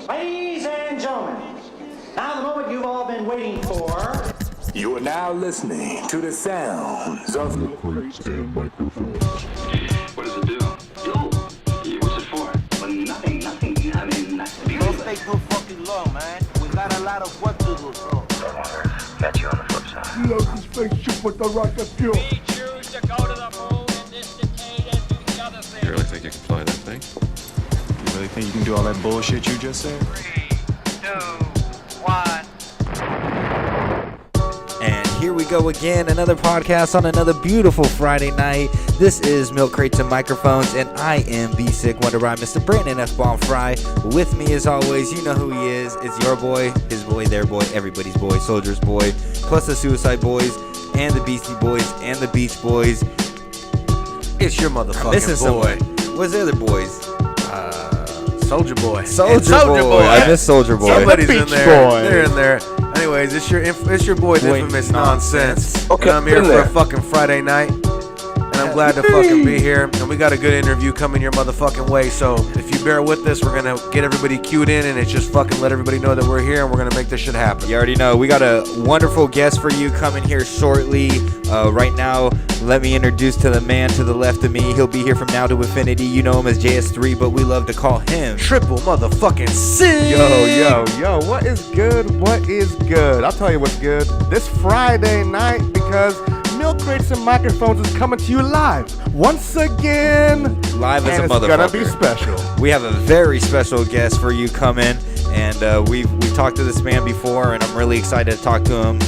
Ladies and gentlemen, now the moment you've all been waiting for. You are now listening to the sounds of Milkcrates Microphones. What does it do? What's it for? Well, nothing. I mean, nothing. Don't stay too fucking long, man. We got a lot of work to do, bro. Don't worry. Catch you on the flip side. Load the spaceship with the rocket fuel. We choose to go to the moon in this decade and do the other thing. You really think you can fly that thing? You really think you can do all that bullshit you just said? 3, 2, 1. And here we go again, another podcast on another beautiful Friday night. This is Milkcrates Microphones, and I am the Sick Wonder Ride, Mr. Brandon F. Bomb Fry. With me, as always, you know who he is. It's your boy, his boy, their boy, everybody's boy, Soldier's boy, plus the Suicide Boys, and the Beastie Boys, and the Beach Boys. It's your motherfucking Missing boy. Someone. What's the other boys? Soldier Boy. Soldier Boy. I miss Soldier Boy. Somebody's The in Beach there. Boy. They're in there. Anyways, it's your boy, the Boy infamous Nonsense. Nonsense. Okay, And I'm here in for there. a fucking Friday night. And I'm glad to fucking be here. And we got a good interview coming your motherfucking way. So if you bear with us, we're going to get everybody queued in. And it's just fucking let everybody know that we're here and we're going to make this shit happen. You already know. We got a wonderful guest for you coming here shortly. Right now, let me introduce to the man to the left of me. He'll be here from now to infinity. You know him as JS3, but we love to call him Triple motherfucking C. Yo, what is good? What is good? I'll tell you what's good. This Friday night, because Milkcrates and Microphones is coming to you live once again. live as And a it's gonna be motherfucker. special. We have a very special guest for you coming, and we've talked to this man before, and I'm really excited to talk to him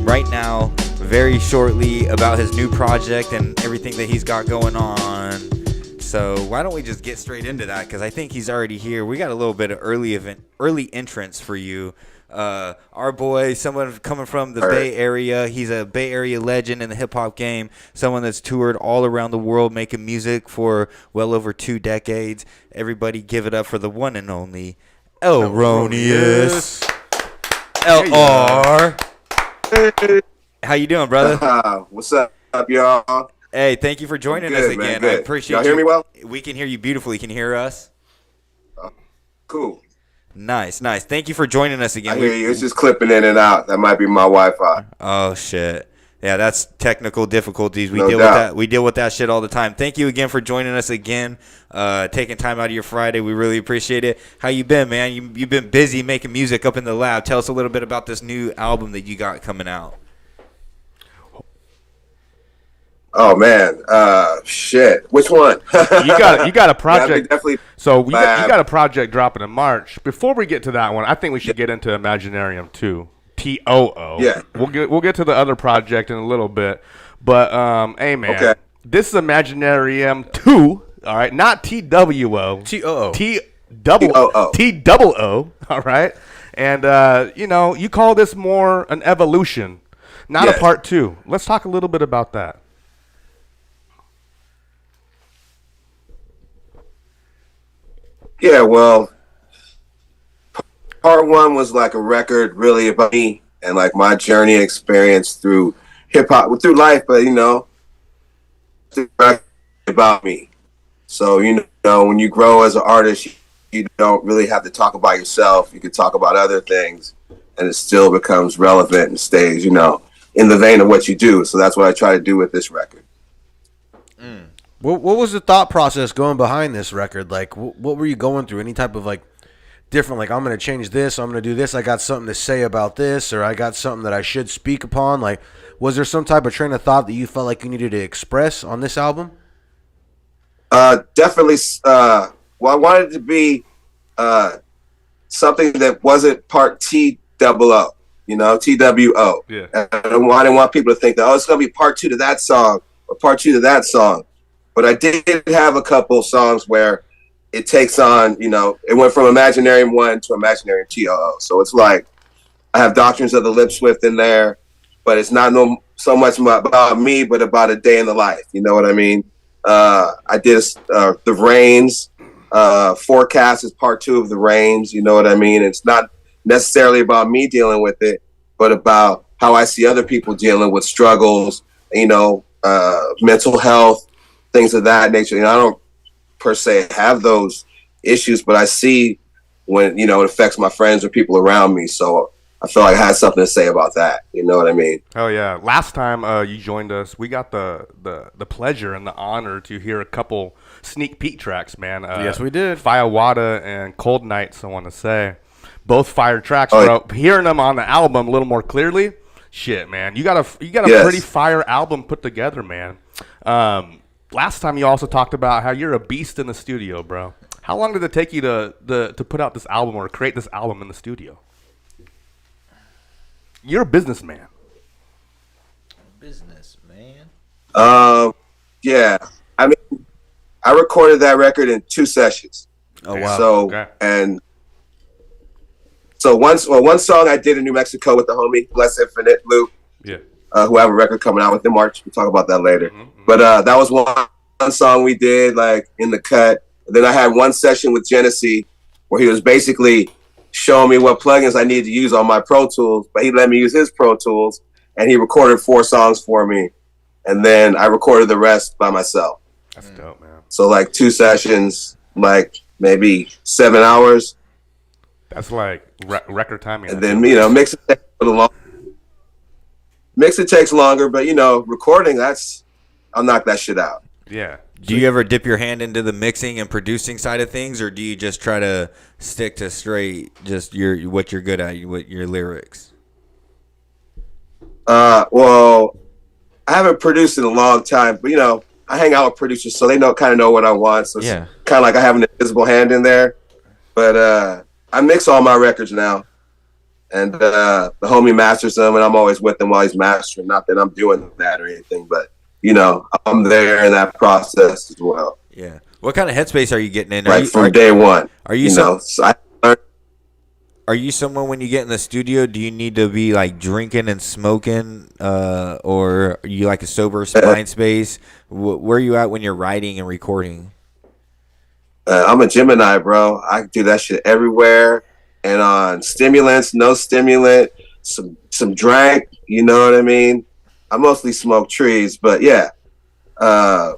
right now, very shortly, about his new project and everything that he's got going on. So why don't we just get straight into that? Because I think he's already here. We got a little bit of early entrance for you. Our boy, someone coming from the Bay Area. He's a Bay Area legend in the hip hop game. Someone that's toured all around the world making music for well over 2 decades. Everybody give it up for the one and only L Roneous. LR. How you doing, brother? What's up, y'all? Hey, thank you for joining us Good, man, again. good. I appreciate Y'all hear me well? We can hear you beautifully. Can you hear us? Cool. Nice. Thank you for joining us again. I hear you. It's just clipping in and out. That might be my Wi-Fi. Oh shit. Yeah, that's technical difficulties. We No deal doubt. with that. We deal with that shit all the time. Thank you again for joining us again. Taking time out of your Friday. We really appreciate it. How you been, man? You've been busy making music up in the lab. Tell us a little bit about this new album that you got coming out. Oh man, shit. Which one? You got a project. Definitely. So you Lab. got a project dropping in March. Before we get to that one, I think we should get into Imaginarium Too. TOO. Yeah. We'll get to the other project in a little bit. But hey man, Okay. this is Imaginarium 2, all right? Not TWO. TOO. TOO, all right? And you call this more an evolution, not a Yes. part 2. Let's talk a little bit about that. Yeah. Well, part 1 was like a record, really about me and like my journey and experience through hip hop, through life. But about me. So when you grow as an artist, you don't really have to talk about yourself. You can talk about other things, and it still becomes relevant and stays, in the vein of what you do. So that's what I try to do with this record. What was the thought process going behind this record? Like, what were you going through? Any type of like different, like, I'm going to change this, I'm going to do this, I got something to say about this, or I got something that I should speak upon? Like, was there some type of train of thought that you felt like you needed to express on this album? Definitely. I wanted it to be something that wasn't part TOO, TWO. Yeah. And I didn't want people to think that, it's going to be part 2 to that song or part 2 to that song. But I did have a couple songs where it takes on, it went from Imaginarium 1 to Imaginarium TOO. So it's like I have Doctrines of the Lip Swift in there, but it's not so much about me, but about a day in the life. You know what I mean? I did The Rains. Forecast is part 2 of The Rains. You know what I mean? It's not necessarily about me dealing with it, but about how I see other people dealing with struggles, mental health, things of that nature. I don't per se have those issues, but I see, when, you know, it affects my friends or people around me. So I feel like I had something to say about that. You know what I mean? Oh yeah. Last time you joined us, we got the pleasure and the honor to hear a couple sneak peek tracks, man. Yes, we did. Firewada and Cold Nights, I want to say. Both fire tracks, bro. Hearing them on the album a little more clearly, shit, man. You got a pretty fire album put together, man. Last time you also talked about how you're a beast in the studio, bro. How long did it take you to put out this album or create this album in the studio? You're a businessman. Yeah. I mean, I recorded that record in 2 sessions. Oh wow. So So one song I did in New Mexico with the homie Bless Infinite Luke, who I have a record coming out with in March. We'll talk about that later. But that was one song we did like in the cut. And then I had one session with Genesee where he was basically showing me what plugins I needed to use on my Pro Tools, but he let me use his Pro Tools, and he recorded 4 songs for me, and then I recorded the rest by myself. That's dope, man. So like 2 sessions, like maybe 7 hours. That's like record timing. And then, you know, mix it takes a little longer. Mix it takes longer, but, you know, recording, I'll knock that shit out. Yeah. Do you ever dip your hand into the mixing and producing side of things, or do you just try to stick to straight just what you're good at, your lyrics? Well, I haven't produced in a long time, but, you know, I hang out with producers, so they kind of know what I want. So it's kind of like I have an invisible hand in there. But I mix all my records now, and the homie masters them, and I'm always with him while he's mastering. Not that I'm doing that or anything, but, you know, I'm there in that process as well. Yeah. What kind of headspace are you getting in? From day one. Are you Are you someone when you get in the studio, do you need to be like drinking and smoking, or are you like a sober mind space? Where are you at when you're writing and recording? I'm a Gemini, bro. I do that shit everywhere, and on stimulants, no stimulant, some drink. You know what I mean? I mostly smoke trees, but yeah, I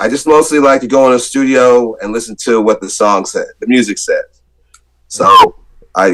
just mostly like to go in a studio and listen to what the song said, the music says. So I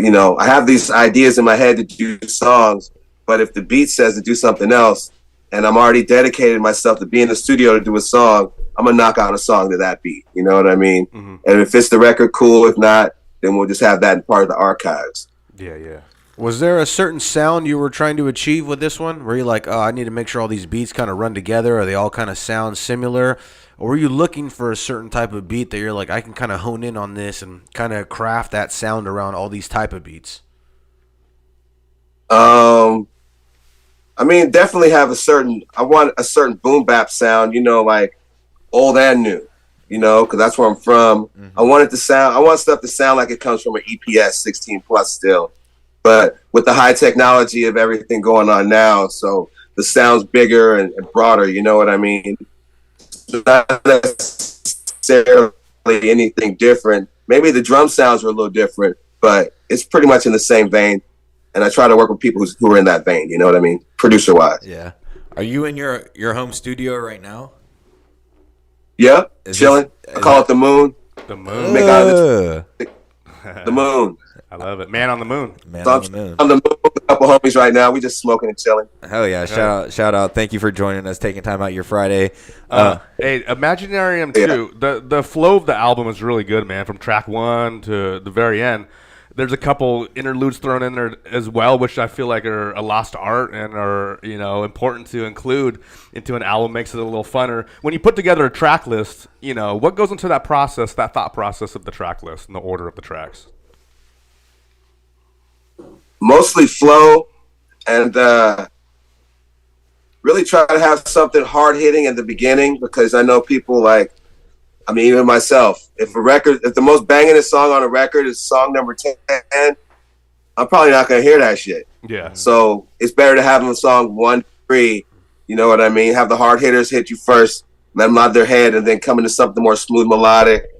have these ideas in my head to do songs, but if the beat says to do something else, and I'm already dedicated myself to be in the studio to do a song, I'm gonna knock out a song to that beat. You know what I mean? Mm-hmm. And if it's the record, cool. If not, then we'll just have that in part of the archives. Yeah. Was there a certain sound you were trying to achieve with this one? Were you like, oh, I need to make sure all these beats kind of run together, or they all kind of sound similar? Or were you looking for a certain type of beat that you're like, I can kind of hone in on this and kind of craft that sound around all these type of beats? I mean, definitely I want a certain boom bap sound, you know, like old and new, you know, because that's where I'm from. Mm-hmm. I want stuff to sound like it comes from an EPS 16 plus still. But with the high technology of everything going on now, so the sound's bigger and broader, you know what I mean? Not necessarily anything different. Maybe the drum sounds are a little different, but it's pretty much in the same vein. And I try to work with people who are in that vein, you know what I mean? Producer-wise. Yeah. Are you in your home studio right now? Yeah, chilling. I call it the moon. The moon. The moon. I love it. Man on the moon. On the moon with a couple homies right now. We just smoking and chilling. Hell yeah. Shout out. Thank you for joining us, taking time out your Friday. Hey, Imaginarium Too. The flow of the album is really good, man, from track 1 to the very end. There's a couple interludes thrown in there as well, which I feel like are a lost art and are, you know, important to include into an album, makes it a little funner. When you put together a track list, you know, what goes into that process, that thought process of the track list and the order of the tracks? Mostly flow, and really try to have something hard-hitting at the beginning, because I know people like, I mean, even myself, if the most bangingest song on a record is song number 10, I'm probably not going to hear that shit. Yeah. So it's better to have them song 1, 3, you know what I mean? Have the hard hitters hit you first, let them nod their head, and then come into something more smooth, melodic,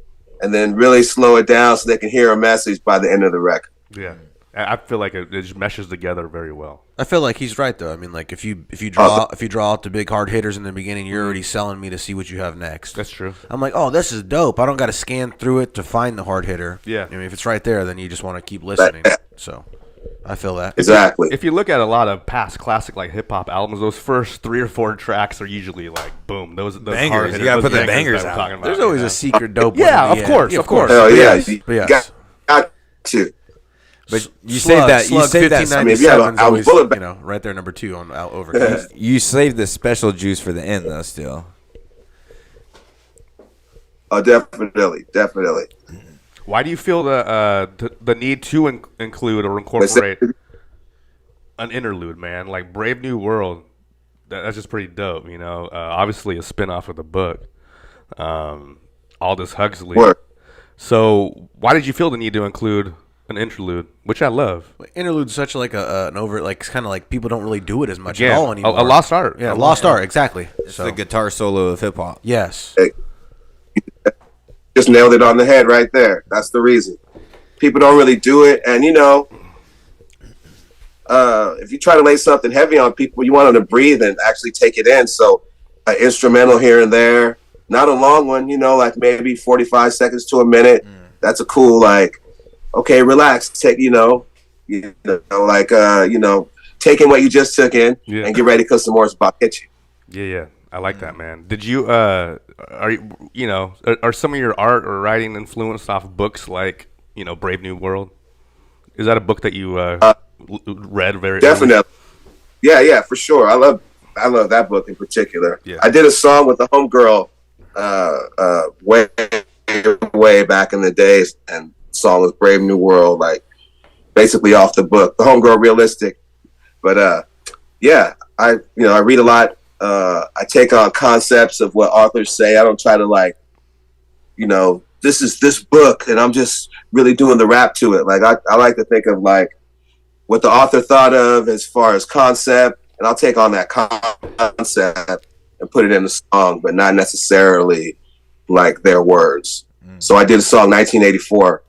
and then really slow it down so they can hear a message by the end of the record. Yeah. I feel like it just meshes together very well. I feel like he's right though. I mean, like if you draw out the big hard hitters in the beginning, you're already selling me to see what you have next. That's true. I'm like, oh, this is dope. I don't got to scan through it to find the hard hitter. Yeah. I mean, if it's right there, then you just want to keep listening. So, I feel that. Exactly. If you look at a lot of past classic like hip hop albums, those first 3 or 4 tracks are usually like boom. Those Bangers. hard hitters. You gotta those put the bangers that I'm out. talking about, There's always a secret dope. Yeah, one of at the course, end. of course. Hell yeah. Yes. You Yes. got to. But you saved that. You saved that. I mean, if you have an always, bullet you know, right there, number 2 on Overcast. You saved the special juice for the end, though. Still. Oh, definitely. Why do you feel the need to include or incorporate an interlude, man? Like Brave New World, that's just pretty dope, you know? Obviously a spinoff of the book. Aldous Huxley. Word. So why did you feel the need to include an interlude, which I love? Interlude's such like an over, like it's kind of like people don't really do it as much Yeah, at all anymore. a lost art. Yeah, lost art, exactly. It's the guitar solo of hip hop. Yes. Just nailed it on the head right there. That's the reason. People don't really do it. And, you know, if you try to lay something heavy on people, you want them to breathe and actually take it in. So an instrumental here and there, not a long one, you know, like maybe 45 seconds to a minute. That's a cool, like, okay, relax. Take, taking what you just took in and get ready because some more is about to hit you. Yeah. I like that, man. Did you are some of your art or writing influenced off books like, you know, Brave New World? Is that a book that you read very definitely early? Yeah, for sure. I love that book in particular. Yeah. I did a song with the homegirl way back in the days, and the song was Brave New World, like basically off the book. The homegirl realistic. But I read a lot. I take on concepts of what authors say. I don't try to this is this book and I'm just really doing the rap to it. Like I like to think of like what the author thought of as far as concept, and I'll take on that concept and put it in the song, but not necessarily like their words. So I did a song 1984,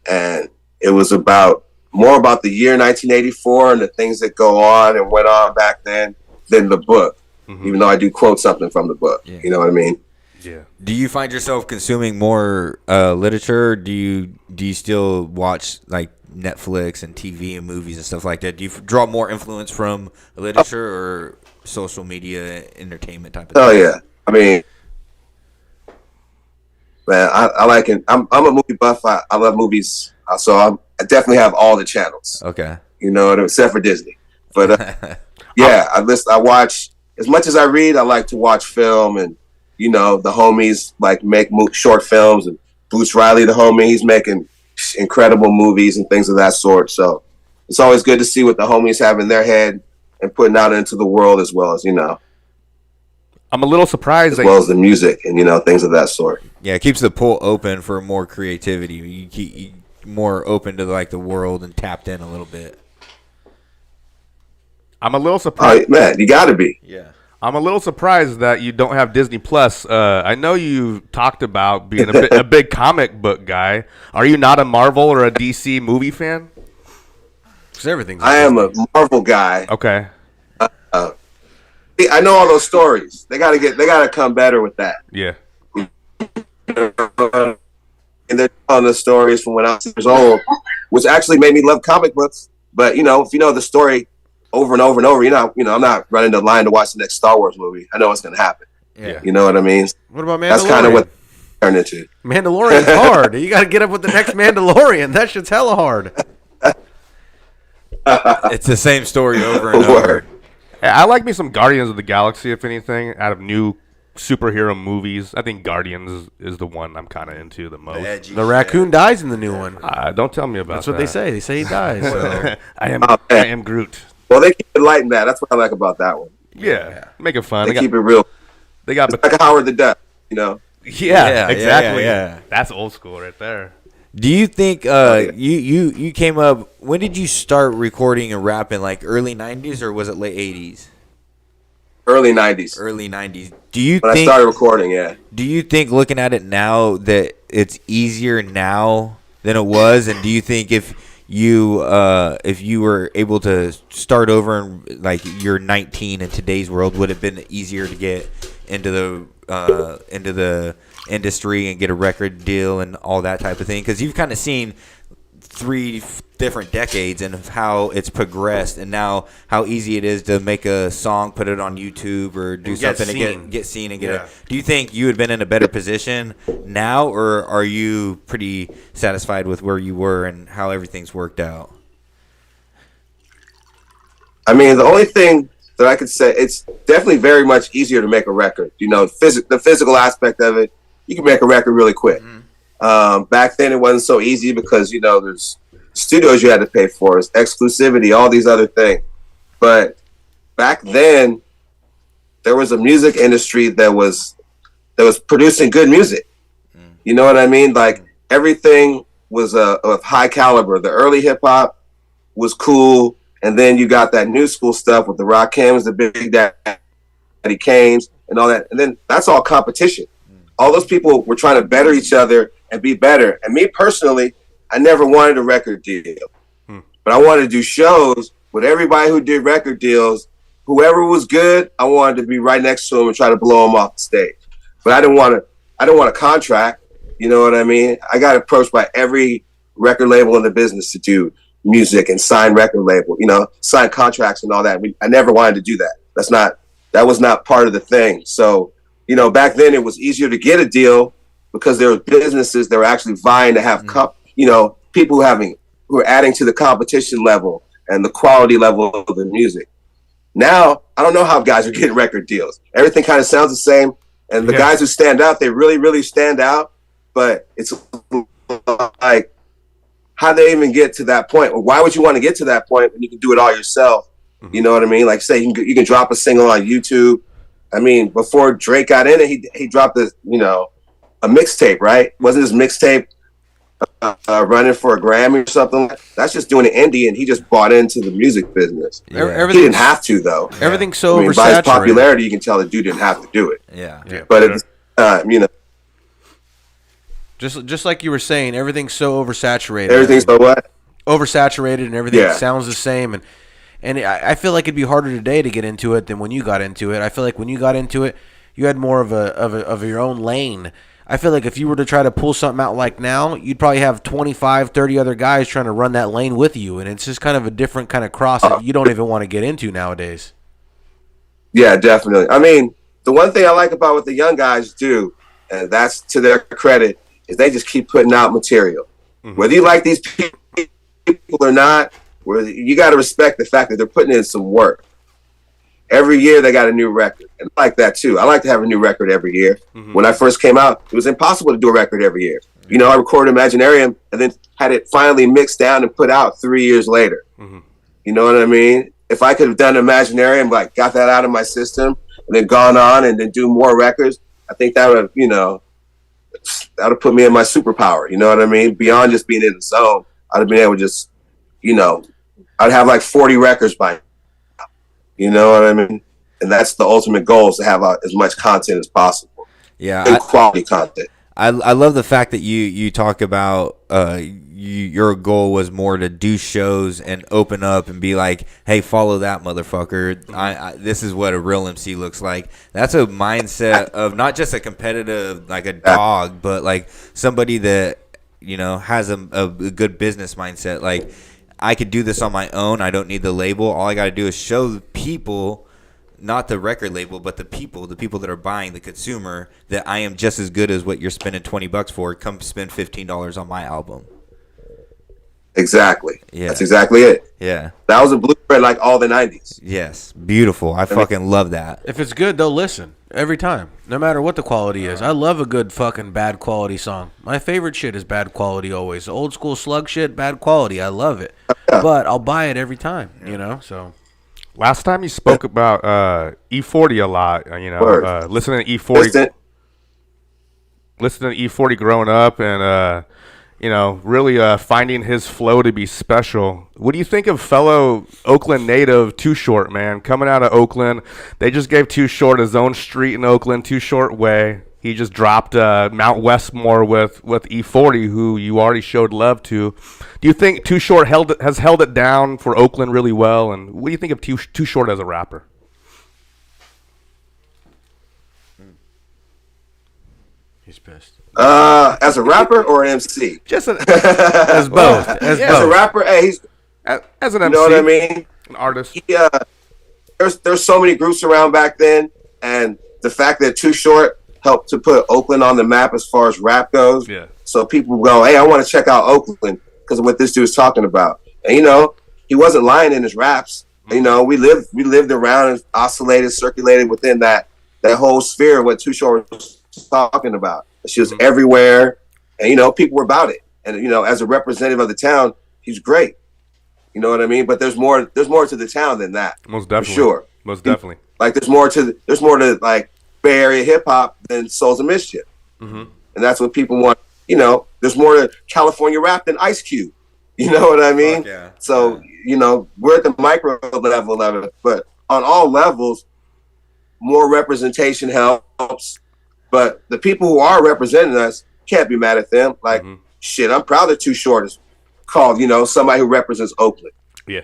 and it was more about the year 1984 and the things that go on and went on back then than the book. Even though I do quote something from the book. Yeah. You know what I mean? Yeah. Do you find yourself consuming more literature? Do you still watch like Netflix and TV and movies and stuff like that? Do you draw more influence from literature or social media entertainment type of thing? Oh yeah. I mean, man, I like it. I'm a movie buff. I love movies. So I definitely have all the channels. Okay. You know, except for Disney. But yeah, I watch. As much as I read, I like to watch film, and you know the homies like make short films, and Bruce Riley, the homie, he's making incredible movies and things of that sort. So it's always good to see what the homies have in their head and putting out into the world, as well as I'm a little surprised as well as the music and things of that sort. Yeah, it keeps the pool open for more creativity. You keep more open to like the world and tapped in a little bit. I'm a little surprised. Man, you got to be. Yeah. I'm a little surprised that you don't have Disney Plus. I know you talked about being a big comic book guy. Are you not a Marvel or a DC movie fan? Because everything's. I am a Marvel guy. Okay. I know all those stories. They gotta come better with that. Yeah. And they're telling the stories from when I was years old, which actually made me love comic books. But if you know the story over and over and over, I'm not running the line to watch the next Star Wars movie. I know what's going to happen. Yeah. You know what I mean? What about Mandalorian? That's kind of what turned into. Mandalorian's hard. You got to get up with the next Mandalorian. That shit's hella hard. It's the same story over and over. I like me some Guardians of the Galaxy, if anything, out of new superhero movies. I think Guardians is the one I'm kind of into the most. The raccoon dies in the new one. Don't tell me about That's what they say. They say he dies. So. I am Groot. Well, they keep it light in that. That's what I like about that one. Yeah. Make it fun. They keep it real. They got it's like Howard the Duck, Yeah, exactly. Yeah. That's old school right there. Do you think you came up? When did you start recording and rapping? Like early '90s or was it late '80s? Early '90s. Early '90s. Do you when think, I started recording? Yeah. Do you think, looking at it now, that it's easier now than it was? And do you think if if you were able to start over and like you're 19 in today's world, would it have been easier to get into the industry and get a record deal and all that type of thing? Because you've kind of seen 3 different decades and how it's progressed, and now how easy it is to make a song, put it on YouTube, or do something to get seen and get it. Do you think you had been in a better position now, or are you pretty satisfied with where you were and how everything's worked out? I mean, the only thing that I could say, it's definitely very much easier to make a record. You know, the physical aspect of it, you can make a record really quick. Back then, it wasn't so easy because, you know, there's studios you had to pay for, there's exclusivity, all these other things. But back then, there was a music industry that was producing good music. You know what I mean? Like, everything was of high caliber. The early hip hop was cool, and then you got that new school stuff with the Rakims, the Big Daddy Kanes, and all that. And then that's all competition. All those people were trying to better each other and be better. And me personally, I never wanted a record deal. But I wanted to do shows with everybody who did record deals. Whoever was good, I wanted to be right next to them and try to blow them off the stage. But I didn't want a contract. You know what I mean? I got approached by every record label in the business to do music and sign record label, you know, sign contracts and all that. I never wanted to do that. That was not part of the thing. So, you know, back then it was easier to get a deal because there were businesses that were actually vying to have, people who are adding to the competition level and the quality level of the music. Now, I don't know how guys are getting record deals. Everything kind of sounds the same. And the guys who stand out, they really, really stand out. But it's like, how they even get to that point? Or why would you want to get to that point when you can do it all yourself? You know what I mean? Like, say you can drop a single on YouTube. I mean, before Drake got in it, he dropped this, you know, a mixtape, right? Wasn't his mixtape running for a Grammy or something? That's just doing an indie, and he just bought into the music business. He didn't have to, though. Everything's so oversaturated. By his popularity, you can tell the dude didn't have to do it. But at the time, you know. Just like you were saying, everything's so oversaturated. Everything's so what? Oversaturated, and everything sounds the same. And I feel like it'd be harder today to get into it than when you got into it. I feel like when you got into it, you had more of your own lane. I feel like if you were to try to pull something out like now, you'd probably have 25, 30 other guys trying to run that lane with you. And it's just kind of a different kind of cross that you don't even want to get into nowadays. Yeah, definitely. I mean, the one thing I like about what the young guys do, and that's to their credit, is they just keep putting out material. Whether you like these people or not, you got to respect the fact that they're putting in some work. Every year they got a new record. And I like that too. I like to have a new record every year. When I first came out, it was impossible to do a record every year. You know, I recorded Imaginarium and then had it finally mixed down and put out 3 years later. You know what I mean? If I could have done Imaginarium, like got that out of my system and then gone on and then do more records, I think that would have, you know, that would put me in my superpower. You know what I mean? Beyond just being in the zone, I'd have been able to just, you know, I'd have like 40 records by now. You know what I mean? And that's the ultimate goal, is to have as much content as possible. Yeah. Good quality content. I love the fact that you talk about your goal was more to do shows and open up and be like, hey, follow that motherfucker. This is what a real MC looks like. That's a mindset of not just a competitive, like a dog, but like somebody that, you know, has a good business mindset. Like, I could do this on my own. I don't need the label. All I got to do is show the people, not the record label, but the people that are buying, the consumer, that I am just as good as what you're spending $20 for. Come spend $15 on my album. Exactly. Yeah. That's exactly it. Yeah. That was a blueprint like all the 90s. Yes. Beautiful. I fucking love that. If it's good, they'll listen every time, no matter what the quality is. I love a good fucking bad quality song. My favorite shit is bad quality always. The old school slug shit, bad quality. I love it. But I'll buy it every time, you know, so. Last time you spoke about E40 a lot, you know, listening to E40. Listening to E40 growing up and, you know, really finding his flow to be special. What do you think of fellow Oakland native Too Short, man? Coming out of Oakland, they just gave Too Short his own street in Oakland, Too Short Way. He just dropped Mount Westmore with E40, who you already showed love to. Do you think Too Short has held it down for Oakland really well? And what do you think of Too Short as a rapper? He's pissed. As a rapper or an MC? Just as both. As a rapper, hey, he's as an MC. You know what I mean? An artist. Yeah. There's so many groups around back then, and the fact that Too Short helped to put Oakland on the map as far as rap goes. Yeah. So people go, hey, I want to check out Oakland because of what this dude's talking about. And he wasn't lying in his raps. We lived around and oscillated, circulated within that whole sphere of what Too Short was talking about. She was everywhere, and people were about it. And as a representative of the town, he's great. You know what I mean? But there's more to the town than that. Most definitely. For sure. Most definitely. Like there's more to like Bay Area hip hop than Souls of Mischief. Mm-hmm. And that's what people want. There's more to California rap than Ice Cube. You know what I mean? Yeah. So, we're at the micro level of it, but on all levels, more representation helps. But the people who are representing us can't be mad at them. Like, shit, I'm proud that Too Short is called, somebody who represents Oakland. Yeah.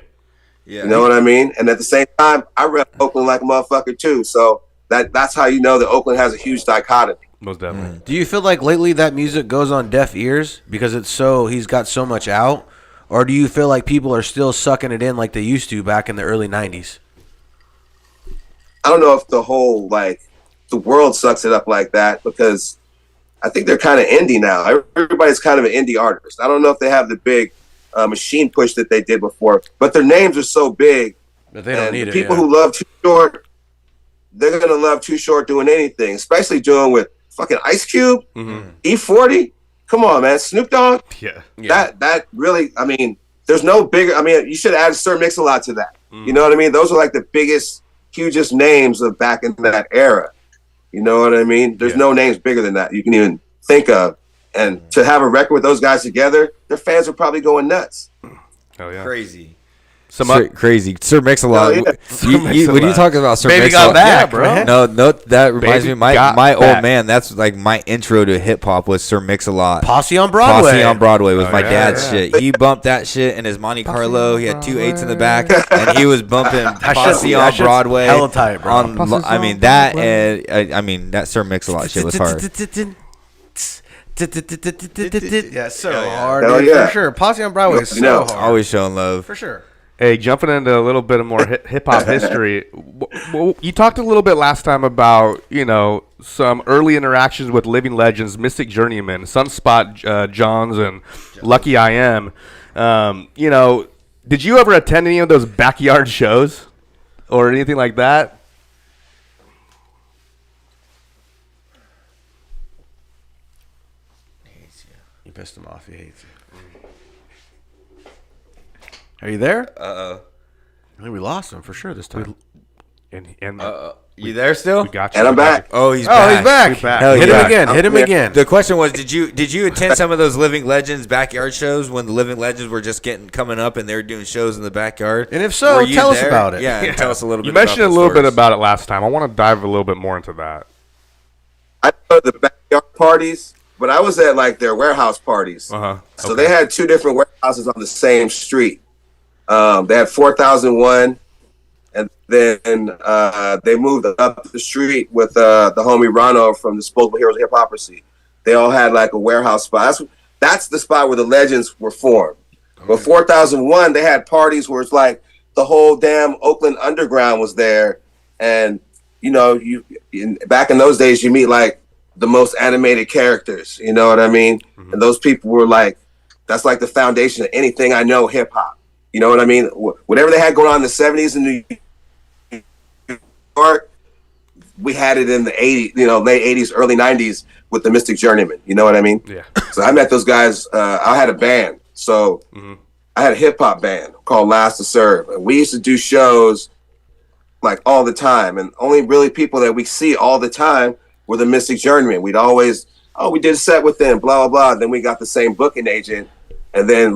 You know what I mean? And at the same time, I rep Oakland like a motherfucker too. So that's how you know that Oakland has a huge dichotomy. Most definitely. Do you feel like lately that music goes on deaf ears because he's got so much out? Or do you feel like people are still sucking it in like they used to back in the early 90s? I don't know if the whole, the world sucks it up like that, because I think they're kind of indie now. Everybody's kind of an indie artist. I don't know if they have the big machine push that they did before, but their names are so big that they don't need it. People who love Too Short, they're gonna love Too Short doing anything, especially doing with fucking Ice Cube, E40. Come on, man, Snoop Dogg. Yeah. That really. I mean, there's no bigger. I mean, you should add Sir Mix-a-Lot to that. You know what I mean? Those are like the biggest, hugest names of back in that era. You know what I mean? There's no names bigger than that you can even think of. And to have a record with those guys together, their fans are probably going nuts. Oh, yeah. Crazy. Crazy. Sir Mix-a-Lot. Yeah. When you talk about Sir Baby Mix-a-Lot, got back, bro. No, that reminds Baby me. My got old back. man. That's like my intro to hip hop was Sir Mix-a-Lot. Posse on Broadway. Posse on Broadway was Oh, my yeah, dad's yeah. shit. He bumped that shit in his Monte Carlo. He had 2 8s in the back, and he was bumping Posse on Broadway. Hella tight, bro. I mean that, and that Sir Mix-a-Lot shit was hard. Yeah, so hard. Hell Dude, yeah. For sure. Posse on Broadway is so hard. Always showing love. For sure. Hey, jumping into a little bit of more hip hop history. You talked a little bit last time about some early interactions with living legends, Mystic Journeyman, Sunspot Johns, and Lucky I Am. Did you ever attend any of those backyard shows or anything like that? You pissed him off. He hates you. Are you there? Uh-oh. I think we lost him for sure this time. You there still? We got you. And I'm back. Oh, he's back. He's back. He's back. Hell Hit yeah. him again. Hit him again. The question was, did you attend some of those Living Legends backyard shows when the Living Legends were just coming up and they were doing shows in the backyard? And if so, Were you tell us there? about it. Yeah, and tell us a little bit. You mentioned a about little the bit stories. about it last time. I want to dive a little bit more into that. I know the backyard parties, but I was at their warehouse parties. So they had 2 different warehouses on the same street. They had 4001, and then they moved up the street with the homie Rono from Disposable Heroes of Hip-Hopocracy. They all had a warehouse spot. That's the spot where the legends were formed. But 4001, they had parties where it's the whole damn Oakland underground was there, and back in those days, you meet the most animated characters. You know what I mean? And those people were that's the foundation of anything I know hip hop. You know what I mean? Whatever they had going on in the 70s in New York, we had it in the 80s, late 80s, early 90s with the Mystic Journeyman. You know what I mean? Yeah. So I met those guys. I had a band. So I had a hip hop band called Last to Serve. And we used to do shows all the time. And only really people that we see all the time were the Mystic Journeyman. We'd always, we did a set with them, blah, blah, blah. Then we got the same booking agent. And then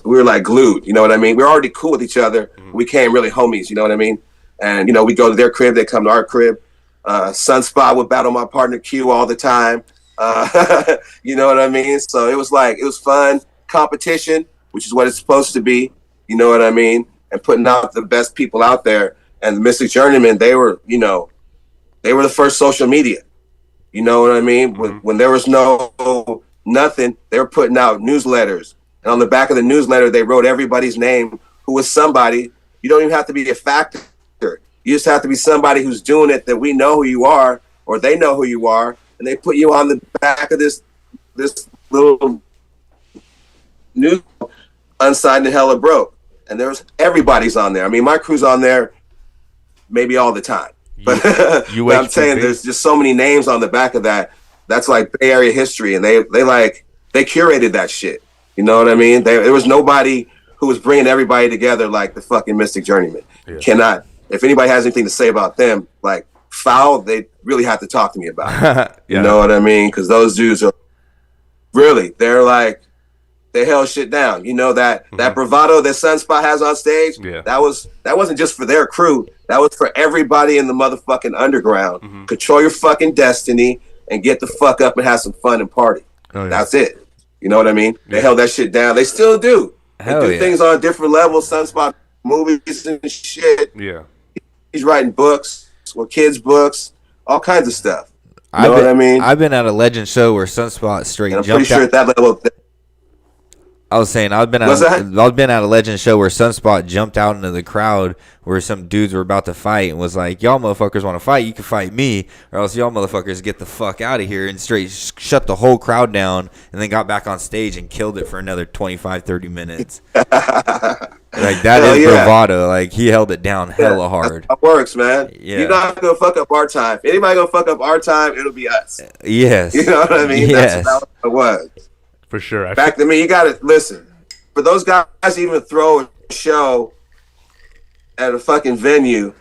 we were glued, you know what I mean? We were already cool with each other. We became really homies, you know what I mean? And, we go to their crib, they come to our crib. Sunspot would battle my partner Q all the time. You know what I mean? So it was fun competition, which is what it's supposed to be. You know what I mean? And putting out the best people out there. And the Mystic Journeymen, they were the first social media. You know what I mean? When there was nothing, they were putting out newsletters. And on the back of the newsletter, they wrote everybody's name who was somebody. You don't even have to be a factor. You just have to be somebody who's doing it that we know who you are, or they know who you are, and they put you on the back of this little news, unsigned and hella broke. And everybody's on there. I mean, my crew's on there maybe all the time. But I'm saying there's just so many names on the back of that. That's like Bay Area history, and they curated that shit. You know what I mean? There was nobody who was bringing everybody together like the fucking Mystic Journeymen. Yeah. Cannot. If anybody has anything to say about them, like foul, they really have to talk to me about it. Yeah. You know what I mean? Because those dudes are really, they held shit down. You know that bravado that Sunspot has on stage. Yeah. That wasn't just for their crew. That was for everybody in the motherfucking underground. Mm-hmm. Control your fucking destiny and get the fuck up and have some fun and party. Oh, yeah. That's it. You know what I mean? Yeah. They held that shit down. They still do. They do things on different levels. Sunspot movies and shit. Yeah. He's writing books, kids' books, all kinds of stuff. You know what I mean? I've been at a Legend show where Sunspot straight jumped out. I'm pretty sure at that level. I was saying I've been at a Legend show where Sunspot jumped out into the crowd where some dudes were about to fight and was like, "Y'all motherfuckers want to fight? You can fight me, or else y'all motherfuckers get the fuck out of here," and straight shut the whole crowd down, and then got back on stage and killed it for another 25-30 minutes. Like that is bravado. Like he held it down hella hard. That works, man. Yeah. You're not gonna fuck up our time. If anybody gonna fuck up our time, it'll be us. Yes. You know what I mean? Yes. That's what it was. For sure. Back to me, you gotta listen. For those guys to even throw a show at a fucking venue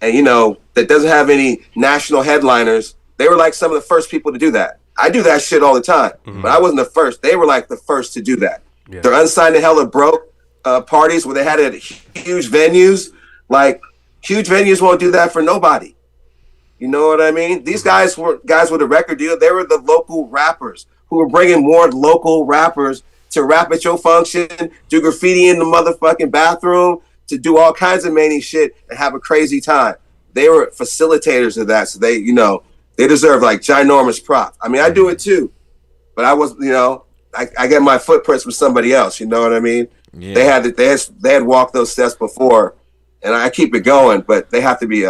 and that doesn't have any national headliners, they were like some of the first people to do that. I do that shit all the time. Mm-hmm. But I wasn't the first. They were like the first to do that. Yeah. They're unsigned and hella broke parties where they had it at huge venues. Like huge venues won't do that for nobody. You know what I mean? These guys were guys with a record deal. They were the local rappers who were bringing more local rappers to rap at your function, do graffiti in the motherfucking bathroom, to do all kinds of many shit and have a crazy time. They were facilitators of that, so they deserve like ginormous props. I mean, I do it too, but I was, I get my footprints from somebody else. You know what I mean? Yeah. They had walked those steps before, and I keep it going, but they have to be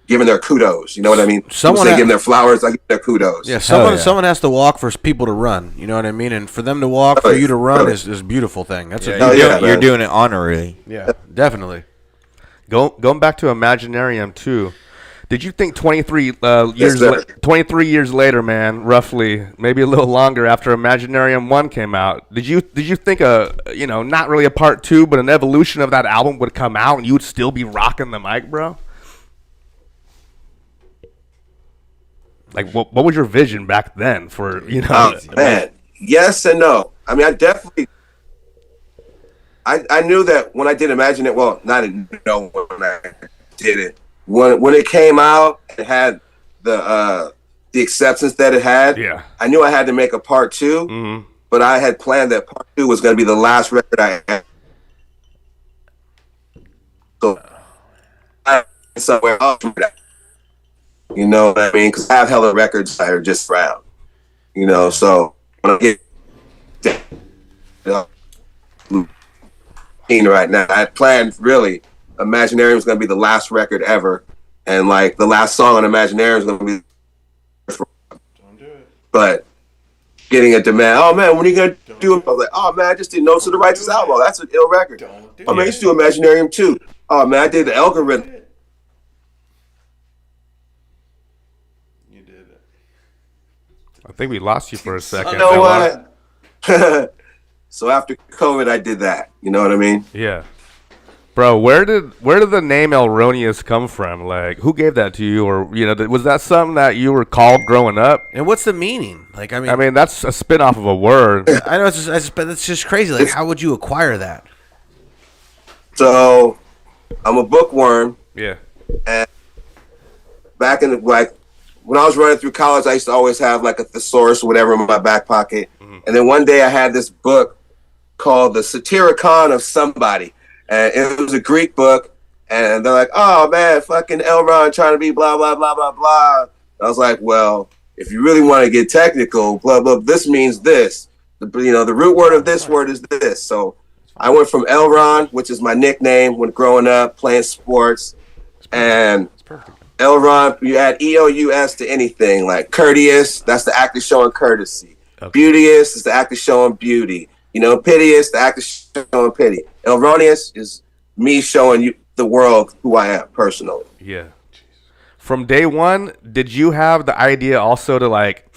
giving their kudos. You know what I mean? Someone give their flowers, I give their kudos. Yeah, someone has to walk for people to run. You know what I mean? And for them to walk, for you to run is a beautiful thing. That's you're doing it honorably. Yeah, definitely. Going back to Imaginarium Too. Did you think 23 years later, man, roughly, maybe a little longer after Imaginarium 1 came out, did you think not really a part 2, but an evolution of that album would come out and you would still be rocking the mic, bro? Like, what was your vision back then for, man, yes and no. I mean, I knew that when I did Imagine It, well, not know when I did it. When it came out, it had the acceptance that it had. Yeah. I knew I had to make a part 2, but I had planned that part 2 was going to be the last record I had. So, somewhere else. You know what I mean? Because I have hella records that are just around. So when I get right now, I had planned really Imaginarium was going to be the last record ever, and like the last song on Imaginarium is going to be. Don't do it. But getting a demand. Oh man, when are you going to do it? I was like, oh man, I just did Notes to the Righteous Outlaw. That's an ill record. Oh man, I used to do Imaginarium Too. Oh man, I did the algorithm. I think we lost you for a second. You know what? So after COVID, I did that. You know what I mean? Yeah. Bro, where did the name L Roneous come from? Like, who gave that to you? Or, was that something that you were called growing up? And what's the meaning? Like, I mean, that's a spin-off of a word. I know, it's just crazy. Like, how would you acquire that? So, I'm a bookworm. Yeah. And back in the, like when I was running through college, I used to always have like a thesaurus or whatever in my back pocket. And then one day I had this book called The Satyricon of Somebody. And it was a Greek book. And they're like, oh man, fucking L Ron trying to be blah, blah, blah, blah, blah. And I was like, well, if you really want to get technical, blah, blah, this means this. The root word of this word is this. So I went from L Ron, which is my nickname when growing up, playing sports. And L Ron, you add EOUS to anything, like courteous, that's the act of showing courtesy. Okay. Beauteous is the act of showing beauty. Piteous, the act of showing pity. L Roneous is me showing you the world who I am personally. Yeah. From day one, did you have the idea also to like,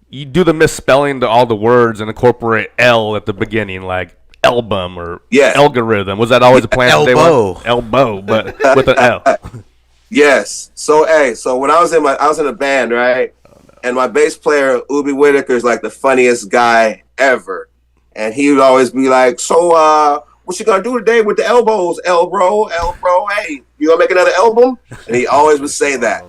you do the misspelling to all the words and incorporate L at the beginning, like album or algorithm? Was that always a plan from day one? Elbow, but with an L. Yes. So when I was in a band, right? And my bass player, Ubi Whitaker, is like the funniest guy ever. And he would always be like, so what you gonna do today with the elbows, L bro, hey, you gonna make another album? And he always would say that.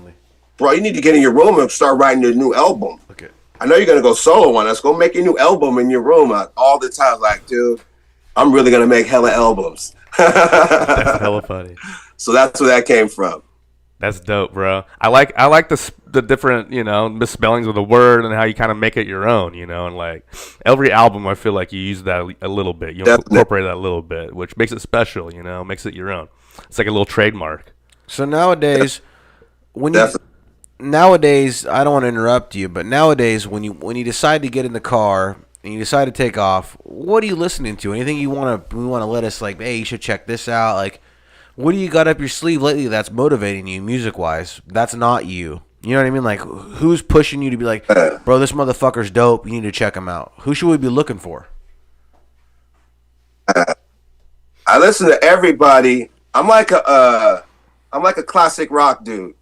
Bro, you need to get in your room and start writing your new album. Okay. I know you're gonna go solo on us. Go make your new album in your room. All the time, like, dude, I'm really gonna make hella albums. That's hella funny. So that's where that came from. That's dope, bro. I like the different, misspellings of the word and how you kind of make it your own, and like every album, I feel like you use that a little bit. You incorporate that a little bit, which makes it special, makes it your own. It's like a little trademark. So nowadays, nowadays, I don't want to interrupt you, but nowadays, when you decide to get in the car and you decide to take off, what are you listening to? Anything you want to let us like, hey, you should check this out, like. What do you got up your sleeve lately that's motivating you music-wise? That's not you. You know what I mean? Like, who's pushing you to be like, bro, this motherfucker's dope. You need to check him out. Who should we be looking for? I listen to everybody. I'm like a classic rock dude.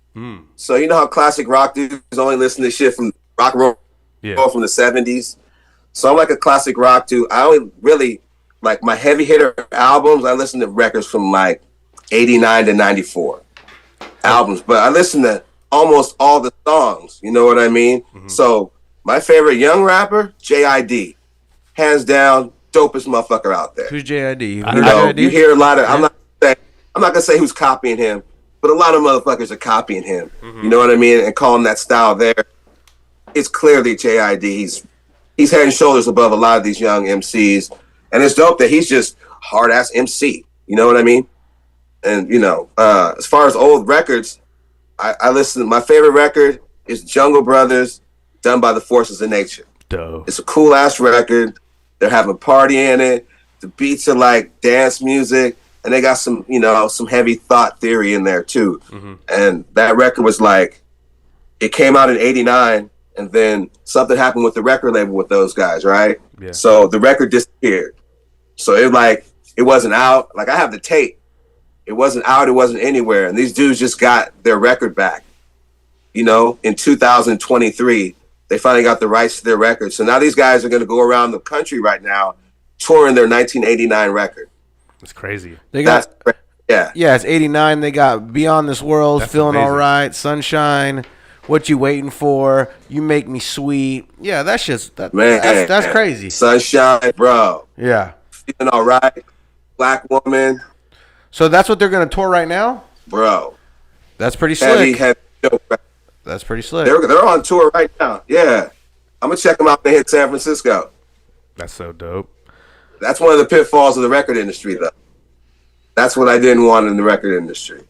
So you know how classic rock dudes only listen to shit from rock and roll from the 70s? So I'm like a classic rock dude. I only really, like my heavy hitter albums, I listen to records from like 89 to 94 albums, but I listen to almost all the songs, you know what I mean? So my favorite young rapper, JID, hands down, dopest motherfucker out there. Who's JID? You hear a lot of, I'm not gonna say who's copying him, but a lot of motherfuckers are copying him, you know what I mean? And calling that style there. It's clearly JID. He's head and shoulders above a lot of these young MCs, and it's dope that he's just hard ass MC, you know what I mean? And, as far as old records, I listen. My favorite record is Jungle Brothers, done by the Forces of Nature. Dope. It's a cool ass record. They're having a party in it. The beats are like dance music, and they got some, some heavy thought theory in there too. And that record was like, it came out in '89, and then something happened with the record label with those guys, right? Yeah. So the record disappeared. So it wasn't out. Like I have the tape. It wasn't out. It wasn't anywhere. And these dudes just got their record back. In 2023, they finally got the rights to their record. So now these guys are going to go around the country right now touring their 1989 record. That's crazy. Yeah, it's 89. They got Beyond This World, That's Feeling All Right, Sunshine, What You Waiting For, You Make Me Sweet. Yeah, that's crazy. Sunshine, bro. Yeah. Feeling All Right, Black Woman. So that's what they're going to tour right now? Bro. That's pretty slick. Heavy. That's pretty slick. They're on tour right now. Yeah. I'm going to check them out when they hit San Francisco. That's so dope. That's one of the pitfalls of the record industry, though. That's what I didn't want in the record industry.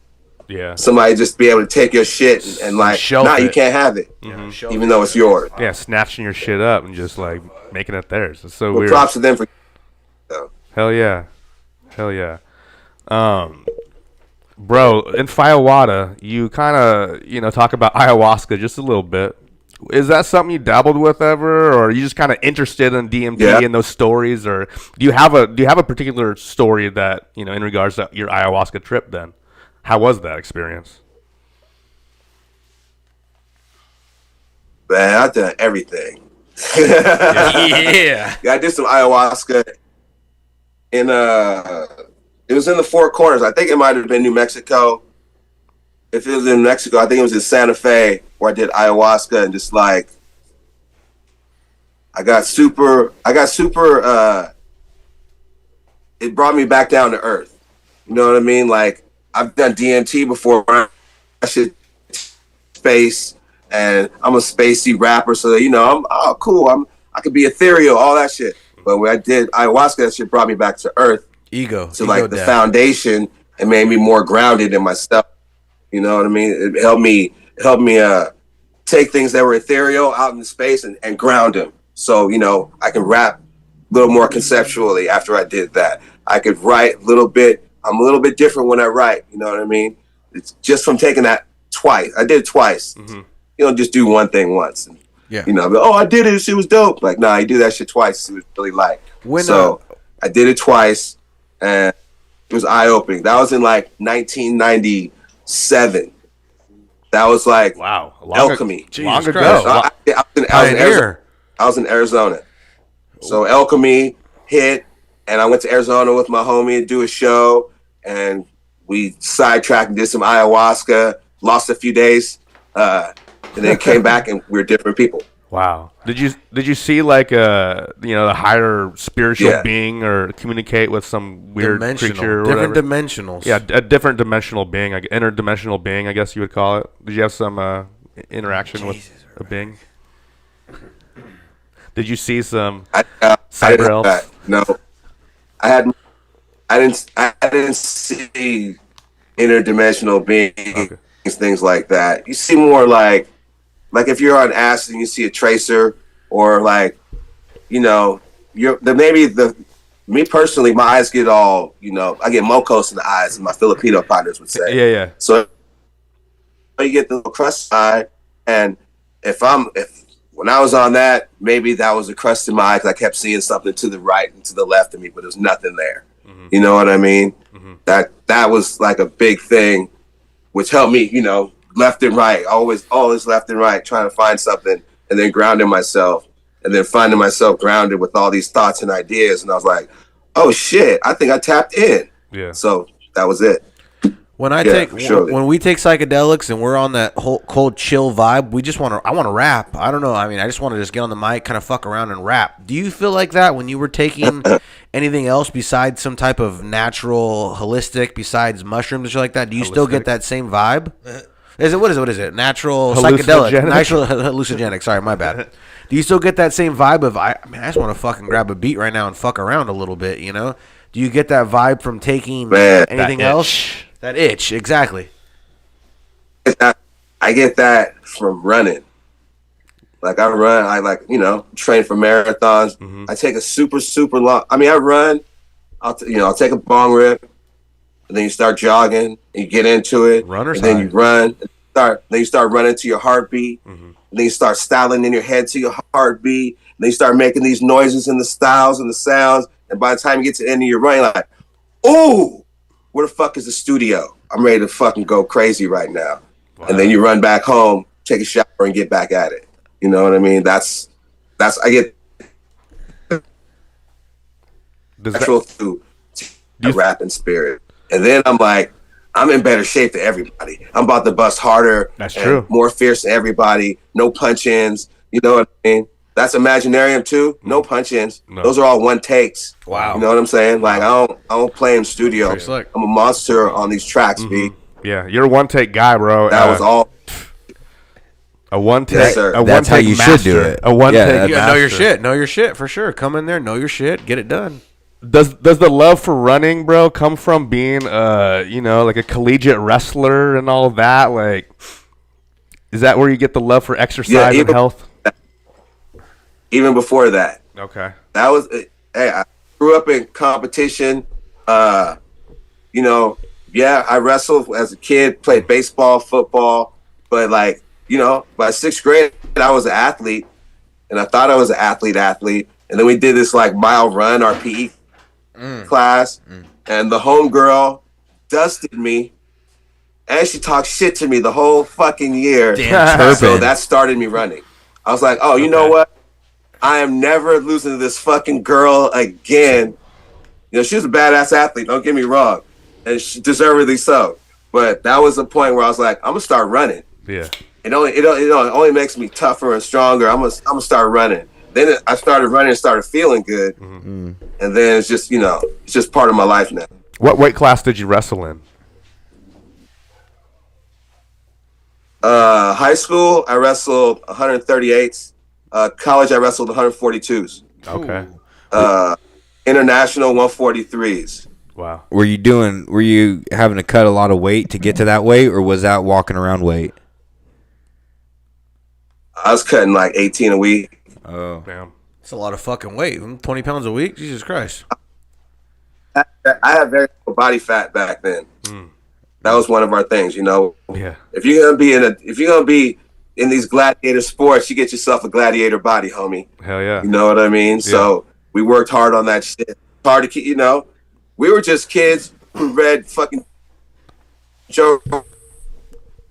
Yeah. Somebody just be able to take your shit and like, you can't have it. Even though it's yours. Yeah, snatching your shit up and just like making it theirs. It's so weird. Props to them for though. Hell yeah. Bro, in Firewater, you kind of, talk about ayahuasca just a little bit. Is that something you dabbled with ever, or are you just kind of interested in DMT and those stories, or do you have a particular story that, in regards to your ayahuasca trip then? How was that experience? Man, I've done everything. Yeah. I did some ayahuasca it was in the Four Corners. I think it might have been New Mexico. if it was in Mexico, I think it was in Santa Fe where I did ayahuasca and just like I got super it brought me back down to earth. You know what I mean? Like I've done DMT before, I should space, and I'm a spacey rapper, so I'm cool. I could be ethereal, all that shit. But when I did ayahuasca, that shit brought me back to earth. To like the foundation, and made me more grounded in myself. You know what I mean? It helped me take things that were ethereal out into space and ground them. So, I can rap a little more conceptually after I did that. I could write a little bit. I'm a little bit different when I write. You know what I mean? It's just from taking that twice. I did it twice. Mm-hmm. You don't just do one thing once. And, I did it. It was dope. Like, nah, you do that shit twice. It was really like. I did it twice, and it was eye-opening. That was in like 1997. That was like alchemy. Long ago. I was in Arizona. So alchemy hit, and I went to Arizona with my homie to do a show, and we sidetracked and did some ayahuasca, lost a few days, and then came back, and we were different people. Wow. Did you see like a higher spiritual being or communicate with some weird creature or different whatever? dimensionals? Yeah, a different dimensional being, interdimensional being, I guess you would call it. Did you have some interaction with a being? Did you see some cyber elves? No, I didn't see interdimensional beings, things like that. You see more like if you're on acid and you see a tracer, or like, me personally, my eyes get all, I get mocos in the eyes, and my Filipino partners would say. Yeah. So you get the little crust eye, and when I was on that, maybe that was a crust in my eye because I kept seeing something to the right and to the left of me, but there's nothing there. Mm-hmm. You know what I mean? Mm-hmm. That was like a big thing, which helped me, left and right, always left and right, trying to find something, and then grounding myself, and then finding myself grounded with all these thoughts and ideas. And I was like, oh shit, I think I tapped in. Yeah. So that was it. When when we take psychedelics and we're on that whole cold chill vibe, I want to rap. I don't know. I mean, I just want to just get on the mic, kind of fuck around and rap. Do you feel like that when you were taking anything else besides some type of natural, holistic, besides mushrooms and shit like that? Do you still get that same vibe? What is it? Natural psychedelic, natural hallucinogenic. Sorry, my bad. Do you still get that same vibe of I just want to fucking grab a beat right now and fuck around a little bit? Do you get that vibe from taking anything else? That itch, exactly. I get that from running. Like I run, train for marathons. Mm-hmm. I take a super, super long. I run. I'll take a bong rip, and then you start jogging, and you get into it. Then you run. Then you start running to your heartbeat. Mm-hmm. And then you start styling in your head to your heartbeat. And then you start making these noises and the styles and the sounds. And by the time you get to the end of your run, you're like, ooh, where the fuck is the studio? I'm ready to fucking go crazy right now. Wow. And then you run back home, take a shower, and get back at it. You know what I mean? That's I get natural through rap and spirit. And then I'm like, I'm in better shape than everybody. I'm about to bust harder. That's true. More fierce than everybody. No punch-ins. You know what I mean? That's Imaginarium Too. No punch-ins. No. Those are all one takes. Wow. You know what I'm saying? Like I don't play in studio. I'm a monster on these tracks, B. Yeah, you're a one-take guy, bro. That was all. A one-take. Yes, sir. That's how you should do it. A one-take. Know your shit. Know your shit for sure. Come in there, know your shit, get it done. Does the love for running, bro, come from being like a collegiate wrestler and all of that? Like, is that where you get the love for exercise and health? Even before that. Okay. That was I grew up in competition. I wrestled as a kid, played baseball, football, but by sixth grade I was an athlete, and I thought I was an athlete. And then we did this like mile run, our PE class, and the homegirl dusted me, and she talked shit to me the whole fucking year. Damn, so that started me running. I was like, oh, you know what? I am never losing to this fucking girl again. She was a badass athlete, don't get me wrong. And she deservedly so. But that was the point where I was like, I'm gonna start running. Yeah. It only makes me tougher and stronger. I'm gonna start running. Then I started running and started feeling good. And then it's just, it's just part of my life now. What weight class did you wrestle in? High school, I wrestled 138s. College, I wrestled 142s. Okay. International 143s. Wow. Were you having to cut a lot of weight to get to that weight, or was that walking around weight? I was cutting like 18 a week. Oh, damn. That's a lot of fucking weight. 20 pounds a week? Jesus Christ. I had very low body fat back then. That was one of our things, Yeah. If you're gonna be in these gladiator sports, you get yourself a gladiator body, homie. Hell yeah. You know what I mean? Yeah. So we worked hard on that shit. Hard to keep, we were just kids who read fucking Joe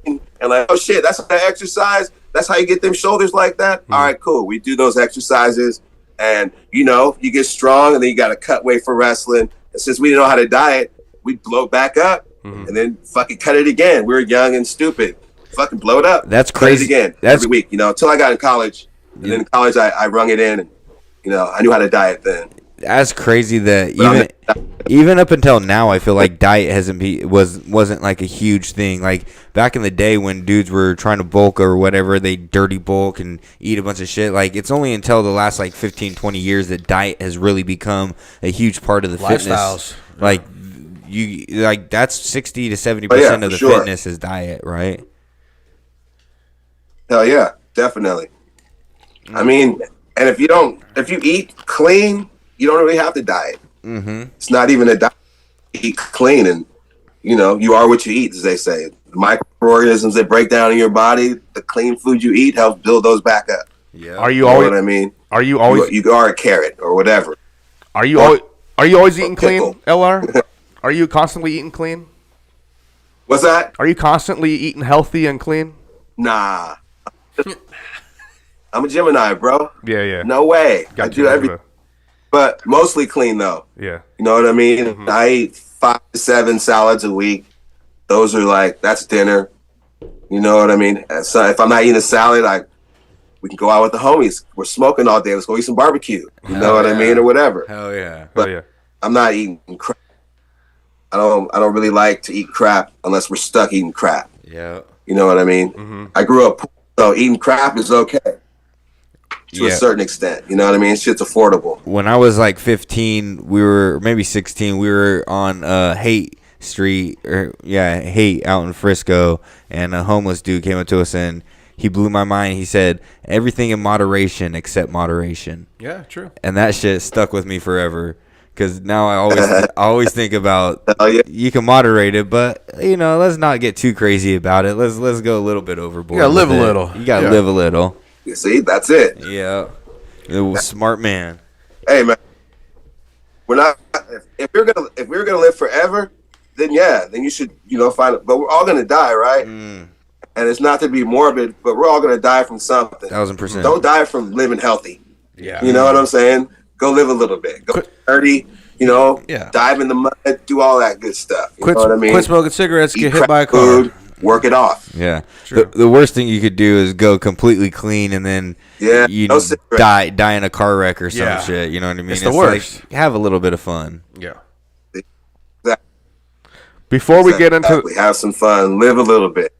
and like, oh shit, that's how I exercise. That's how you get them shoulders like that. All right, cool. We do those exercises, and you get strong, and then you got to cut weight for wrestling. And since we didn't know how to diet, we'd blow back up, and then fucking cut it again. We were young and stupid. Fucking blow it up. That's cut crazy. It again every week, until I got in college. And then in college, I rung it in, and I knew how to diet then. That's crazy that even up until now, I feel like diet wasn't like a huge thing. Like back in the day when dudes were trying to bulk or whatever, they dirty bulk and eat a bunch of shit. Like it's only until the last like 15, 20 years that diet has really become a huge part of the fitness. Like that's 60 to 70% of the fitness is diet, right? Hell yeah, definitely. I mean, and if you eat clean, you don't really have to diet. It's not even a diet. You eat clean, and you are what you eat, as they say. The microorganisms that break down in your body, the clean food you eat helps build those back up. Yeah. Are you always? Know what I mean? Are you always? You are a carrot or whatever. Are you always eating clean, LR? Are you constantly eating clean? What's that? Are you constantly eating healthy and clean? Nah. I'm a Gemini, bro. Yeah. No way. I do everything. But mostly clean, though. Yeah. You know what I mean? I eat 5 to 7 salads a week. Those are that's dinner. You know what I mean? And so if I'm not eating a salad, we can go out with the homies. We're smoking all day. Let's go eat some barbecue. You know what I mean? Or whatever. Hell yeah. But I'm not eating crap. I don't really like to eat crap unless we're stuck eating crap. Yeah. You know what I mean? I grew up poor, so eating crap is okay. To a certain extent, you know what I mean? Shit's affordable. When I was like 15, maybe 16, we were on Haight Street, Haight out in Frisco, and a homeless dude came up to us and he blew my mind. He said, everything in moderation except moderation. Yeah, true. And that shit stuck with me forever. Because now I always think about you can moderate it, but let's not get too crazy about it. Let's go a little bit overboard. You gotta live a little. You gotta live a little. You see, that's it. Yeah, smart man. Hey man, we're not. If we're gonna live forever, then you should find it. But we're all gonna die, right? And it's not to be morbid, but we're all gonna die from something. 1000%. Don't die from living healthy. Yeah. You know what I'm saying? Go live a little bit. Go dirty. Dive in the mud. Do all that good stuff. You know what I mean? Quit smoking cigarettes. Eat get hit by a car. Food, work it off. Yeah. The worst thing you could do is go completely clean and then you die in a car wreck or some shit. You know what I mean? It's the worst. Like, have a little bit of fun. Yeah. Before we get into have some fun, live a little bit.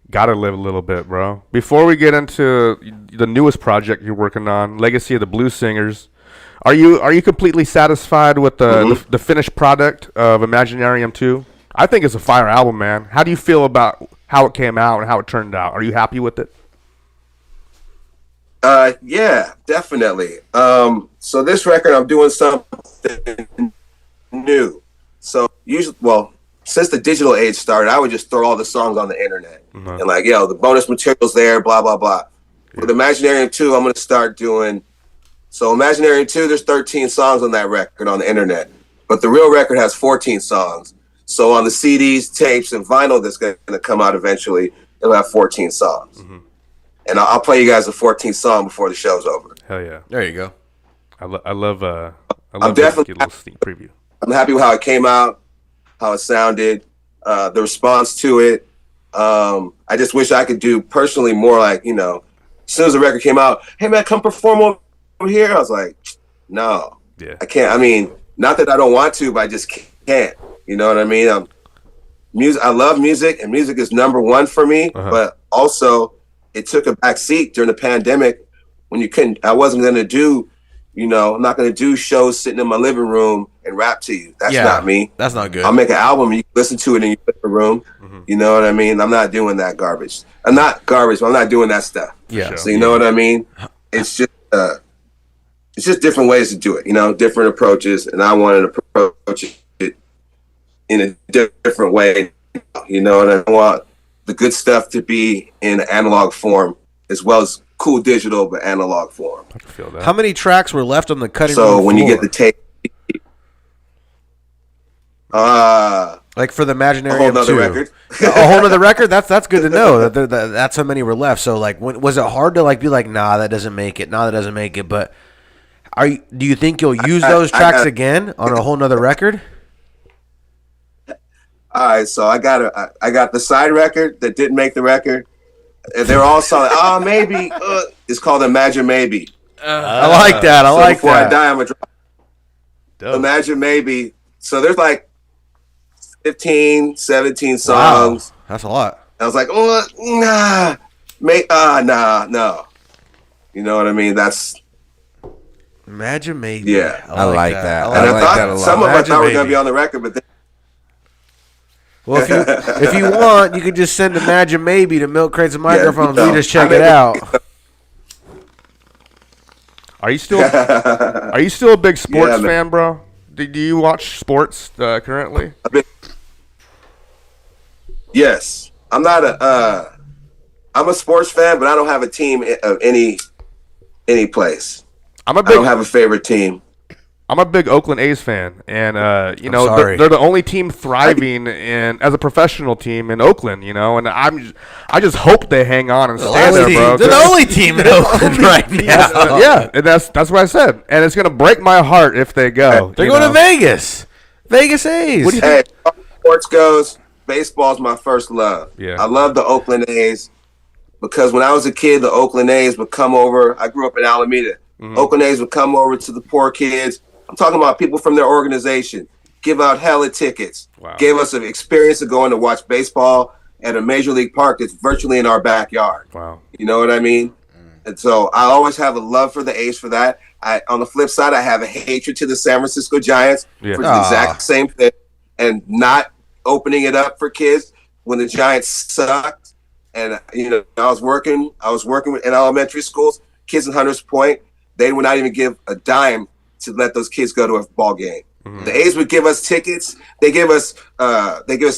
Gotta live a little bit, bro. Before we get into the newest project you're working on, Legacy of the Blues Singers, are you completely satisfied with the finished product of Imaginarium Too? I think it's a fire album, man. How do you feel about how it came out and how it turned out? Are you happy with it? Yeah, definitely. So this record, I'm doing something new. So since the digital age started, I would just throw all the songs on the internet and the bonus material's there, blah blah blah. With Imaginarium 2, I'm gonna start doing. So Imaginarium 2, there's 13 songs on that record on the internet, but the real record has 14 songs. So on the CDs, tapes, and vinyl that's gonna come out eventually, it'll have 14 songs. And I'll play you guys the 14th song before the show's over. Hell yeah! There you go. I love definitely a little sneak preview. I'm happy with how it came out, how it sounded. the response to it. I just wish I could do personally more like, you know, as soon as the record came out, hey man, come perform over here. I was like, no, I can't. I mean, not that I don't want to, but I just can't. You know what I mean? Music. I love music, and music is number one for me. But also, it took a back seat during the pandemic when you couldn't. I wasn't going to do, you know, I'm not going to do shows sitting in my living room and rap to you. That's not me. That's not good. I'll make an album. You can listen to it in your living room. You know what I mean? I'm not doing that garbage. I'm not garbage, but I'm not doing that stuff. Yeah. So you know what I mean? It's just different ways to do it. You know, different approaches, and I wanted to approach it in a different way. You know, and I want the good stuff to be in analog form as well as cool digital but analog form. I feel that. How many tracks were left on the cutting room So when you floor? get the tape, like for the Imaginarium a whole nother 2. record. A whole nother record. That's good to know. That's how many were left. So like, was it hard to like be like, nah, that doesn't make it. Nah, that doesn't make it. But do you think you'll use those tracks again on a whole nother record? All right, so I got the side record that didn't make the record. And they're all solid. Maybe it's called Imagine Maybe. I like that. So I before I die, I'm gonna drop Imagine Maybe. So there's like 15, 17 songs. Wow, that's a lot. I was like, no. You know what I mean? That's Imagine Maybe. Yeah, I like that. And I like that a lot. Some of us thought we were gonna Maybe. be on the record, but then, Well, if you want, you could just send Imagine Maybe to Milkcrates Microphones. no. We just check it out. Are you still a big sports fan, bro? Do you watch sports currently? Yes, I'm a sports fan, but I don't have a team of any place. I don't have a favorite team. I'm a big Oakland A's fan, and you know sorry. they're the only team thriving as a professional team in Oakland. You know, and I just hope they hang on and stay there, bro. They're the only team in Oakland right now. Yeah, and that's what I said, and it's gonna break my heart if they go. They're going to Vegas. Vegas A's. Hey, as far as sports goes, baseball's my first love. Yeah. I love the Oakland A's because when I was a kid, the Oakland A's would come over. I grew up in Alameda. Oakland A's would come over to the poor kids. I'm talking about people from their organization, give out hella tickets, gave us an experience of going to watch baseball at a major league park that's virtually in our backyard. Wow. You know what I mean? And so I always have a love for the A's for that. On the flip side, I have a hatred to the San Francisco Giants for the exact same thing, and not opening it up for kids when the Giants sucked. And you know, I was working in elementary schools, kids in Hunters Point. They would not even give a dime to let those kids go to a ball game. The A's would give us tickets. They give us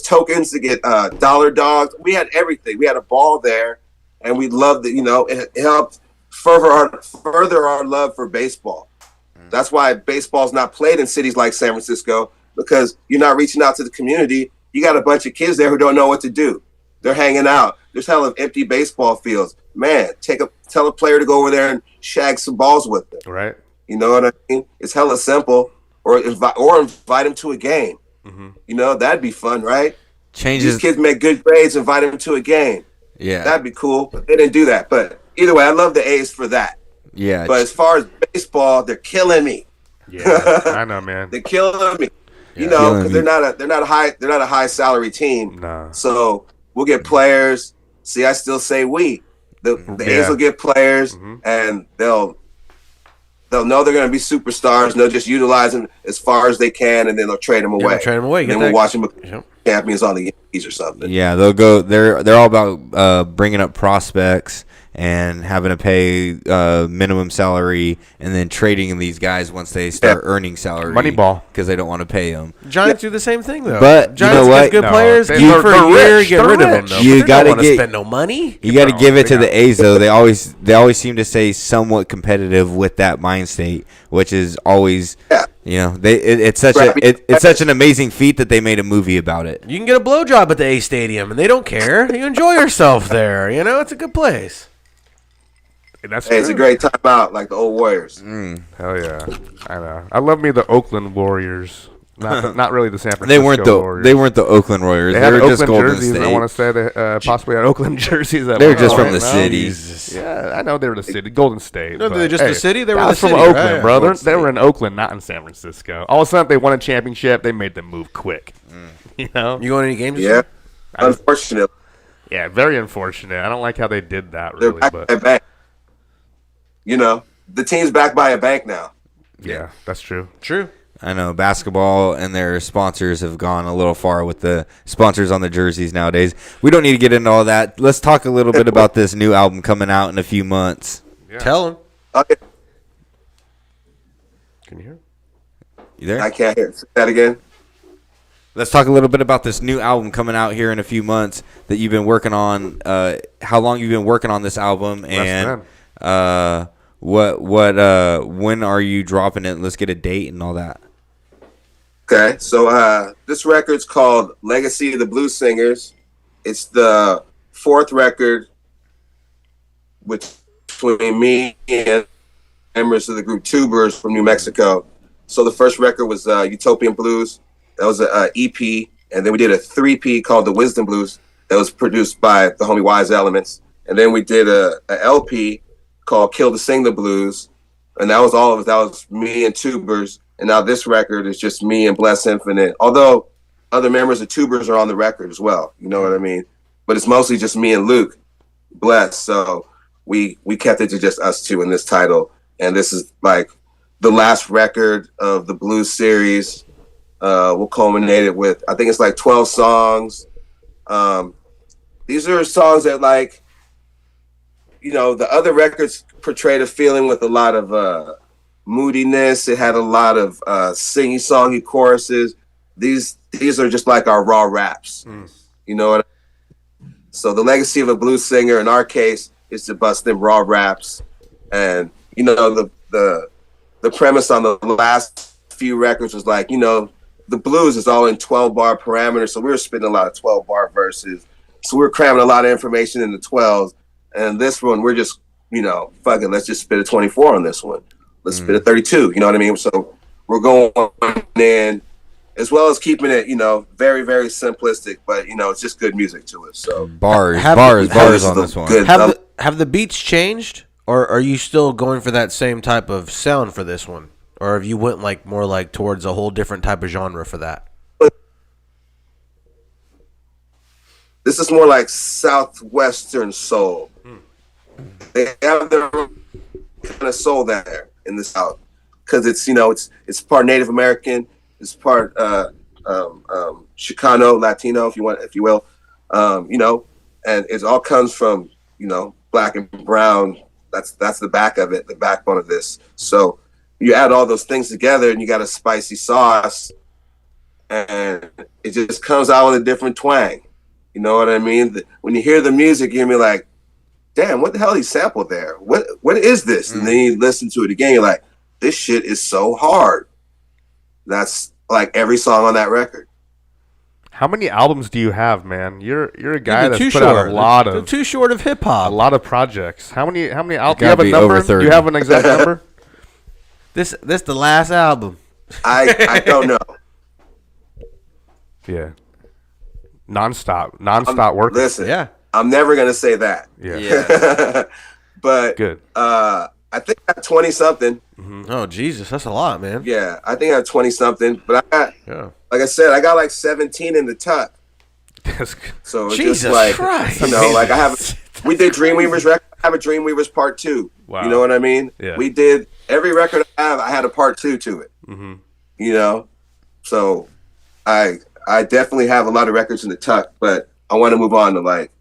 tokens to get dollar dogs. We had everything. We had a ball there, and we loved it. You know, it helped further our love for baseball. That's why baseball's not played in cities like San Francisco, because you're not reaching out to the community. You got a bunch of kids there who don't know what to do. They're hanging out. There's hell of empty baseball fields. Man, tell a player to go over there and shag some balls with them. Right. You know what I mean? It's hella simple. Or invite them to a game. You know, that'd be fun, right? These kids make good grades, invite them to a game. Yeah. That'd be cool. But they didn't do that. But either way, I love the A's for that. Yeah. But as far as baseball, they're killing me. Yeah, I know, man. They're killing me. You know, because they're not a high salary team. No. So we'll get players. See, I still say we. The A's will get players, and they'll know they're going to be superstars, and they'll just utilize them as far as they can, and then they'll trade them away. Trade them away. And then we'll watch them become champions on the Yankees or something. Yeah, they'll go. They're all about bringing up prospects and having to pay minimum salary, and then trading these guys once they start earning salary. Moneyball, because they don't want to pay them. Giants do the same thing though. But Giants you know what? get good players, they're keep for a year, rich. get They're rid of them. rich. Though. You got to get spend no money. You got to give it to the A's though. They always seem to stay somewhat competitive with that mind state, which is always. You know, it's such an amazing feat that they made a movie about it. You can get a blowjob at the A Stadium, and they don't care. You enjoy yourself there. You know, it's a good place. It's a great time out, like the old Warriors. Hell yeah, I know. I love me the Oakland Warriors. Not really the San Francisco Warriors. They weren't the Oakland Warriors. They They had were Oakland just Golden jerseys. State. I want to say they possibly had Oakland jerseys. They were just from the city. Yeah, I know they were the city, Golden State. No, but, they're just the city? They were that the was from city, Oakland, right? brother. Golden They were in Oakland, not in San Francisco. All of a sudden, they won a championship. They made them move quick. You know? You going to any games? Yeah. Unfortunately. Yeah, very unfortunate. I don't like how they did that, They're really. backed But by a bank. You know, the team's backed by a bank now. yeah, that's true. True. I know basketball and their sponsors have gone a little far with the sponsors on the jerseys nowadays. We don't need to get into all that. Let's talk a little bit about this new album coming out in a few months. Yeah. Tell them. Okay. Can you hear? You there? I can't hear. Say that again. Let's talk a little bit about this new album coming out here in a few months that you've been working on. How long you've been working on this album, and when are you dropping it? Let's get a date and all that. Okay, so this record's called Legacy of the Blues Singers. It's the fourth record between me and members of the group Tubers from New Mexico. So the first record was Utopian Blues. That was an EP. And then we did a 3P called The Wisdom Blues that was produced by the homie Wise Elements. And then we did a LP called Kill to Sing the Blues. And that was all of it. That was me and Tubers. And now this record is just me and Bless Infinite. Although other members of Tubers are on the record as well. You know what I mean? But it's mostly just me and Luke, Bless. So we kept it to just us two in this title. And this is like the last record of the blues series. We'll culminate it with, I think it's like 12 songs. These are songs that, like, you know, the other records portrayed a feeling with a lot of moodiness. It had a lot of singy-songy choruses. These are just like our raw raps. You know what I mean? So the legacy of a blues singer, in our case, is to bust them raw raps. And, you know, the premise on the last few records was like, you know, the blues is all in 12-bar parameters, so we were spitting a lot of 12-bar verses. So we were cramming a lot of information in the 12s. And this one, we're just, you know, fuck it, let's just spit a 24 on this one. Let's spit a 32, you know what I mean? So we're going in, as well as keeping it, you know, very, very simplistic, but, you know, it's just good music to it. So Bars on this one. Have the beats changed, or are you still going for that same type of sound for this one? Or have you went like more like towards a whole different type of genre for that? This is more like Southwestern soul. They have their own kind of soul there in the South, because it's, you know, it's part Native American, it's part Chicano, Latino, if you will, you know, and it all comes from, you know, black and brown. That's the back of it, the backbone of this. So you add all those things together and you got a spicy sauce, and it just comes out with a different twang. You know what I mean? When you hear the music, you're gonna be like, damn, what the hell he sampled there? What is this? And then you listen to it again, you're like, this shit is so hard. That's like every song on that record. How many albums do you have, man? You're a guy that's too put short. out a lot They're of too short of hip hop. a lot of projects. How many albums? Do gotta you have a be number? over Do 30. you have an exact number? This the last album. I don't know. Yeah. Non-stop work. Listen, Yeah. I'm never gonna say that. Yeah. But Good. I think I have 20 something. Oh Jesus, that's a lot, man. Yeah, I think I have 20 something. But I got, Yeah. like I said, I got like 17 in the tuck. That's good. So it's Jesus just like, Christ. you know, like we did Dreamweavers record. I have a Dreamweavers part 2. Wow. You know what I mean? Yeah. We did every record I had a part 2 to it. You know, so I definitely have a lot of records in the tuck, but I want to move on to like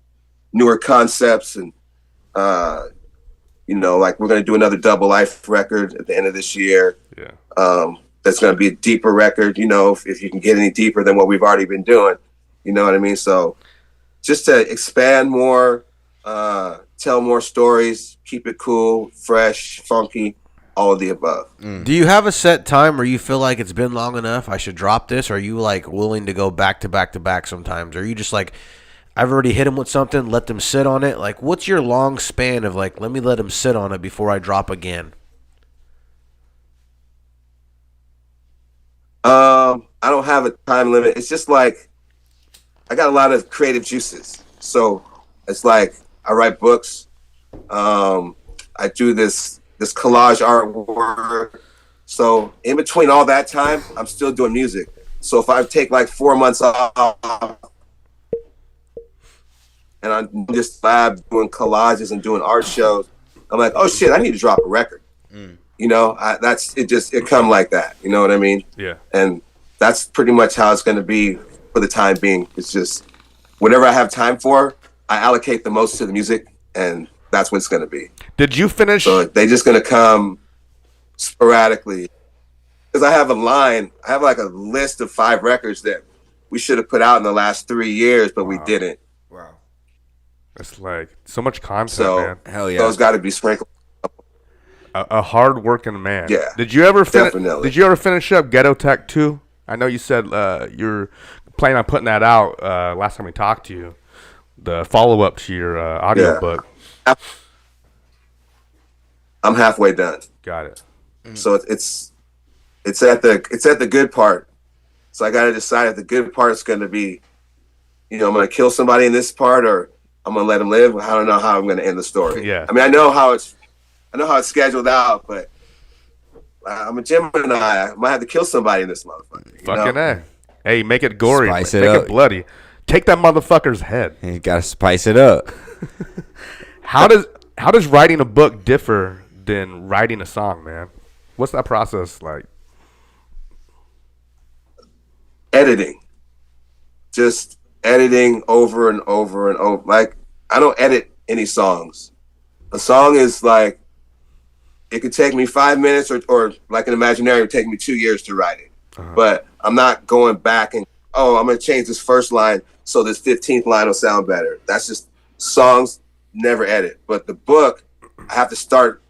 newer concepts, and you know, like we're gonna do another Double Life record at the end of this year. Yeah. That's gonna be a deeper record. You know, if you can get any deeper than what we've already been doing. You know what I mean? So just to expand more, tell more stories, keep it cool, fresh, funky, all of the above. Do you have a set time where you feel like it's been long enough, I should drop this? Or are you like willing to go back to back to back sometimes? Or are you just like, I've already hit them with something, let them sit on it? Like, what's your long span of like, let me let them sit on it before I drop again? I don't have a time limit. It's just like I got a lot of creative juices. So it's like I write books. I do this collage artwork. So in between all that time, I'm still doing music. So if I take like 4 months off and I'm just lab doing collages and doing art shows, I'm like, oh shit, I need to drop a record. You know, it come like that. You know what I mean? Yeah. And that's pretty much how it's going to be for the time being. It's just whatever I have time for, I allocate the most to the music, and that's what it's going to be. Did you finish? So they're just going to come sporadically. Because I have like a list of 5 records that we should have put out in the last 3 years, but we didn't. Wow. It's like so much content, So man. Hell yeah. those got to be sprinkled. A hard-working man. Yeah, Did you ever definitely. Did you ever finish up Ghetto Tech 2? I know you said you're planning on putting that out last time we talked to you. The follow-up to your audio book. I'm halfway done. Got it. So it's at the good part. So I got to decide if the good part is going to be, I'm going to kill somebody in this part, or I'm going to let them live. I don't know how I'm going to end the story. Yeah. I mean, I know how it's scheduled out, but I'm a Gemini. I might have to kill somebody in this motherfucker. Fucking A. Hey, make it gory. Spice Make it up. it bloody. Take that motherfucker's head. You gotta spice it up. How does writing a book differ than writing a song, man? What's that process like? Editing. Just editing over and over and over. Like, I don't edit any songs. A song is like, it could take me 5 minutes or like an Imaginarium, it would take me 2 years to write it. But I'm not going back and, I'm going to change this first line so this 15th line will sound better. That's just songs never edit. But the book, I have to start,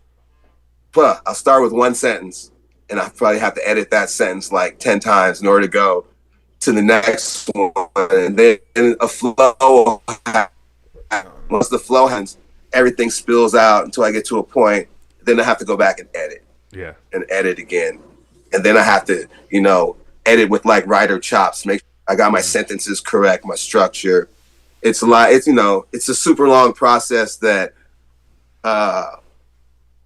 I'll start with one sentence, and I probably have to edit that sentence like 10 times in order to go to the next one. And then a flow, once the flow happens, everything spills out until I get to a point. Then I have to go back and edit. Yeah. And edit again. And then I have to, edit with like writer chops, make sure I got my sentences correct, my structure. It's a lot, it's a super long process that now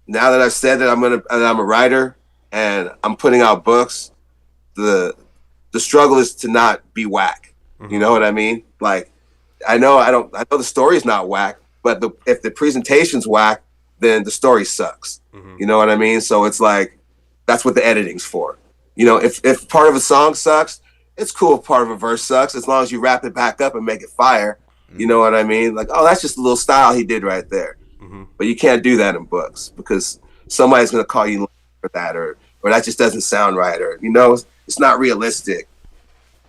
that I've said that I'm a writer and I'm putting out books, the struggle is to not be whack. You know what I mean? Like, I know the story's not whack, but if the presentation's whack, then the story sucks. You know what I mean? So it's like, that's what the editing's for. If part of a song sucks, it's cool if part of a verse sucks, as long as you wrap it back up and make it fire. You know what I mean? Like, oh, that's just a little style he did right there. But you can't do that in books because somebody's going to call you for that, or that just doesn't sound right, or, it's not realistic.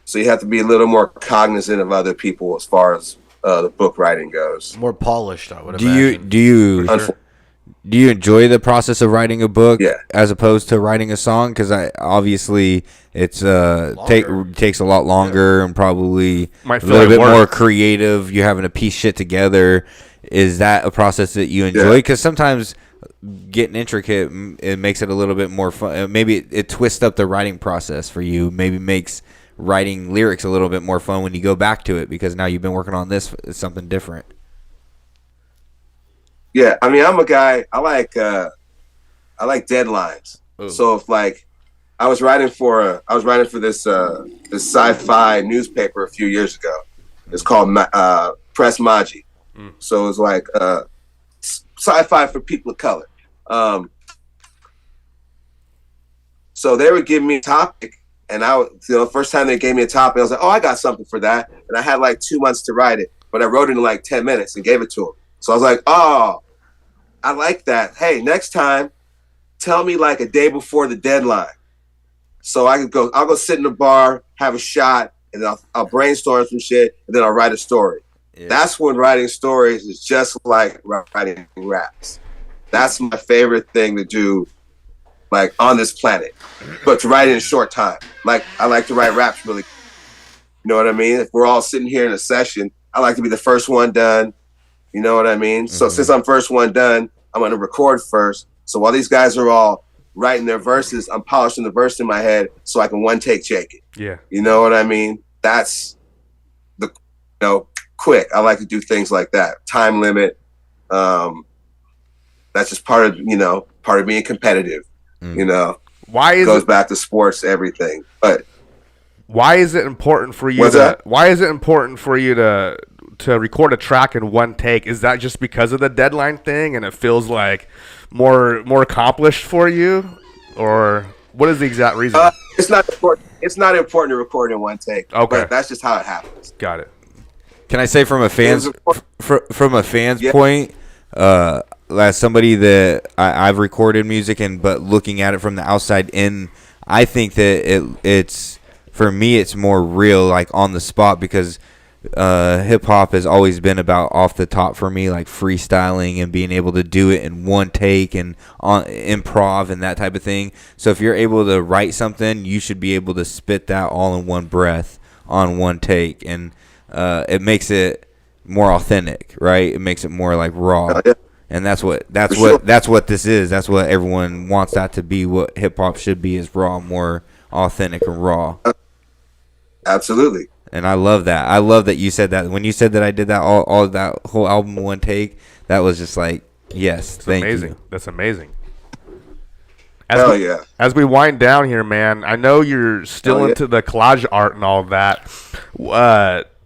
So you have to be a little more cognizant of other people as far as the book writing goes. More polished, I would imagine. Do you enjoy the process of writing a book Yeah. as opposed to writing a song? Because obviously it's takes a lot longer and probably Might a feel little like bit work. more creative. You're having to piece shit together. Is that a process that you enjoy? Because sometimes getting intricate, it makes it a little bit more fun. Maybe it twists up the writing process for you. Maybe makes writing lyrics a little bit more fun when you go back to it because now you've been working on this. It's something different. Yeah, I mean, I'm a guy. I like deadlines. Ooh. So if like I was writing for this sci-fi newspaper a few years ago. It's called Press Maji. So it's like sci-fi for people of color. So they would give me a topic, and the first time they gave me a topic, I was like, oh, I got something for that, and I had like 2 months to write it, but I wrote it in like 10 minutes and gave it to them. So I was like, oh, I like that. Hey, next time, tell me like a day before the deadline. So I'll go sit in the bar, have a shot, and I'll brainstorm some shit, and then I'll write a story. Yeah. That's when writing stories is just like writing raps. That's my favorite thing to do, like on this planet, but to write in a short time. Like I like to write raps really. You know what I mean? If we're all sitting here in a session, I like to be the first one done. You know what I mean? So since I'm first one done, I'm going to record first. So while these guys are all writing their verses, I'm polishing the verse in my head so I can one take Jake it. Yeah. You know what I mean? That's the, quick. I like to do things like that. Time limit. That's just part of being competitive. Why is goes back to sports, everything. But why is it important for you to record a track in one take? Is that just because of the deadline thing and it feels like more accomplished for you, or what is the exact reason? It's not important. It's not important to record in one take. Okay, but that's just how it happens. Got it. Can I say from a fan's point, as somebody that I've recorded music but looking at it from the outside in, I think that it's for me it's more real, like on the spot, because hip hop has always been about off the top for me, like freestyling and being able to do it in one take and on improv and that type of thing. So if you're able to write something, you should be able to spit that all in one breath on one take, and it makes it more authentic, right? It makes it more like raw. And that's what this is. That's what everyone wants that to be. What hip hop should be is raw, more authentic and raw. Absolutely. And I love that. I love that you said that. When you said that I did that all that whole album in one take, that was just like, yes, thank you. That's amazing. Hell yeah. As we wind down here, man, I know you're still into the collage art and all of that.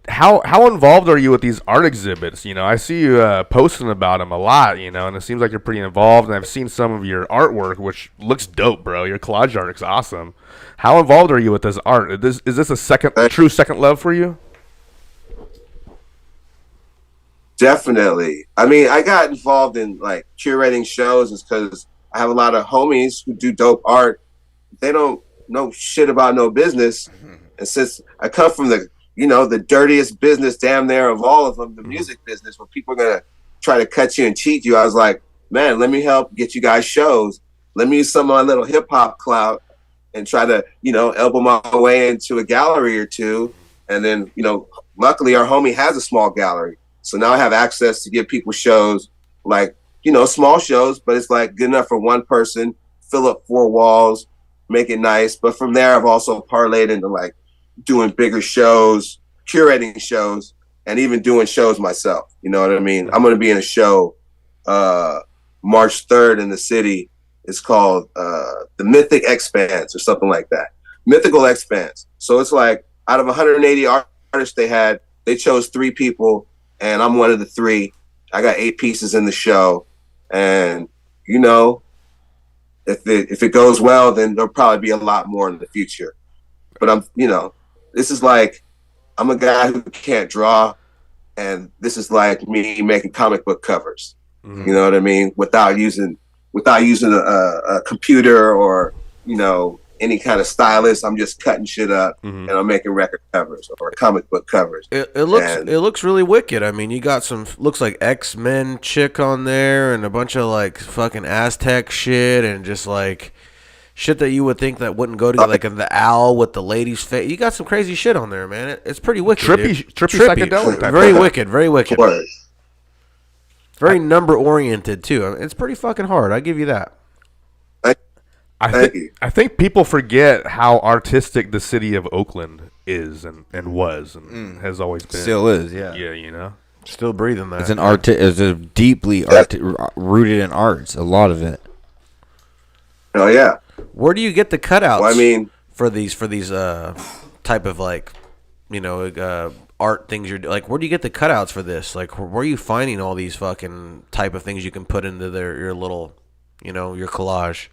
How involved are you with these art exhibits? I see you posting about them a lot, and it seems like you're pretty involved. And I've seen some of your artwork, which looks dope, bro. Your collage art is awesome. How involved are you with this art? Is this a true second love for you? Definitely. I mean, I got involved in like curating shows is because I have a lot of homies who do dope art. They don't know shit about no business. And since I come from the dirtiest business damn near of all of them, the music business, where people are going to try to cut you and cheat you, I was like, man, let me help get you guys shows. Let me use some of my little hip hop clout and try to, elbow my way into a gallery or two. And then, luckily our homie has a small gallery. So now I have access to give people shows, like, small shows, but it's like good enough for one person, fill up 4 walls, make it nice. But from there, I've also parlayed into like doing bigger shows, curating shows, and even doing shows myself. You know what I mean? I'm going to be in a show March 3rd in the city. It's called the Mythic Expanse or something like that. Mythical Expanse. So it's like out of 180 artists they chose 3 people, and I'm one of the 3. I got 8 pieces in the show, and if it goes well, then there'll probably be a lot more in the future. But this is like, I'm a guy who can't draw, and this is like me making comic book covers. Mm-hmm. You know what I mean? Without using a computer or any kind of stylus. I'm just cutting shit up, and I'm making record covers or comic book covers. It looks really wicked. I mean, you got looks like X-Men chick on there, and a bunch of like fucking Aztec shit, and just like shit that you would think that wouldn't go to like the owl with the lady's face. You got some crazy shit on there, man. It's pretty wicked. Trippy psychedelic. Very wicked. Very wicked. Very number oriented too. It's pretty fucking hard. I give you that. I think people forget how artistic the city of Oakland is and was and has always been. Still is, yeah. Yeah, Still breathing that. It's a deeply rooted in arts. A lot of it. Oh yeah. Where do you get the cutouts? Well, I mean, for these type of like, art things you're like. Where do you get the cutouts for this? Like, where are you finding all these fucking type of things you can put into your little, your collage?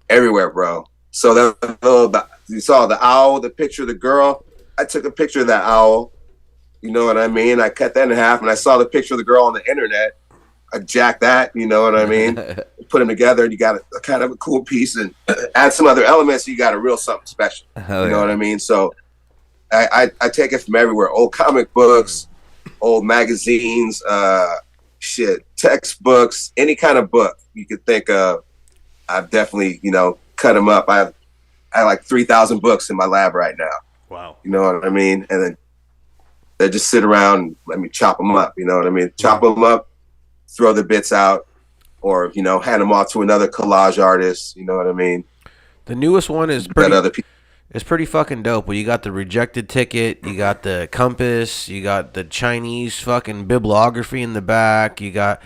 Everywhere, bro. So you saw the owl, the picture of the girl. I took a picture of that owl. You know what I mean? I cut that in half, and I saw the picture of the girl on the internet. I jacked that. You know what I mean? Put them together, and you got a kind of a cool piece, and add some other elements. So you got a real something special. You know what I mean? So I take it from everywhere. Old comic books, old magazines, textbooks, any kind of book you could think of. I've definitely, cut them up. I have like 3,000 books in my lab right now. Wow. You know what I mean? And then they just sit around and let me chop them up. You know what I mean? Chop them up, throw the bits out, or hand them off to another collage artist. You know what I mean? The newest one is Let pretty. other people. It's pretty fucking dope. Well, you got the rejected ticket, you got the compass, you got the Chinese fucking bibliography in the back, you got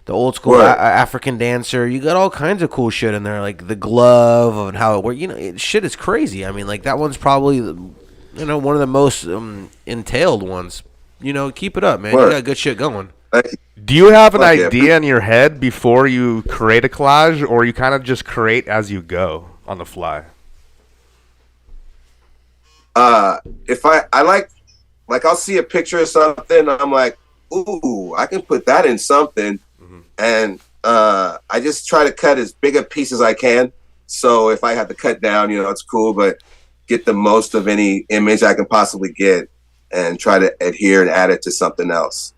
the old school African dancer. You got all kinds of cool shit in there, like the glove and how it works. Shit is crazy. I mean, like that one's probably one of the most entailed ones. Keep it up, man. You got good shit going. Do you have an idea in your head before you create a collage, or you kind of just create as you go on the fly? If I like I'll see a picture of something, I'm like, ooh, I can put that in something, and I just try to cut as big a piece as I can. So if I have to cut down, it's cool, but get the most of any image I can possibly get, and try to adhere and add it to something else.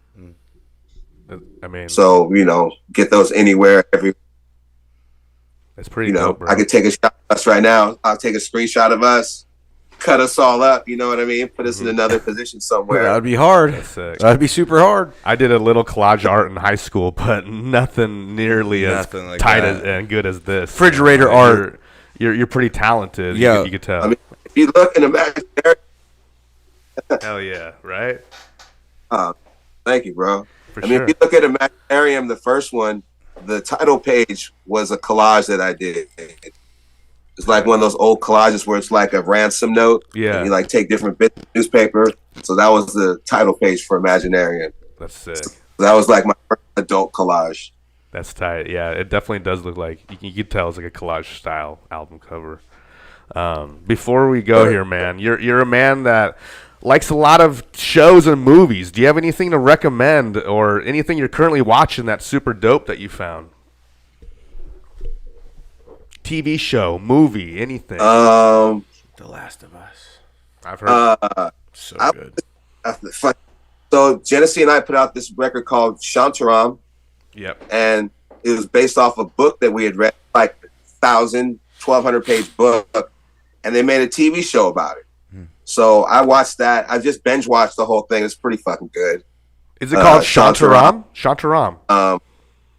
I mean, so get those anywhere, every. That's pretty dope, bro. I could take a shot of us right now. I'll take a screenshot of us. Cut us all up, you know what I mean? Put us in another position somewhere. That'd be hard. That'd be super hard. I did a little collage art in high school, but nothing nearly as like tight and good as this. Refrigerator art. You're pretty talented. Yeah, you could tell. I mean, if you look in Imaginarium. Hell yeah, right? Thank you, bro. For I mean, sure. if you look at Imaginarium, the first one, the title page was a collage that I did. It's like one of those old collages where it's like a ransom note. Yeah. And you take different bits of newspaper. So that was the title page for Imaginarium. That's sick. So that was like my first adult collage. That's tight. Yeah, it definitely does look like you can tell it's like a collage style album cover. Before we go here, man, you're a man that likes a lot of shows and movies. Do you have anything to recommend or anything you're currently watching that's super dope that you found? TV show, movie, anything. The Last of Us. I've heard. So good. So Genesee and I put out this record called Shantaram. Yep. And it was based off a book that we had read, like 1,200 page book, and they made a TV show about it. So I watched that. I just binge watched the whole thing. It's pretty fucking good. Is it called Shantaram? Shantaram.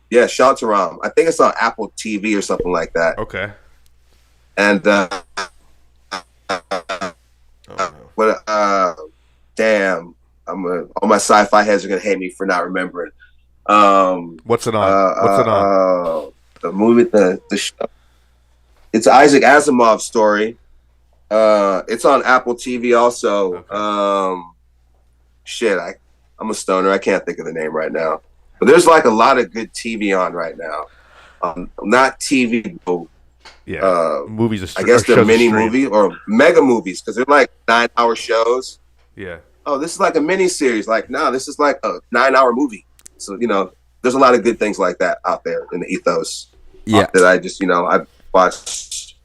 Yeah, Shantaram. I think it's on Apple TV or something like that. Okay. And damn, all my sci-fi heads are gonna hate me for not remembering. What's it on? The movie, the show. It's Isaac Asimov's story. It's on Apple TV also. Okay. I'm a stoner. I can't think of the name right now. But there's like a lot of good TV on right now. Not TV, but movies. I guess they're mini movie or mega movies because they're like 9-hour shows. Yeah. Oh, this is like a mini series. Like, no, this is like a 9-hour movie. So there's a lot of good things like that out there in the ethos. Yeah. That I just I've watched.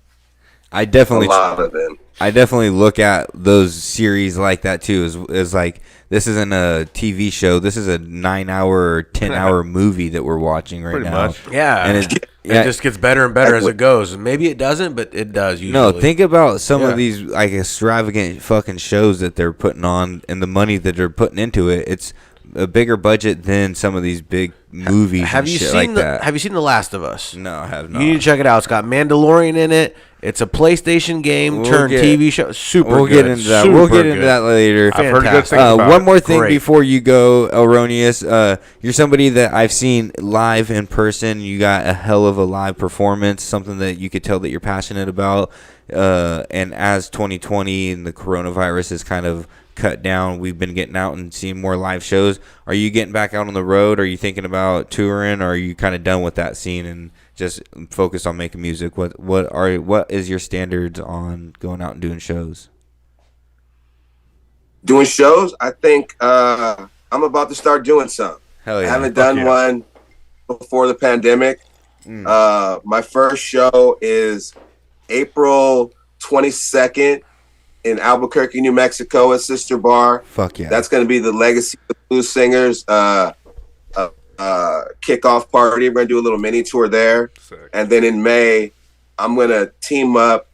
I definitely a lot of them. I definitely look at those series like that too. Is like, this isn't a TV show. This is a 9-hour or 10-hour movie that we're watching right Pretty now. much. Yeah, and it just gets better and better as it goes. Maybe it doesn't, but it does usually. No, think about some of these like extravagant fucking shows that they're putting on and the money that they're putting into it. It's a bigger budget than some of these big movies Have and you shit seen like that. Have you seen The Last of Us? No, I have not. You need to check it out. It's got Mandalorian in it. It's a PlayStation game turned TV show. Super We'll good. get into that. Super We'll get into good. that later. I've heard good things about one it. more thing Great. before you go, L Roneous. You're somebody that I've seen live in person. You got a hell of a live performance, something that you could tell that you're passionate about. And as 2020 and the coronavirus is kind of cut down, we've been getting out and seeing more live shows. Are you getting back out on the road? Are you thinking about touring? Or are you kind of done with that scene and just focused on making music? What is your standards on going out and doing shows? Doing shows? I think I'm about to start doing some. Hell yeah. I haven't done one before the pandemic. My first show is April 22nd in Albuquerque, New Mexico at Sister Bar. Fuck yeah. That's going to be the Legacy of the Blues Singers kickoff party. We're going to do a little mini tour there. Sick. And then in May, I'm going to team up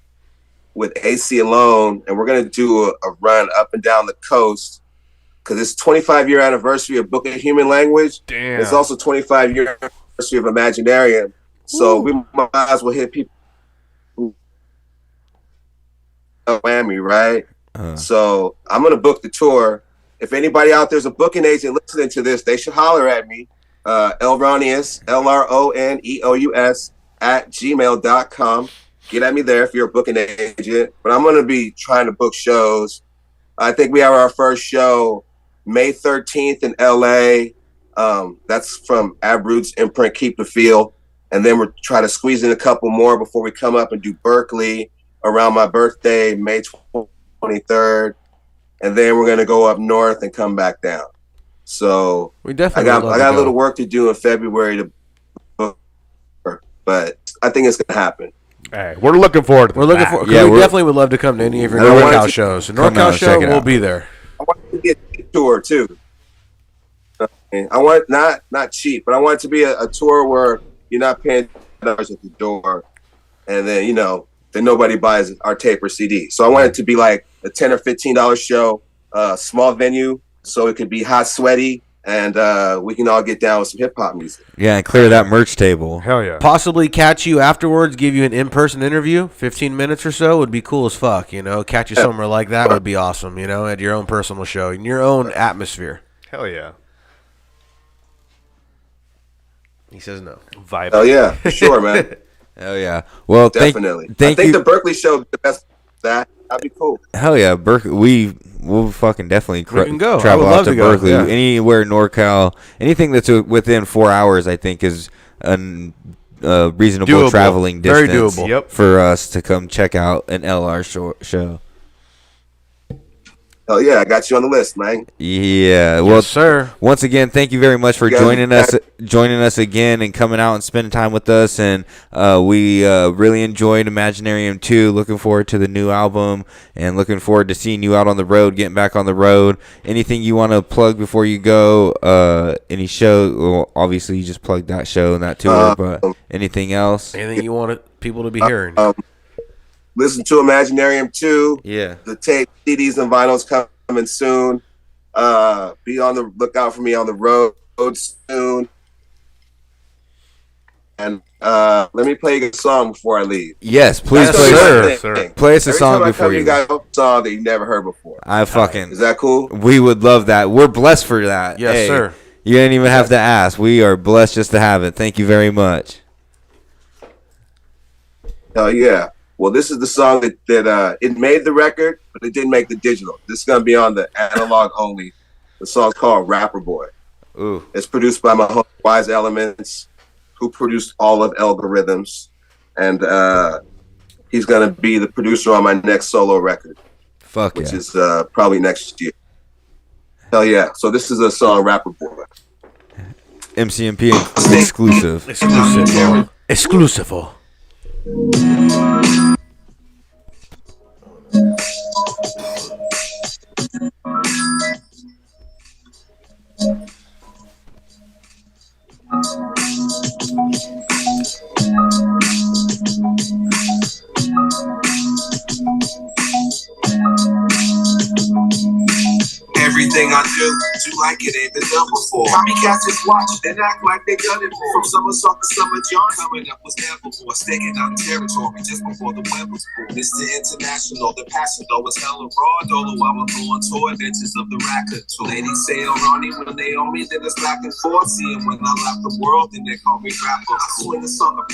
with Aceyalone, and we're going to do a run up and down the coast because it's 25-year anniversary of Book of Human Language. Damn. It's also 25-year anniversary of Imaginarium. So we might as well hit people who whammy, right? So I'm gonna book the tour. If anybody out there's a booking agent listening to this, they should holler at me. L Roneous, LRoneous @gmail.com. Get at me there if you're a booking agent. But I'm gonna be trying to book shows. I think we have our first show May 13th in LA. That's from Abrud's imprint, Keep the Feel. And then we're trying to squeeze in a couple more before we come up and do Berkeley around my birthday, May 23rd. And then we're going to go up north and come back down. So we definitely I got a little work to do in February to book, but I think it's going to happen. Hey, we're looking forward to We're looking forward. Yeah, we we're- definitely would love to come to any of your I wanted NorCal to- shows. The Come out NorCal and show, check it we'll out. be there. I want it to be a tour too. I want not cheap, but I want it to be a tour where you're not paying $10 at the door, and then then nobody buys our tape or CD. So I want it to be like a $10 or $15 show, small venue, so it could be hot, sweaty, and we can all get down with some hip hop music. Yeah, and clear that merch table. Hell yeah. Possibly catch you afterwards, give you an in-person interview, 15 minutes or so would be cool as fuck. Catch you somewhere like that would be awesome. At your own personal show in your own atmosphere. Hell yeah. He says no. Vibe. Oh yeah, for sure, man. Hell yeah. Well, Definitely. I thank think you. the Berkeley show is the best. That'd be cool. Hell yeah, Berkeley. We'll fucking definitely We can go. I travel would out love to to go, Berkeley. yeah. Anywhere NorCal, anything that's within 4 hours, I think is a reasonable Doable. traveling Very distance doable. Yep. for us to come check out an LR show. Hell yeah, I got you on the list, man. Yeah, well, Yes, sir. once again, thank you very much for You guys- joining us again and coming out and spending time with us. And we really enjoyed Imaginarium Too. Looking forward to the new album and looking forward to seeing you out on the road, getting back on the road. Anything you want to plug before you go? Any show? Well, obviously, you just plugged that show and that tour, but anything else? Anything you wanted people to be hearing. Listen to Imaginarium Too. Yeah. The tape, CDs, and vinyls coming soon. Be on the lookout for me on the road soon. And let me play you a song before I leave. Yes, please That's play, the Yes, thing. sir. play us a Every song time I before come, you. got a song that you never heard before. I fucking. Is that cool? We would love that. We're blessed for that. Yes, Hey, sir. You didn't even have to ask. We are blessed just to have it. Thank you very much. Hell yeah. Well, this is the song that it made the record, but it didn't make the digital. This is going to be on the analog only. The song's called Rapper Boy. Ooh. It's produced by my homie Wise Elements, who produced all of Algorithms. And he's going to be the producer on my next solo record, Fuck which yeah. is probably next year. Hell yeah. So this is a song, Rapper Boy. MCMP exclusive. Exclusivo. Everything I do like it ain't been done before. Copycats just watch and act like they done it more. From Somersault to Summer John, coming up was never more. Staking out territory just before the wind was born. It's the international, the passion though is hella raw. Dolo, I will go on tour, adventures of the racket. So ladies say L Ronnie when they own me, then it's back and forth. Seeing when I left the world, then they call me rapper. I swing the song, I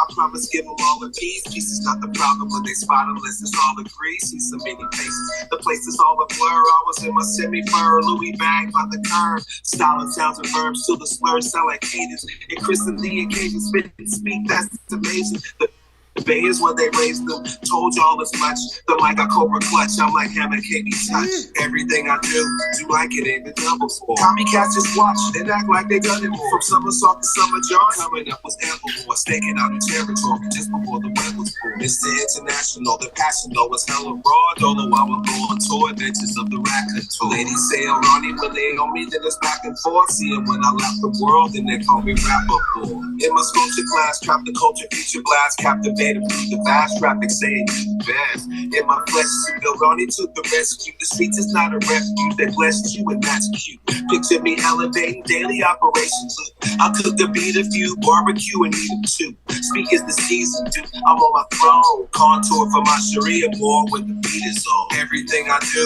promise, give them all the peace. Peace is not the problem when they spot them, let's just all agree. See so many faces, the place is all a blur. I was in my semi-fur, Louis bag by the curve. Style and sounds and verbs till the slurs sound like cadence. And Chris and the occasion spit and speak, that's amazing. The Bay is where they raised them. Told y'all as much. The mic I Cobra clutch. I'm like Hammer KB touch. Everything I do like it ain't been done before. Copycats just watch and act like they done it more. From Somersault to Summer John, coming up was ample more. Staking out the territory just before the wind was born. It's the international, the passion though is hella raw. Dolo, I will go on tour, adventures of the racket. So ladies say L Ronnie when they on me, then it's back and forth. Seeing when I left the world, then they call me rapper boy. In my sculpture class, trap the culture, feature blast, captivate. made him leave the vast traffic saying you the best. In my flesh suit, L Roneous took the rescue. The streets is not a refuge, they blessed you and that's cute. Picture me elevating daily operations. Look, I cook a beat a few, barbecue and eat them too. Speak as the season do, I'm on my throne. Contour for my Sharia war when the beat is on. Everything I do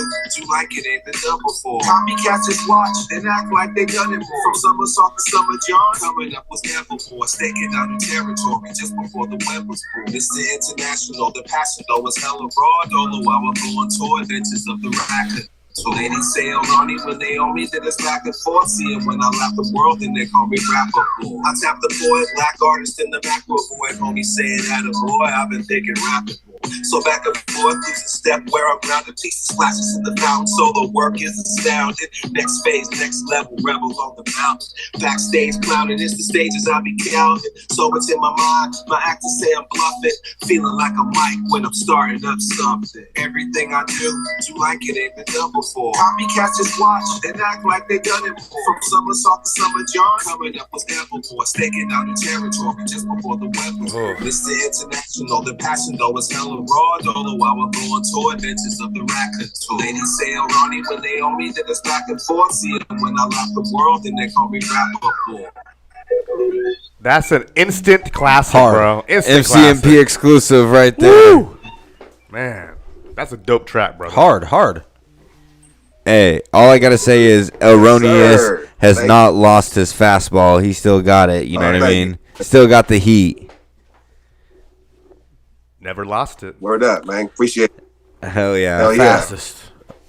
like it ain't been done before. Copycats just watch and act like they done it more. From Somersault to Summer John, coming up was never more. Staking out the territory just before the web was born. It's the international, the passion though was hella raw. Dolo while we're going tour adventures of the racket. So ladies say I'm Ronnie when they own me, then it's back and forth. See it when I laugh the world, then they call me rapper boy. I tap the boy, black artist in the macro boy. Homie saying that a boy, I've been thinking rapping boy. So back and forth, lose a step where I'm grounded. Pieces splashes in the fountain, so the work is astounding. Next phase, next level, rebel on the mountain. Backstage clowning, it's the stages I be counting. So it's in my mind, my actors say I'm bluffing. Feeling like a mic when I'm starting up something. Everything I do like it ain't been done before. Copycats just watch and act like they done it before. From Somersault to Summer John, coming up was ample more. Staking out the territory just before the web was born. It's the international, the passion though is hella raw. Don't know why we're going tour adventures of the racket. So ladies say I'm Ronnie when they own me, then it's back and forth. See it when I laugh the world, then they call me rapper boy. That's an instant classic, bro. Instant MCMP classic. exclusive right there. Woo! Man, that's a dope track, bro. Hard. Hey, all I gotta say is L Roneous has not lost his fastball. He still got it. You know what I mean? Still got the heat. Never lost it. Word up, man. Appreciate it. Hell yeah. Hell yeah. Fastest.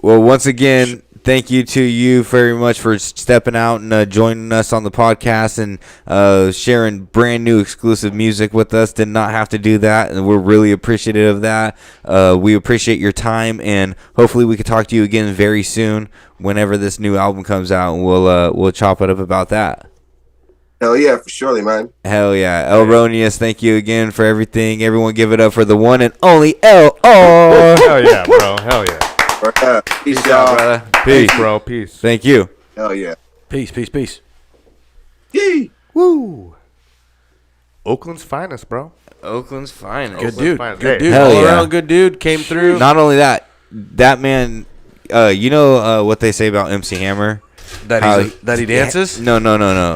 Well, once again, thank you to you very much for stepping out and joining us on the podcast and sharing brand new exclusive music with us. Did not have to do that, and we're really appreciative of that. We appreciate your time, and hopefully we can talk to you again very soon whenever this new album comes out, and we'll chop it up about that. Hell yeah, for surely, man. Hell yeah. L Roneous, thank you again for everything. Everyone give it up for the one and only L. Oh. Hell yeah, bro. Hell yeah. Peace, y'all. Brother. Peace, bro. Peace. Thank you. Hell yeah. Peace. Yee. Woo. Oakland's finest, bro. Oakland's finest. Good dude. Hey. Good dude. Hell All yeah. around good dude. Came through. Not only that, that man, you know what they say about MC Hammer? That he dances? No.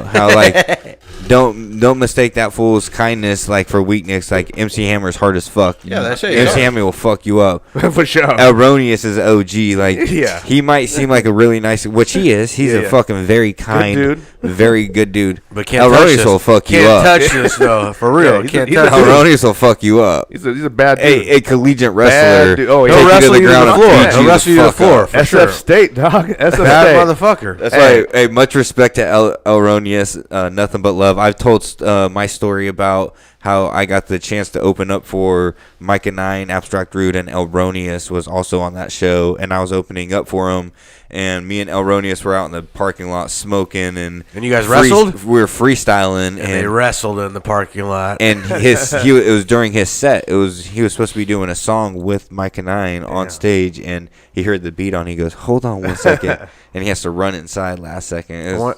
How like don't mistake that fool's kindness like for weakness. Like MC Hammer's hard as fuck. Yeah, that's it. MC Hammer will fuck you up. For sure. L Roneous is OG. Like Yeah. he might seem like a really nice, which he is. He's a fucking very kind, dude. very good dude. But can't L touch Roneous this. will fuck you Can't up. touch this though. For real. Yeah, Can't he's a touch L this. Roneous will fuck you up. He's a bad dude. A collegiate wrestler. dude. Oh, take he'll you to wrestle the you to ground the and floor. beat He'll you the wrestle you to the fuck floor. up. For SF sure. State, dog. SF Bad State. motherfucker. That's why, hey, much respect to L Roneous, nothing but love. I've told my story about how I got the chance to open up for Mike and Nine, Abstract Rude, and L Roneous was also on that show, and I was opening up for him. And me and L Roneous were out in the parking lot smoking, and you guys wrestled? We were freestyling, And they wrestled in the parking lot. and it was during his set. He was supposed to be doing a song with Mike and Nine on stage, and he heard the beat on. He goes, "Hold on 1 second," and he has to run inside last second. It was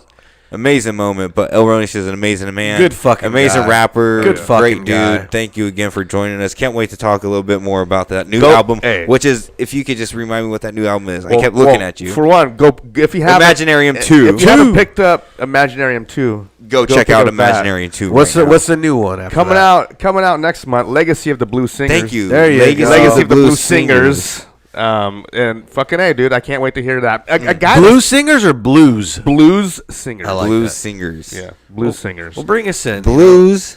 amazing moment. But L Roneous is an amazing man, Good fucking amazing guy. rapper, Good fucking great dude. guy. Thank you again for joining us. Can't wait to talk a little bit more about that new Go- album, hey. which is, if you could just remind me what that new album is. I kept looking at you. For one, go if you have Imaginarium Too. If you haven't picked up Imaginarium 2, Go check pick out up that. Imaginarium 2. What's right now. the new one after Coming that? out next month. Legacy of the Blues Singers. Thank you. There you go. Legacy of the Blues Singers. And fucking A, dude, I can't wait to hear that. A guy Blues singers or blues? Blues Singers. I like Blues that. singers. Yeah, Blues Singers. Well, bring us in. Blues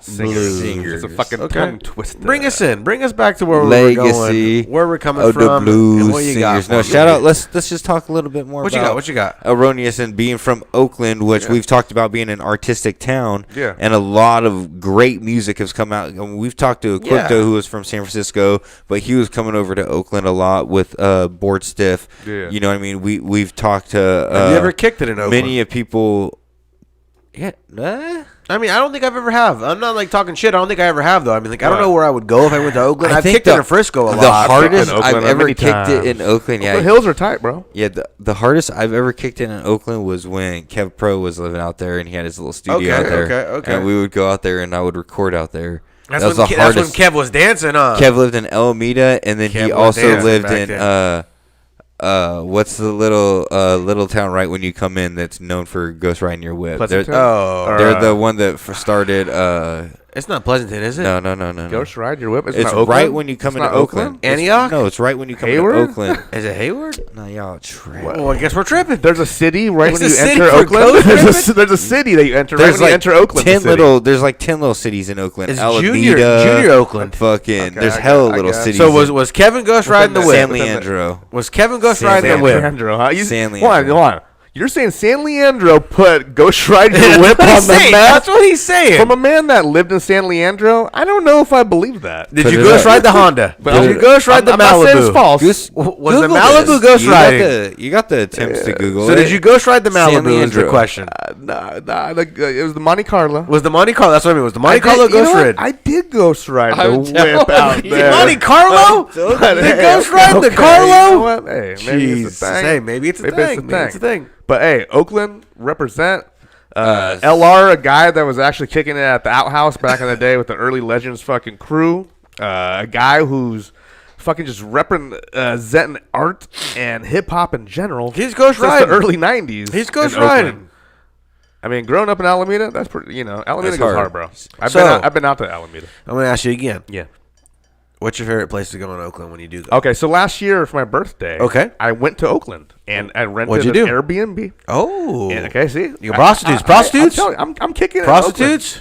Singers. Singers. It's a fucking Okay. tongue twister. Bring us in. Bring us back to where we're Legacy going. Where we're coming of from. the Blues and what you got Singers. for No, me. shout out. Let's just talk a little bit more What you about got? What you got? L Roneous and being from Oakland, which we've talked about being an artistic town. Yeah. And a lot of great music has come out. I mean, we've talked to Quipto, who was from San Francisco, but he was coming over to Oakland a lot with Board Stiff. Yeah. You know what I mean? We've talked to Have you ever kicked it in Oakland? many of people. Yeah. I mean, I don't think I've ever have. I'm not like talking shit. I don't think I ever have though. I mean, like I don't know where I would go if I went to Oakland. I've kicked it in Frisco a lot. The hardest I've kicked in Oakland I've ever many kicked it in times. Oakland. Yeah. The hills are tight, bro. Yeah, the hardest I've ever kicked in Oakland was when Kev Pro was living out there and he had his little studio out there. Okay. And we would go out there and I would record out there. That's, was when, the that's when hardest. Kev was dancing, huh? Kev lived in Alameda, and then Kev he was also dancing lived back in what's the little town right when you come in that's known for ghost riding your whip? They're the one that started. It's not Pleasanton, is it? No. Ghost ride your whip. It's not right Oakland? when you come It's into not Oakland. Antioch? No, it's right when you come Hayward? into Oakland. Is it Hayward? No, y'all tripping. Well, I guess we're tripping. There's a city right There's when a you city enter for Oakland. ghost There's a city that you enter right There's when like you enter Oakland. 10 city. little. There's like 10 little cities in Oakland. It's Alameda, junior Oakland. Fucking. Okay, there's I hella got- I little got- cities. So was Kevin Ghost riding the whip? San Leandro. Was Kevin Ghost San riding the whip? Leandro, huh? San Hold on, Leandro. hold on. You're saying San Leandro put Ghost Ride Your That's Whip what on he's the saying. map? That's what he's saying. From a man that lived in San Leandro, I don't know if I believe that. Did Put you it Ghost up. ride the Honda? But Did you Ghost ride the I'm not saying it's Malibu? false. Was the Google Malibu this. Ghost You got riding? You got the attempts to Google So it. did you Ghost ride the San Malibu? Is the Leandro. question. It was the Monte Carlo. Was the Monte Carlo? That's what I mean. Was the Monte I Carlo did- you know Ghost what? ride? I did Ghost Ride the I'm whip telling out you. there. Monte Carlo? The Ghost ride the Carlo? You know what? Hey, maybe it's a Jeez. thing. Hey, maybe it's a thing. Maybe it's a thing. But hey, Oakland represent. LR, a guy that was actually kicking it at the OutHouse back in the day with the early Legends fucking crew. A guy who's fucking just representing art and hip hop in general. He's Ghost since riding. the early '90s. He's Ghost in Oakland. riding. I mean, growing up in Alameda, that's pretty. Alameda That's goes hard. hard, bro. I've been out to Alameda. I'm going to ask you again. Yeah. What's your favorite place to go in Oakland when you do go? Okay, so last year for my birthday, I went to Oakland and I rented What'd you do? an Airbnb. Oh. And, okay, see, You got prostitutes? I'm kicking it. Prostitutes?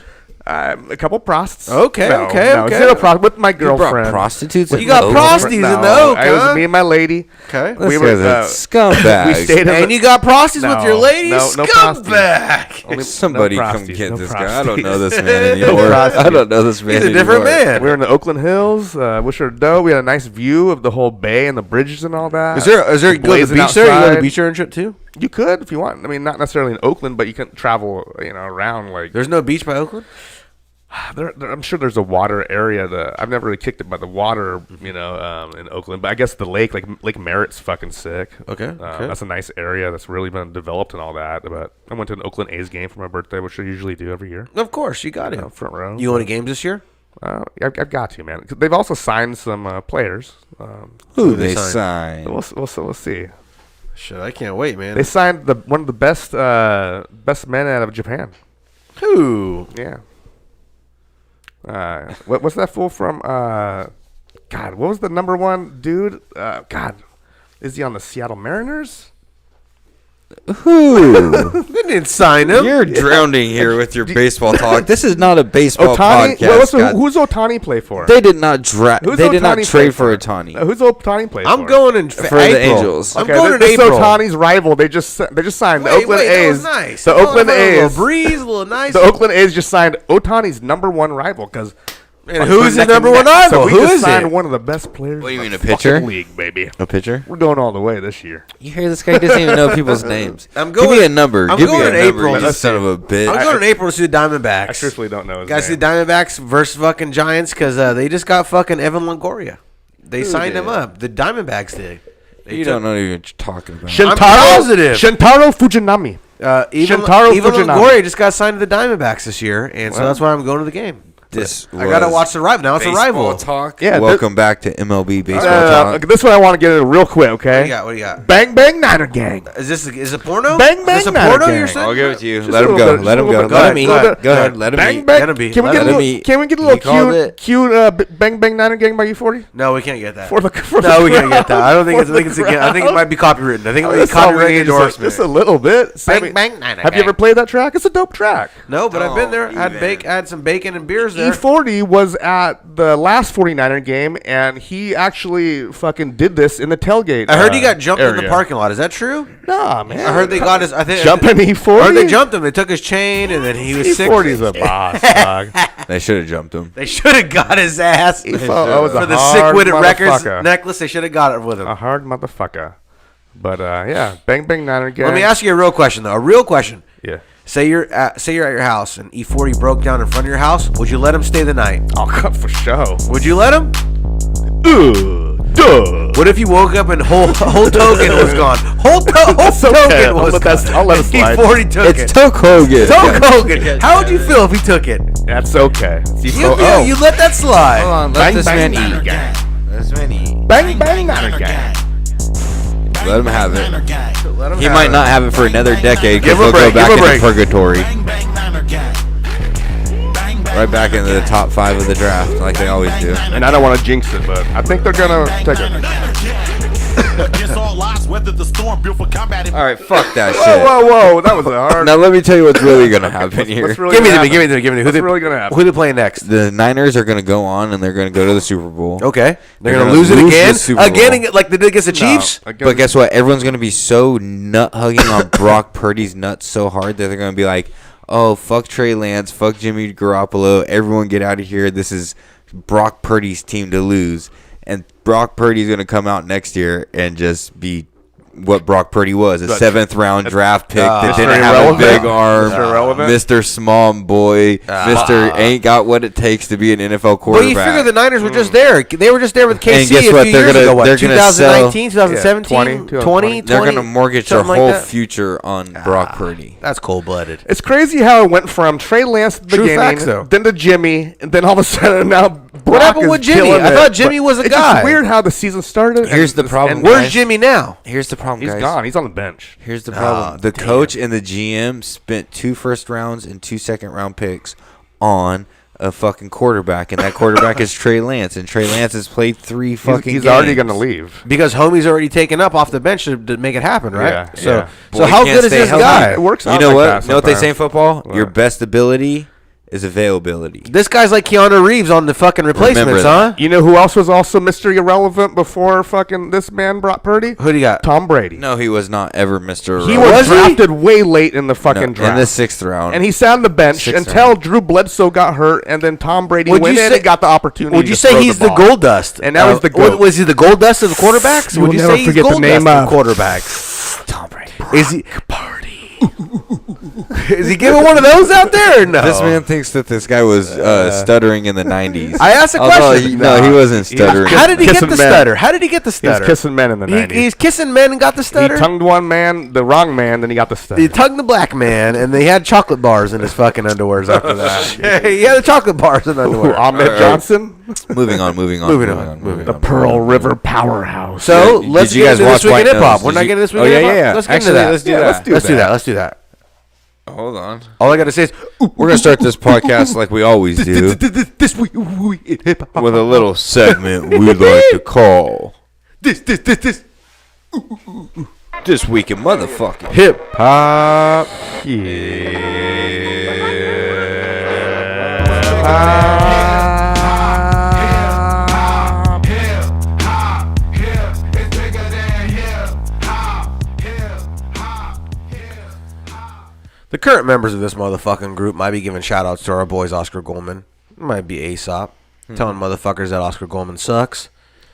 A couple prosts. Okay. No, zero prosts with my girlfriend. prostitutes. You got prosties in the Oak, It was huh? me and my lady. Okay. We were scumbags. We stayed in And you got prosties with your lady? No Scumbag. Only- Somebody no come prosties, get no this guy. I don't prosties. know this man anymore. I don't know this man He's a different anymore. man. We were in the Oakland Hills, which are dope. We had a nice view of the whole bay and the bridges and all that. Is there go to the Blazing beach there? You go to outside. the beach there and trip too? You could if you want. I mean, not necessarily in Oakland, but you can travel, around. Like There's no beach by Oakland? I'm sure there's a water area that I've never really kicked it by the water, in Oakland. But I guess the lake, like Lake Merritt's, fucking sick. Okay. That's a nice area that's really been developed and all that. But I went to an Oakland A's game for my birthday, which I usually do every year. Of course, you got it. Front row. You want a game this year? I've got to, man. 'Cause they've also signed some players. Who they they signed? signed? We'll see. Shit, I can't wait, man. They signed one of the best men out of Japan. Who? Yeah. What's that fool from? God, what was the number one dude? God, is he on the Seattle Mariners? Who? They didn't sign him. You're drowning here with your baseball talk. This is not a baseball Ohtani? podcast. Who's Ohtani play for? They did not draft. Who's They did not Ohtani trade play for for? Ohtani. Who's Ohtani play for? I'm going in For April. the Angels. I'm Okay, going in this April. Ohtani's rival. They just signed the Wait, Oakland that A's. was nice. The Oh, Oakland a little A's. breeze, a little nice. The Oakland A's just signed Ohtani's number one rival because. And who's his number one So rival? we Who just is signed it? one of the best players. What do you in mean, the a pitcher? fucking league, baby. A pitcher? We're going all the way this year. You hear this guy doesn't even know people's names. I'm Give going- me a number. I'm Give me going a in number. April. You son of a bitch. I'm going in April to see the Diamondbacks. I truthfully don't know his Guys, see name. the Diamondbacks versus fucking Giants because they just got fucking Evan Longoria. They signed him did? up. The Diamondbacks did. You don't know what you're talking about. positive. Shintaro Fujinami. Even Fujinami. Longoria just got signed to the Diamondbacks this year, and so that's why I'm going to the game. This I gotta was watch the rival. Now it's a baseball rival. talk. Yeah, Welcome back to MLB baseball talk. This one I want to get into real quick, okay? What do you got? Bang Bang Niner Gang. Is it porno? Bang, Is bang, this a Niner porno gang. you're saying? I'll give it to you. Just Let a him little go. bit, Let just him a go. little bit. Let him Go ahead, eat. Go ahead. Let him Bang eat. Bang. Gotta be. Can we Let get a him little? eat. Can we get a little He called it. cute Bang Bang Niner Gang by U40? No, we can't get that. For the No, we can't get that. I don't think it's. I think it's again. I think it might be copywritten. I think it might be copyright endorsement. Just a little bit. Bang bang niner. Have you ever played that track? It's a dope track. No, but I've been there. I even. had some bacon and beers there. E40 was at the last 49er game, and he actually fucking did this in the tailgate. I heard he got jumped in the area. parking lot. Is that true? Nah, man. I heard they got his. I think Jumping E40? I heard they jumped him. They took his chain, and then he was sick. E40's a boss, dog. They should have jumped him. They should have got his ass That was a for the hard sick-witted records motherfucker. necklace. They should have got it with him. A hard motherfucker. But yeah, Bang Bang Niner Gang. Let me ask you a real question, though. A real question. Yeah. Say you're at your house and E40 broke down in front of your house. Would you let him stay the night? Oh, for sure. Would you let him? What if you woke up and whole token was gone? Whole token was gone. I'll let it slide. E40 took it. It's Toke Hogan. Toke Hogan. How would you feel if he took it? That's okay. You let that slide. Hold on, let this man eat. Let this man eat. Bang, bang, not a gang. Let him have it. Let him He have might it. not have it for another decade because Give him a he'll go break, back give him a into break. purgatory. Right back into the top 5 of the draft, like they always do. And I don't want to jinx it, but I think they're gonna take it. All right, fuck that shit. Whoa! That was a hard. Now let me tell you what's really gonna happen here. What's really Give me gonna to me. happen? Give me to me. Give me to me. What's really gonna happen? Who they playing next? The Niners are gonna go on and they're gonna go to the Super Bowl. Okay. They're gonna gonna lose it lose again. the Super Bowl. Again, like they did against the Chiefs. But guess what? Everyone's gonna be so nut hugging on Brock Purdy's nuts so hard that they're gonna be like, "Oh, fuck Trey Lance, fuck Jimmy Garoppolo. Everyone get out of here. This is Brock Purdy's team to lose." And Brock Purdy's gonna come out next year and just be what Brock Purdy was, a 7th round draft pick that didn't have a big arm, Mr. Small Boy, Mr. Ain't got what it takes to be an NFL quarterback. Well, you figure the Niners were just there. They were just there with KC And guess a what? few They're years gonna- ago. What, they're gonna 2019, sell- 2017, 20, They're going to mortgage their something like whole that. future on Brock Purdy. That's cold-blooded. It's crazy how it went from Trey Lance at the True beginning, facts, though. then to Jimmy, and then all of a sudden now Brock What happened is with Jimmy? killing I it. thought Jimmy But was a it's guy. just weird how the season started. Here's the problem, Where's guys. Jimmy now? Here's the problem, He's guys. gone. He's on the bench. Here's the problem. The coach and the GM spent 2 first rounds and 2 second round picks on a fucking quarterback, and that quarterback is Trey Lance, and Trey Lance has played 3 fucking He's games. already going to leave. Because homie's already taken up off the bench to make it happen, right? Yeah, So, yeah. so Boy, how he can't good is stay this healthy. guy? It works out. You know like what? that You know what they say in sometimes. football? What? Your best ability is availability. This guy's like Keanu Reeves on the fucking replacements, Remember huh? You know who else was also Mr. Irrelevant before fucking this man brought Purdy? Who do you got? Tom Brady. No, he was not ever Mr. He Irrelevant. was drafted way late in the fucking No, draft. in the 6th round. And he sat on the bench Sixth until round. Drew Bledsoe got hurt, and then Tom Brady Would went you in say- and got the opportunity. Would you to say throw he's the ball. gold dust? And now he's the GOAT. Was he the gold dust of the quarterbacks? You Would will you never say he's forget the gold name dust of of- quarterbacks? Tom Brady. Is he? Is he giving one of those out there or no? This man thinks that this guy was stuttering in the 90s. I asked a Although question. No, he wasn't stuttering. How did he get Kissing the men. stutter? How did he get the He was stutter? kissing men in the 90s. He's kissing men and got the He stutter. tongued one man, the wrong man, then he got the stutter. He tongued the black man, and they had chocolate bars in his fucking underwears after that. He had the chocolate bars in the underwear. Ahmed Johnson, Moving on. Moving the Pearl River powerhouse. So Did let's you get guys into watch this week in White hip hop. Nose? We're Did not you- getting this week Oh, in yeah, hip hop. yeah. Let's get Actually, into that. let's do that. Let's do that. Hold on. All I gotta say is We're going to start this podcast like we always do this week in hip hop. with a little segment we like to call This. This Week in Motherfucking. Hip hop. The current members of this motherfucking group might be giving shout outs to our boys Oscar Goldman. It might be Aesop. Telling motherfuckers that Oscar Goldman sucks.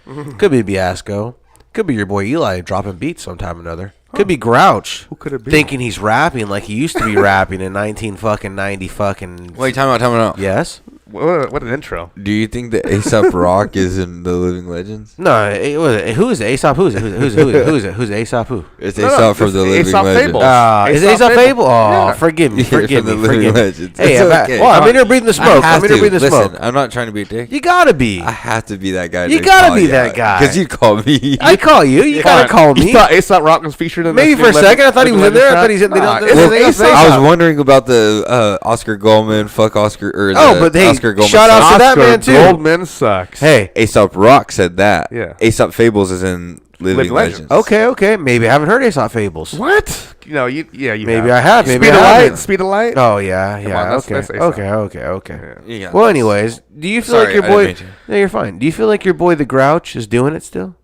Could be Biasco. Could be your boy Eli dropping beats sometime or another. Could be Grouch. Who could it be? Thinking he's rapping like he used to be rapping in 1990 fucking. Wait, time out. Yes? What an intro. Do you think that Aesop Rock is in the Living Legends? No, who is Aesop? Who's it? Who's Aesop? Who? It's No, Aesop from it's the Living Aesop Legends. Fables. Is Aesop Aesop Fable. Fable? Oh, Yeah. forgive me. Yeah, Forgive from me. the Living Forgive me. Legends. Hey, It's I'm okay. in here breathing the smoke. I'm in here breathing the Listen, smoke. I'm not trying to be a dick. You gotta be. I have to be that guy. You gotta be that guy. Because you called me. I call you. You gotta call me. You thought Aesop Rock was featured in Maybe this for a new second I thought he was in there. I thought Legends he's in. They track? don't. Nah, Well, it's Aesop. I was wondering about the Oscar Goldman, fuck Oscar, or Oh, the but hey, Oscar Goldman. shout out to that Oscar man too. Goldman sucks. Hey, Aesop Rock said that. Yeah. Aesop Fables is in Living Legends. okay. Maybe I haven't heard Aesop Fables. What? You Maybe I have. Maybe Speed I of haven't. Light. Speed of Light. Oh yeah. on, that's Aesop. Okay. Yeah. Well, anyways, do you feel Sorry, like your I boy? didn't mean No, you're fine. Do you feel like your boy the Grouch is doing it still?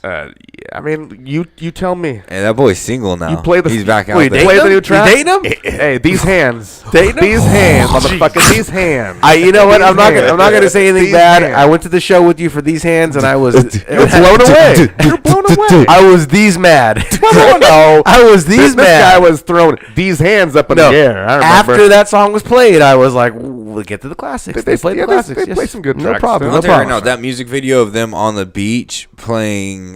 Yeah, I mean, you tell me. Hey, that boy's single now. You play the. He's back out Wait, there. dating Play the him? new You track. dating him? Hey, these hands. Dating him? These hands, motherfucker. These hands. You know what? These I'm not hands. gonna say anything These bad. hands. I went to the show with you for these hands, and I was You're blown away. You're blown away. I was these mad. No, I was these this mad. guy was throwing these hands up in No, the air. I remember. after that song was played, I was like, we'll get to the classics. They played the classics. They play some good No tracks. problem. too. I'll No tell you right problem. now, that music video of them on the beach playing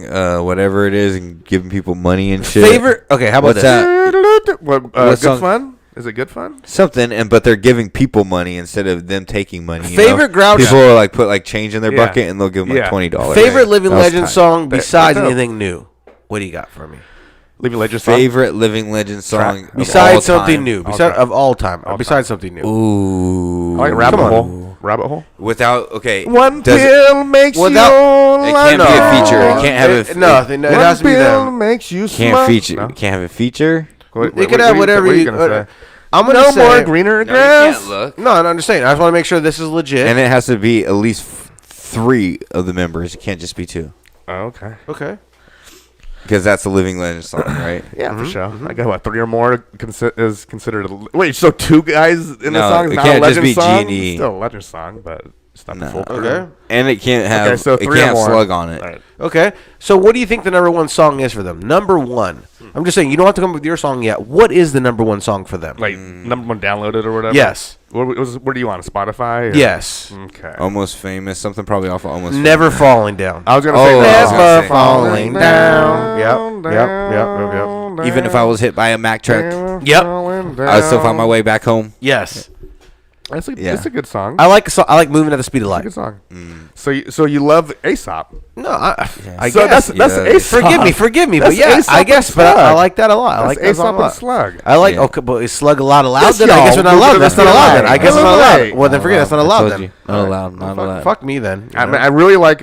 whatever it is and giving people money and shit. Favorite? Okay, how about What's this? that? What, What good song? fun? Is it good fun? Something, but they're giving people money instead of them taking money. Favorite Grouch. People will like put like change in their Yeah. bucket and they'll give them like $20. Favorite Living That was Legend tight. song besides dope. anything new. What do you got for me? Living Legend song? Favorite Living Legend song of Besides all something time. new. Besides of all time. Besides something new. Ooh. I like Rabbit Hole. Rabbit Hole. Without One does it- pill makes without- you It can't be a feature. It can't have it has to be One pill them. makes you Can't smart. feature. No? Can't have a feature. They could have whatever What are you you gonna say? I'm gonna No say more greener No, you grass. can't look. No, I'm just saying. I just want to make sure this is legit. And it has to be at least 3 of the members. It can't just be 2. Oh, okay. Okay. Because that's a Living Legend song, right? Yeah, for sure. I got what 3 or more is considered. Wait, so 2 guys in the No, song is it not a can't just legend be song? G&E. It's still a legend song, but it's not the full crew. Okay. And it can't have. Okay, so it 3 can't or have more. slug on it. All right. Okay. So what do you think the number 1 song is for them? Number 1. I'm just saying you don't have to come up with your song yet. What is the number 1 song for them? Like number 1 downloaded or whatever. Yes. Where do you want Spotify? Or? Yes. Okay. Almost Famous. Something probably off of Almost Never Famous. falling down. I was gonna say Oh, that. I was gonna Never say. falling down. Yep. Even if I was hit by a Mac truck, Yep. I would still find my way back home. Yes. That's a, Yeah. It's a good song. I like moving at the speed of It's a light. good song. So you love Aesop? No, I So guess. that's Yeah. Aesop. Forgive me, but That's yeah, Aesop I and guess. But I Slug. like that a lot. I like That's that song Aesop a lot. and Slug. I like. Yeah. Okay, but is slug allowed allowed? Yes, Then I guess y'all. we're not allowed. Move That's to not the allowed. Then right. I guess Move we're to not the allowed. right. Well, then forget. That's not allowed. I told Then you. Not allowed. Not allowed. fuck me then. I mean, I really like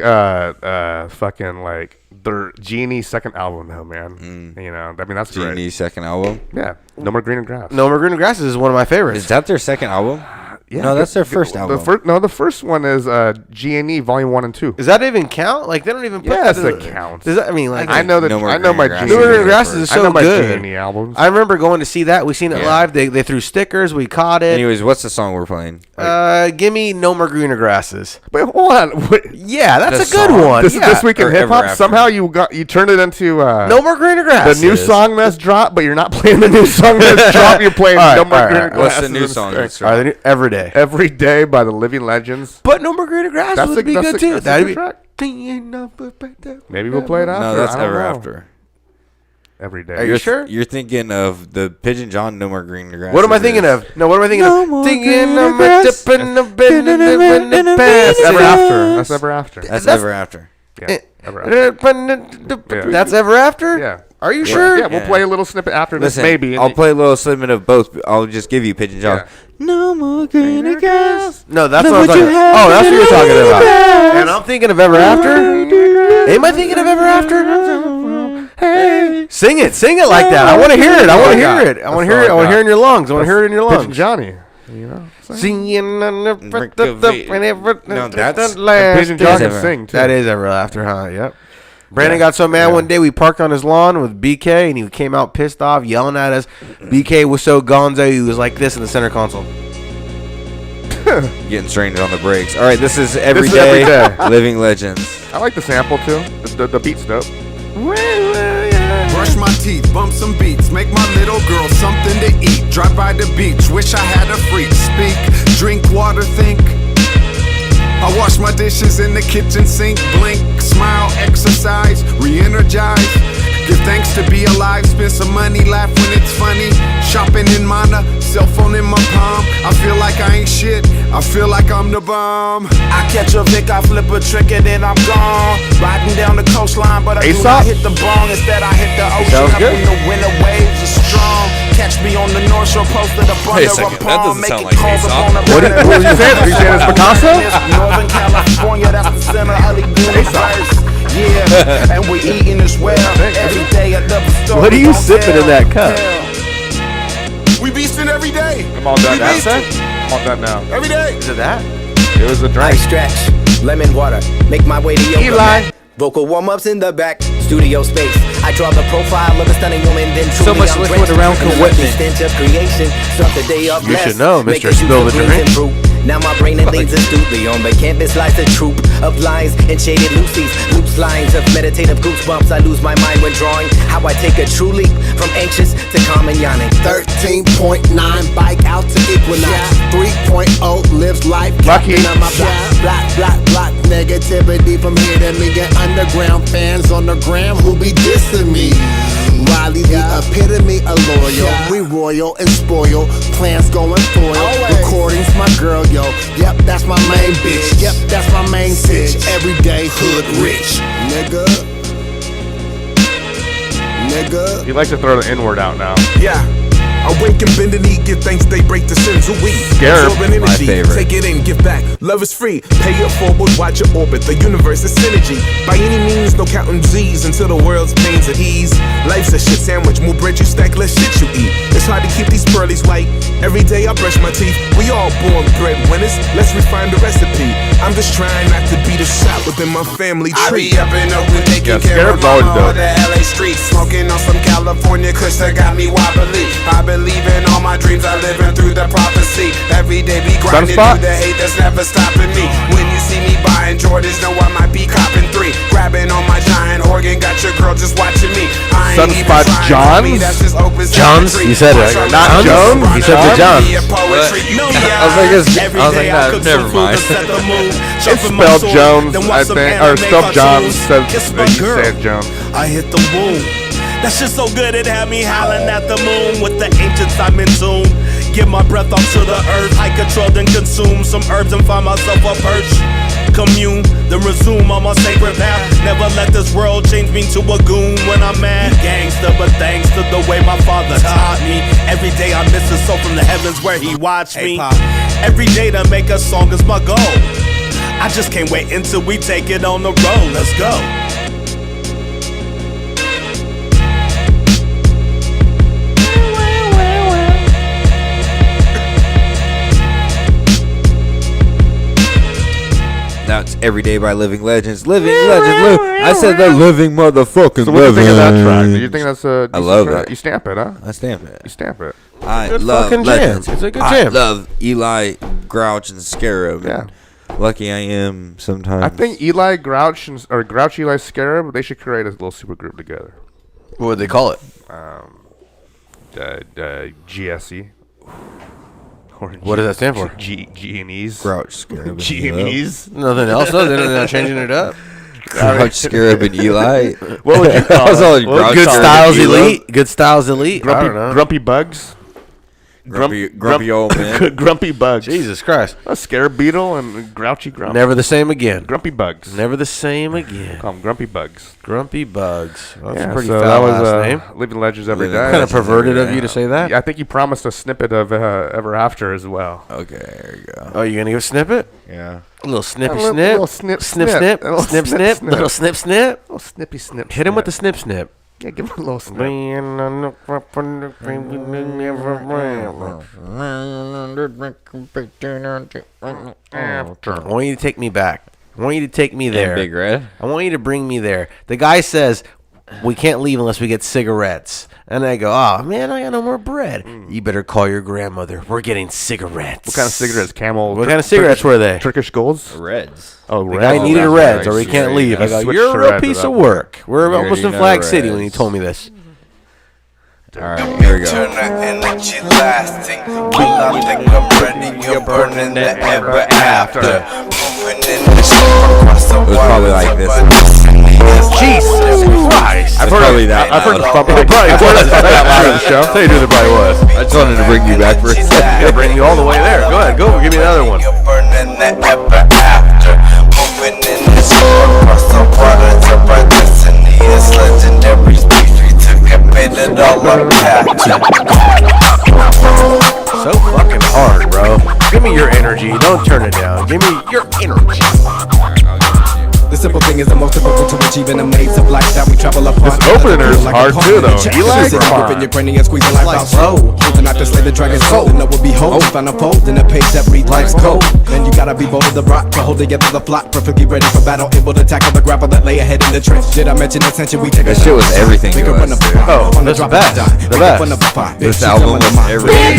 fucking like their Genie second album though, man. You know, I mean that's great. Genie's second album. Yeah, No More Greener Grass. No More Greener Grasses is one of my favorites. Is that their second album? Yeah, No, that's their first album. The first one is G&E Volume 1 and 2. Does that even count? Like they don't even. Put Yes, that in it counts. Does that? I mean, like I know that. No More I know my Greener G&E. No More Greener Grasses is I know so my good. G&E albums. I remember going to see that. We seen it Yeah. live. They threw stickers. We caught it. Anyways, what's the song we're playing? Give me No More Greener Grasses. But hold on. Wait, Yeah, that's The a good song. one. this week in Or hip Ever hop. After. Somehow you turned it into No More Greener Grasses. the new song that's dropped, but you're not playing the new song that's dropped. You're playing All right, No More all right, Greener all right. Grasses. What's the new song that's All right, the new Everyday. Every Day by the Living Legends. But No More Greener Grasses That's would a- be that's good a- too. that's a That'd good be. track. Maybe we'll play it after. No, that's I don't Ever know. After. Every Day. Are you sure? You're thinking of the Pigeon John No More Greener Grass. What am I thinking of? No, what am I thinking No of? more Thinking greener of grass. dipping the bin in the past. That's Ever After. That's Ever After. That's Ever After. Yeah. Ever After. That's Ever After? Yeah. Are you sure? Yeah, we'll play a little snippet after this, Listen, maybe. I'll play a little snippet of both. I'll just give you Pigeon John. Yeah. No more greener grass. No, that's Look what I'm what talking you about. have Oh, that's what you're talking in about. the past. And I'm thinking of Ever After. Am I thinking of Ever After? Hey. Sing it like that. I want to hear it. I want to Yeah. hear it. I want to That's hear it. I all I want to hear it in got. your lungs. I want to hear it in your Pigeon lungs. Johnny. You know. Singing on the Drink of it. No, that's- Pigeon John can sing too. That is Ever After, huh? Yep. Brandon got so mad one day we parked on his lawn with BK and he came out pissed off yelling at us. BK was so gonzo he was like this in the center console. Getting strained on the brakes. All right, this is This Every is Day. Every Day. Living Legends. I like the sample too. The beat's dope. Brush my teeth, bump some beats, make my little girl something to eat. Drive by the beach, wish I had a freak. Speak, drink water, think. I wash my dishes in the kitchen sink. Blink, smile, exercise, re-energize. Give thanks to be alive, spend some money, laugh when it's funny. Shopping in Mana, cell phone in my palm. I feel like I ain't shit, I feel like I'm the bomb. I catch a Vic, I flip a trick and then I'm gone. Riding down the coastline, but I do not hit the bong. Instead I hit the ocean up when the winter waves are strong. Catch me on the North Shore, posted up Wait a under second, a that palm. doesn't Making sound like calls Aesop. upon a What were you saying? Are you saying it's Picasso? Northern California, that's the center of the universe. Yeah, and we eating as well. Every day another story. What are you don't sipping in tell. that cup? We beasting every day. I'm all done We now. beasting I'm all done now. every day. Is it that? It was a drink. Ice stretch, lemon water, make my way to yoga Eli. mat. Vocal warm-ups in the back, studio space. I draw the profile of a stunning woman, then truly So much I'm liquid drenched around in the commitment. stench of creation. Start the day off You blessed, should know, make Mr. a juice Spill of the greens Drink. and fruit. Now my brain it leads astutely on, but can't slice a troop of lines and shaded loosies. Loops lines of meditative goosebumps. I lose my mind when drawing. How I take a true leap from anxious to calm and yawning. 13.9 bike out to Equinox. 3.0 lives life. Lucky. Captain of my block. Negativity from hitting me. Get underground fans on the gram who be dissing me. While Cali, the epitome of loyal. We royal and spoiled, plans going foil. Recordings, my girl, yo. Yep, that's my main bitch. Yep, that's my main bitch. Everyday hood rich, nigga. He likes to throw the N-word out now. Yeah. Awake and bend the knee, give thanks, they break the sins of weed. Scarab, Absorb an my energy, favorite. take it in, give back. Love is free, pay it forward, watch it orbit. The universe is synergy. By any means, no counting G's until the world's pains at ease. Life's a shit sandwich, more bread you stack, less shit you eat. It's hard to keep these pearlies white. Every day I brush my teeth. We all born breadwinners, let's refine the recipe. I'm just trying not to be the shot within my family tree. I be up in Oakland taking care of my mama on the LA streets. Smoking on some California kush that got me wobbly. I believe in all my dreams, I living through the prophecy. Every day be grinding through the hate that's never stopping me. When you see me buying Jordans, know I might be copping 3. Grabbing on my giant organ, got your girl just watching me. I ain't even trying, me, that's just open Johns? You said it. Not Jones? You said the Johns. I was like, no, never mind. It's spelled Jones, I think, or spelled John. So you said Jones. I hit the womb. That shit so good it had me howling at the moon. With the ancients I'm in tune. Give my breath up to the earth. I control and consume some herbs and find myself a perch. Commune, then resume on my sacred path. Never let this world change me to a goon when I'm mad. Gangster, but thanks to the way my father taught me. Every day I miss his soul from the heavens where he watched me. Every day to make a song is my goal. I just can't wait until we take it on the road. Let's go. That's Every Day by Living Legends. Living Legends. I said the living motherfucking So what do you think of that track? Do you Legends. think that's a I love track? it. You stamp it, huh? I stamp it. You stamp it. I Good love fucking Legends. jam. It's a good I jam. love Eli, Grouch, and Scarab. Yeah. Lucky I am sometimes. I think Eli Grouch or Grouch Eli Scarab, they should create a little super group together. What would they call it? GSE. Or What does that stand for? G&Es. Grouch, Scarab, and G&Es. Nothing else? No, they're not changing it up. Grouch, Scarab, and Eli. What would you call it? Good Styles Elite. Good Styles Elite. I don't know. Grumpy Bugs. Grumpy old man. Grumpy Bugs. Jesus Christ. A Scarab Beetle and Grouchy Grump. Never the same again. Grumpy Bugs. Never the same again. Call them Grumpy Bugs. Grumpy Bugs. Well, that's Yeah, a pretty so foul that was last name. Living Legends Every Living Day. Kind of perverted of you to say that. Yeah, I think you promised a snippet of Ever After as well. Okay, there you go. Oh, you gonna give a snippet? Yeah. A little snippy A little snip. snip, snip. snip. A little Snip snip, snip. snip. Little snip snip. Little snippy snip. Hit him with the snip snip. Yeah, give him a little snip. I want you to take me back. I want you to take me there. Big Red. I want you to bring me there. The guy says, we can't leave unless we get cigarettes. And I go, oh, man, I got no more bread. You better call your grandmother. We're getting cigarettes. What kind of cigarettes? Camel. What kind of cigarettes were they? Turkish Golds? Reds. Oh, The Reds. guy needed Oh, Reds, that's or he nice. can't leave. I go, Switch you're to a real Reds piece at of that work. We're You almost in already know Flag City when he Reds. told me this. All right, here we go. Turn the energy lasting. When I think I'm ready, you're burning the ever after. Moving in the shore across the It was probably like this. Jesus Christ. I've heard that. I've heard the probably that loud on the show. I'll tell you who it probably was. I just wanted to bring you back for a second. Yeah, bring you all the way there. Go ahead, go. Give me another one. You're burning the ever after. Moving in the shore across the water to our destiny. It's legendary speech we took and made it all unpacked. So fucking hard, bro. Give me your energy. Don't turn it down. Give me your energy. The simple thing is the most difficult to achieve in the maze of life that we travel upon. This opener is hard too, though. Eli, come on. Your cranium and squeezing life out slow. Holding out to slay the dragon's soul. And it will behold. Found a fold in a page that reads life's code. And you gotta be bold as the rock to hold together the plot. Perfectly ready for battle. Able to tackle the grapple that lay ahead in the trench. Did I mention ascension? We take That shit was everything to us. Oh, that's the best. The best. This album was everything.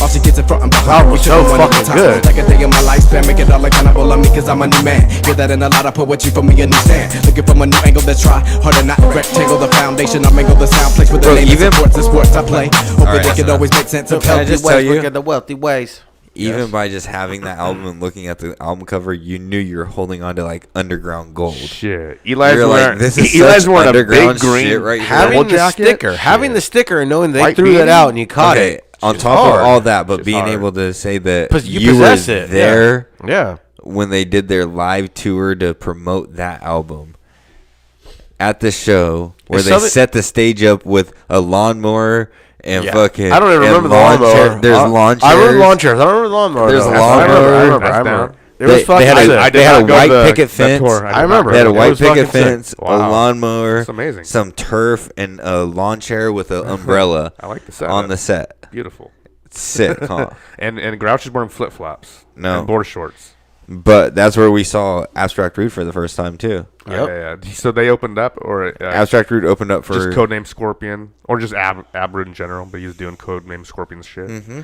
All she gets in front and behind. Album's so fucking good. Like a day in my lifespan. Make it all accountable on me cause I'm a new man. Get that in a lot of poetry for me a new stand. Looking from a new angle that's try harder not rectangle the foundation. I mangle the sound place with the name even supports the sports I play. Hope All right, they can always make sense of Can I just tell you? Look at the wealthy ways. Even by just having that album and looking at the album cover, you knew you were holding on to like underground gold. Shit, Eli's You're wearing, like, this is Eli's such wearing a underground big green shit right here. Having the sticker, and knowing they threw that out and you caught Okay, it. on it's top hard. of all that, but It's being hard. able to say that 'Cause you you were possess it, there, yeah. when they did their live tour to promote that album at the show, where It's they something- set the stage up with a lawnmower and fucking. I don't even and remember the lawn lawnmower. chair- There's lawn chairs. I remember lawn chairs. I don't remember the lawnmower. There's though. a lawnmower. I remember. It was fucking They had sick. a white picket fence. I remember. They had a It white was picket fucking sick. fence, a lawnmower, That's amazing. some turf, and a lawn chair with an umbrella. I like the setup. on the set. Beautiful. It's sick, huh? and Grouch is wearing flip flops. No. And board shorts. But that's where we saw Abstract Rude for the first time too. Yeah. So they opened up, or Abstract Rude opened up for just codename Scorpion, or just Ab Rude in general. But he was doing codename Scorpion shit. Mm-hmm.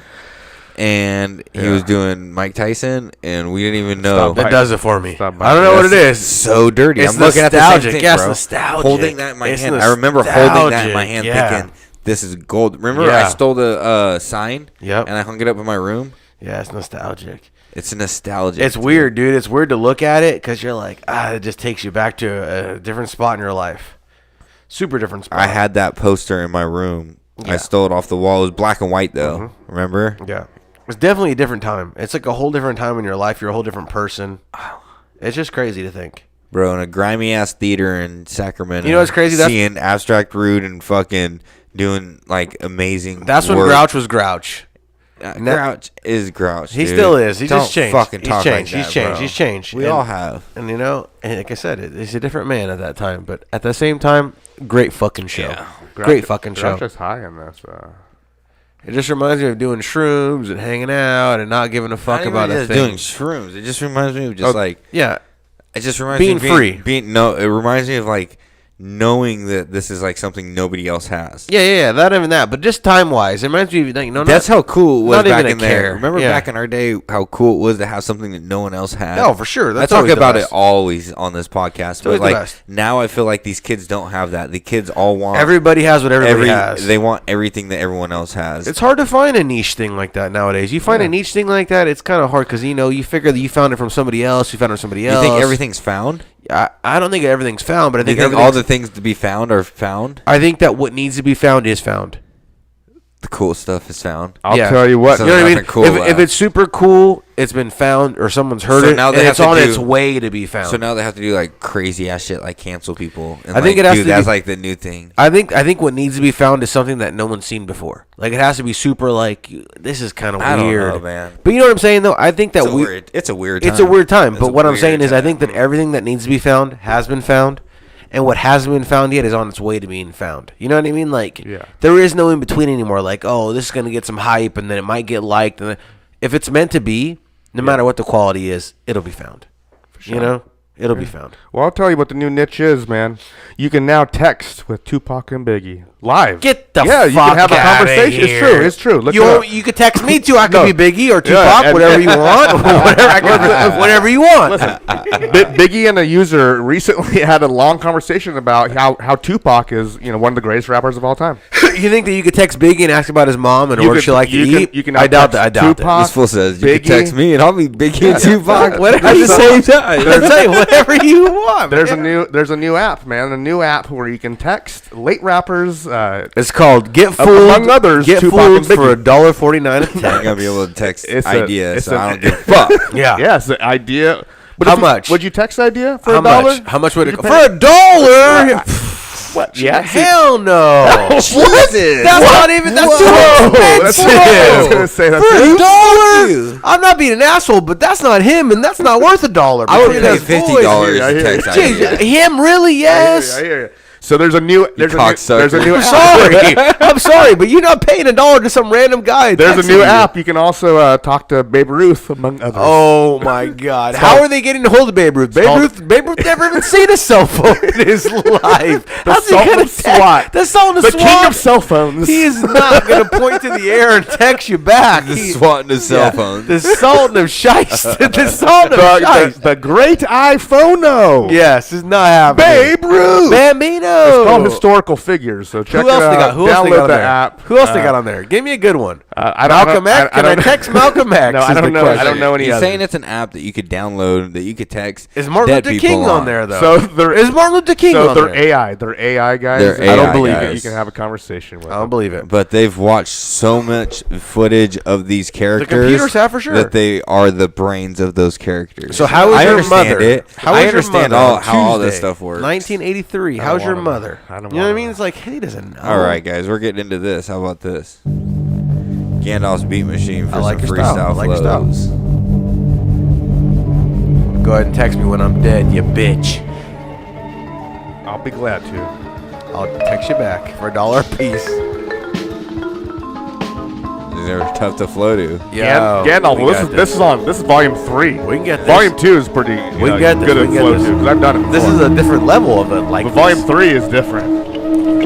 And he was doing Mike Tyson, and we didn't even know. That does it for me. I Stop don't know what it That's is. So dirty. It's I'm looking at the same nostalgic. thing, Yes, bro. nostalgic. Holding that in my It's hand. I remember holding that in my nostalgic, hand, yeah. thinking this is gold. Remember, Yeah. I stole the sign. Yep. And I hung it up in my room. Yeah, it's nostalgic. It's nostalgic. It's weird, dude. It's weird to look at it because you're like, it just takes you back to a different spot in your life. Super different spot. I had that poster in my room. Yeah. I stole it off the wall. It was black and white though. Mm-hmm. Remember? Yeah. It's definitely a different time. It's like a whole different time in your life. You're a whole different person. It's just crazy to think. Bro, in a grimy ass theater in Sacramento. You know what's crazy? That's- Seeing Abstract Rude and fucking doing like amazing. That's when work. Grouch was Grouch. Grouch is Grouch. He dude. still is. He Don't just changed. Fucking He's talk changed. Like He's that, changed. bro. He's changed. We all have. And you know, and like I said, he's a different man at that time. But at the same time, great fucking show. Yeah. Great fucking show. Grouch is high in this. It just reminds me of doing shrooms and hanging out and not giving a fuck Not about even a just thing. doing shrooms. It just reminds me of just like yeah. It just reminds Being me of free. It reminds me of like knowing that this is like something nobody else has. Yeah. Not even that, but just time wise, it reminds me of like, That's how cool it was not back even in a there. care. Remember Yeah. back in our day how cool it was to have something that no one else had. Oh, for sure. That's I talk always the about best. it always on this podcast, but always the like best. now I feel like these kids don't have that. The kids all want Everybody has what everybody has. They want everything that everyone else has. It's hard to find a niche thing like that nowadays. You find a niche thing like that, it's kind of hard because you figure that you found it from somebody else. You found it from somebody else. You think everything's found? I don't think everything's found, but I Do you think, think all the things to be found are found? I think that what needs to be found is found. The cool stuff is found. I'll tell you what. So You know what I mean? nothing cool if left. it's super cool, it's been found or someone's heard So it, now and they have it's to on do- its way to be found. So now they have to do like crazy ass shit, like cancel people. And I think like, it has dude, to that's be- like the new thing. I think what needs to be found is something that no one's seen before. Like it has to be super like this is kind of I don't weird, know, man. But you know what I'm saying though? I think that It's a weird It's a time. weird time. It's But a what I'm weird saying is, I time. think that everything that needs to be found has been found, and what hasn't been found yet is on its way to being found. You know what I mean? Like, there is no in between anymore. Like, oh, this is gonna get some hype, and then it might get liked, and then, if it's meant to be, no matter what the quality is, it'll be found. You know, it'll be found. Well, I'll tell you what the new niche is, man. You can now text with Tupac and Biggie live. Get the you fuck can have a outta conversation. here. It's true. Look it You up. you could text me too. I could No. be Biggie or Yeah, Tupac, and- whatever you want, whatever you want. Listen, Biggie and a user recently had a long conversation about how Tupac is one of the greatest rappers of all time. You think that you could text Biggie and ask about his mom and You what could- she like to you can- eat? you can I doubt text that. I doubt Tupac, that. This fool says you can Biggie. text me and I'll be Biggie and Tupac Whatever at you the want. same time. Let's say whatever you want. There's a new app, man. A new app where you can text late rappers. It's called Get Fooled. Among others, Get Tupac Fooled and Biggie. for $1.49 a text. I'm gonna be able to text It's a- idea, it's so a- I don't give a fuck. Yeah. Yes, the idea. But How if much? Would you text idea for How $1? much? How much would it You for pay- $1? What? Yeah. Hell no. Jesus. That's not even. That's too Whoa, expensive. I was gonna say that's For it. $1? I'm not being an asshole, but that's not him, and that's not worth $1. I would Between pay us $50 boys. I to hear text you. idea. Him really? Yes. I hear you. So there's a new cocksucker. I'm sorry. I'm sorry, but you're not paying $1 to some random guy. There's a texting new you. app. You can also talk to Babe Ruth, among others. Oh my God! How are they getting a hold of Babe Ruth? Babe Ruth never even seen a cell phone in his life. How's he gonna SWAT. The Sultan of The SWAT. king of cell phones. He is not gonna point to the air and text you back. The swatting his cell phone. The Sultan of Shiest. The Sultan of Shiest. the great iPhone. Yes, it's not happening. Babe Ruth. Bambino. It's all historical figures. So check Who else it out. they got? Who else they got Download on the there? app. Who else they got on there? Give me a good one. Malcolm X? Can I text Malcolm X? No, I don't know. I don't know any He's others. saying it's an app that you could download, that you could text. Is Martin dead Luther people King on there though? So there is Martin Luther King so on they're there? AI. They're AI guys. They're I don't AI believe guys. it. You can have a conversation with I don't believe it. But they've watched so much footage of these characters. computers have for sure. That they are the brains of those characters. So how is I your understand mother? it. How I is your understand mother how all this Tuesday, stuff works. 1983. I don't How's your wanna know. mother? I don't You know what I wanna mean? know. It's like he doesn't know. All right, guys, we're getting into this. How about this? Gandalf's beat machine for I like some your style. I freestyle like your style. flows. Go ahead and text me when I'm dead, you bitch. I'll be glad to. I'll text you back for $1 a piece. They're tough to flow to. Gandalf. Well, this is volume 3. We can get this. Volume 2 is pretty We can get this. good We at can get flow this. too, because I've done it. This before. is a different level of it. Like But volume 3 is different.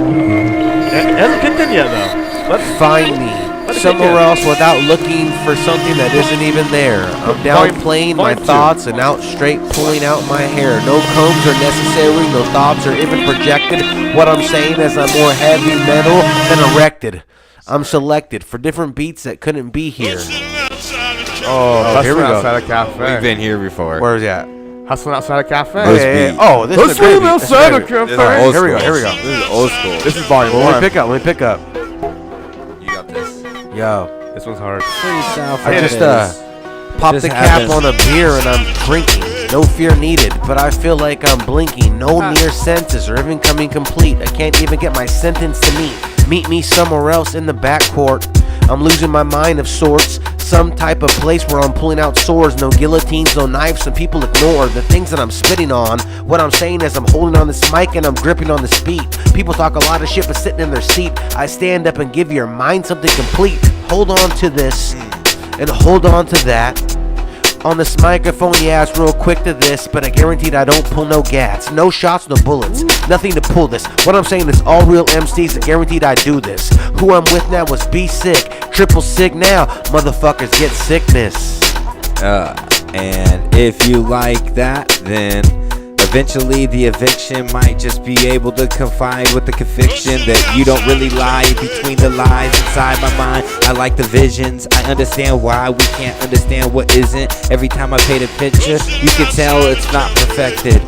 It hasn't kicked in yet though. Let's find me somewhere else without looking for something that isn't even there. I'm down playing my thoughts and out straight pulling out my hair. No combs are necessary, no thoughts are even projected. What I'm saying is I'm more heavy metal than erected. I'm selected for different beats that couldn't be here. Oh, here we go. Outside a cafe. We've been here before. Where's that? Hustling outside a cafe. This beat. Oh, this is a great Hustling beat. outside a This is a great beat. cafe. Old Here we go. school. Here we go. This is old school. This is volume Let 1. me pick up. Let me pick up. You got this. Yo, This one's hard. I just popped Just the cap happens. on a beer and I'm drinking. No fear needed, but I feel like I'm blinking. No near senses or even coming complete. I can't even get my sentence to meet. Meet me somewhere else in the back court. I'm losing my mind of sorts. Some type of place where I'm pulling out swords. No guillotines, no knives. Some people ignore the things that I'm spitting on. What I'm saying is I'm holding on this mic and I'm gripping on this beat. People talk a lot of shit but sitting in their seat. I stand up and give your mind something complete. Hold on to this and hold on to that. On this microphone, yeah, it's real quick to this, but I guaranteed I don't pull no gats. No shots, no bullets, nothing to pull this. What I'm saying is all real MCs, I guaranteed I do this. Who I'm with now was be sick, triple sick now, motherfuckers get sickness. And if you like that, then eventually the eviction might just be able to confide with the conviction that you don't really lie between the lies inside my mind. I like the visions. I understand why we can't understand what isn't. Every time I paint a picture, you can tell it's not perfected.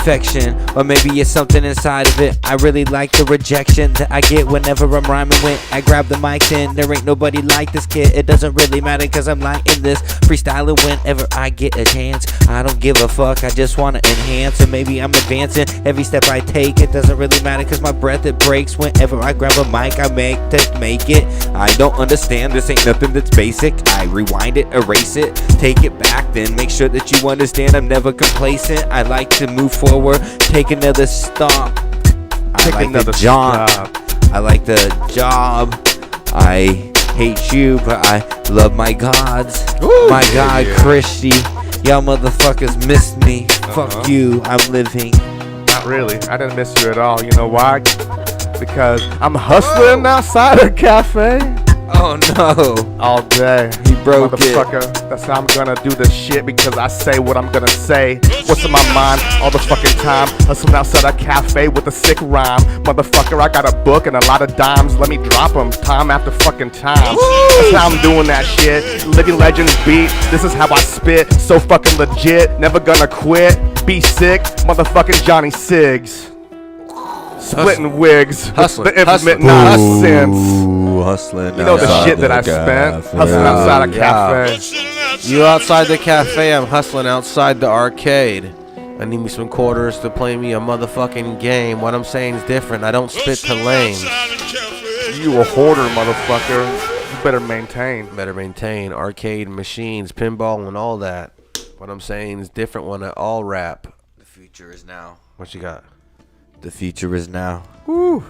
Perfection, or maybe it's something inside of it. I really like the rejection that I get whenever I'm rhyming when I grab the mic. Then there ain't nobody like this kid. It doesn't really matter cause I'm liking this, freestyling whenever I get a chance. I don't give a fuck, I just wanna enhance. And maybe I'm advancing every step I take. It doesn't really matter cause my breath it breaks whenever I grab a mic. I make it. I don't understand, this ain't nothing that's basic. I rewind it, erase it, take it back, then make sure that you understand I'm never complacent. I like to move forward, take another stop. I like the job. I like the job. I hate you, but I love my gods. Ooh, my yeah, God, yeah. Christy. Y'all motherfuckers missed me. Fuck you, I'm living. Not really. I didn't miss you at all. You know why? Because I'm hustling outside a cafe. Oh no. All day. He broke it. Motherfucker. That's how I'm gonna do this shit because I say what I'm gonna say. What's in my mind all the fucking time? Hustling outside a cafe with a sick rhyme. Motherfucker, I got a book and a lot of dimes. Let me drop them time after fucking time. That's how I'm doing that shit. Living Legends beat. This is how I spit. So fucking legit. Never gonna quit. Be sick. Motherfucking Johnny Siggs. Splitting wigs. Hustling. The infinite Hustling. nonsense. Hustling. You know the shit that I spent. Hustling outside a cafe. You outside the cafe, I'm hustling outside the arcade. I need me some quarters to play me a motherfucking game. What I'm saying is different. I don't spit to lames. You a hoarder, motherfucker. You better maintain. Better maintain arcade machines, pinball, and all that. What I'm saying is different when I all rap. The future is now. What you got? The future is now. Woo.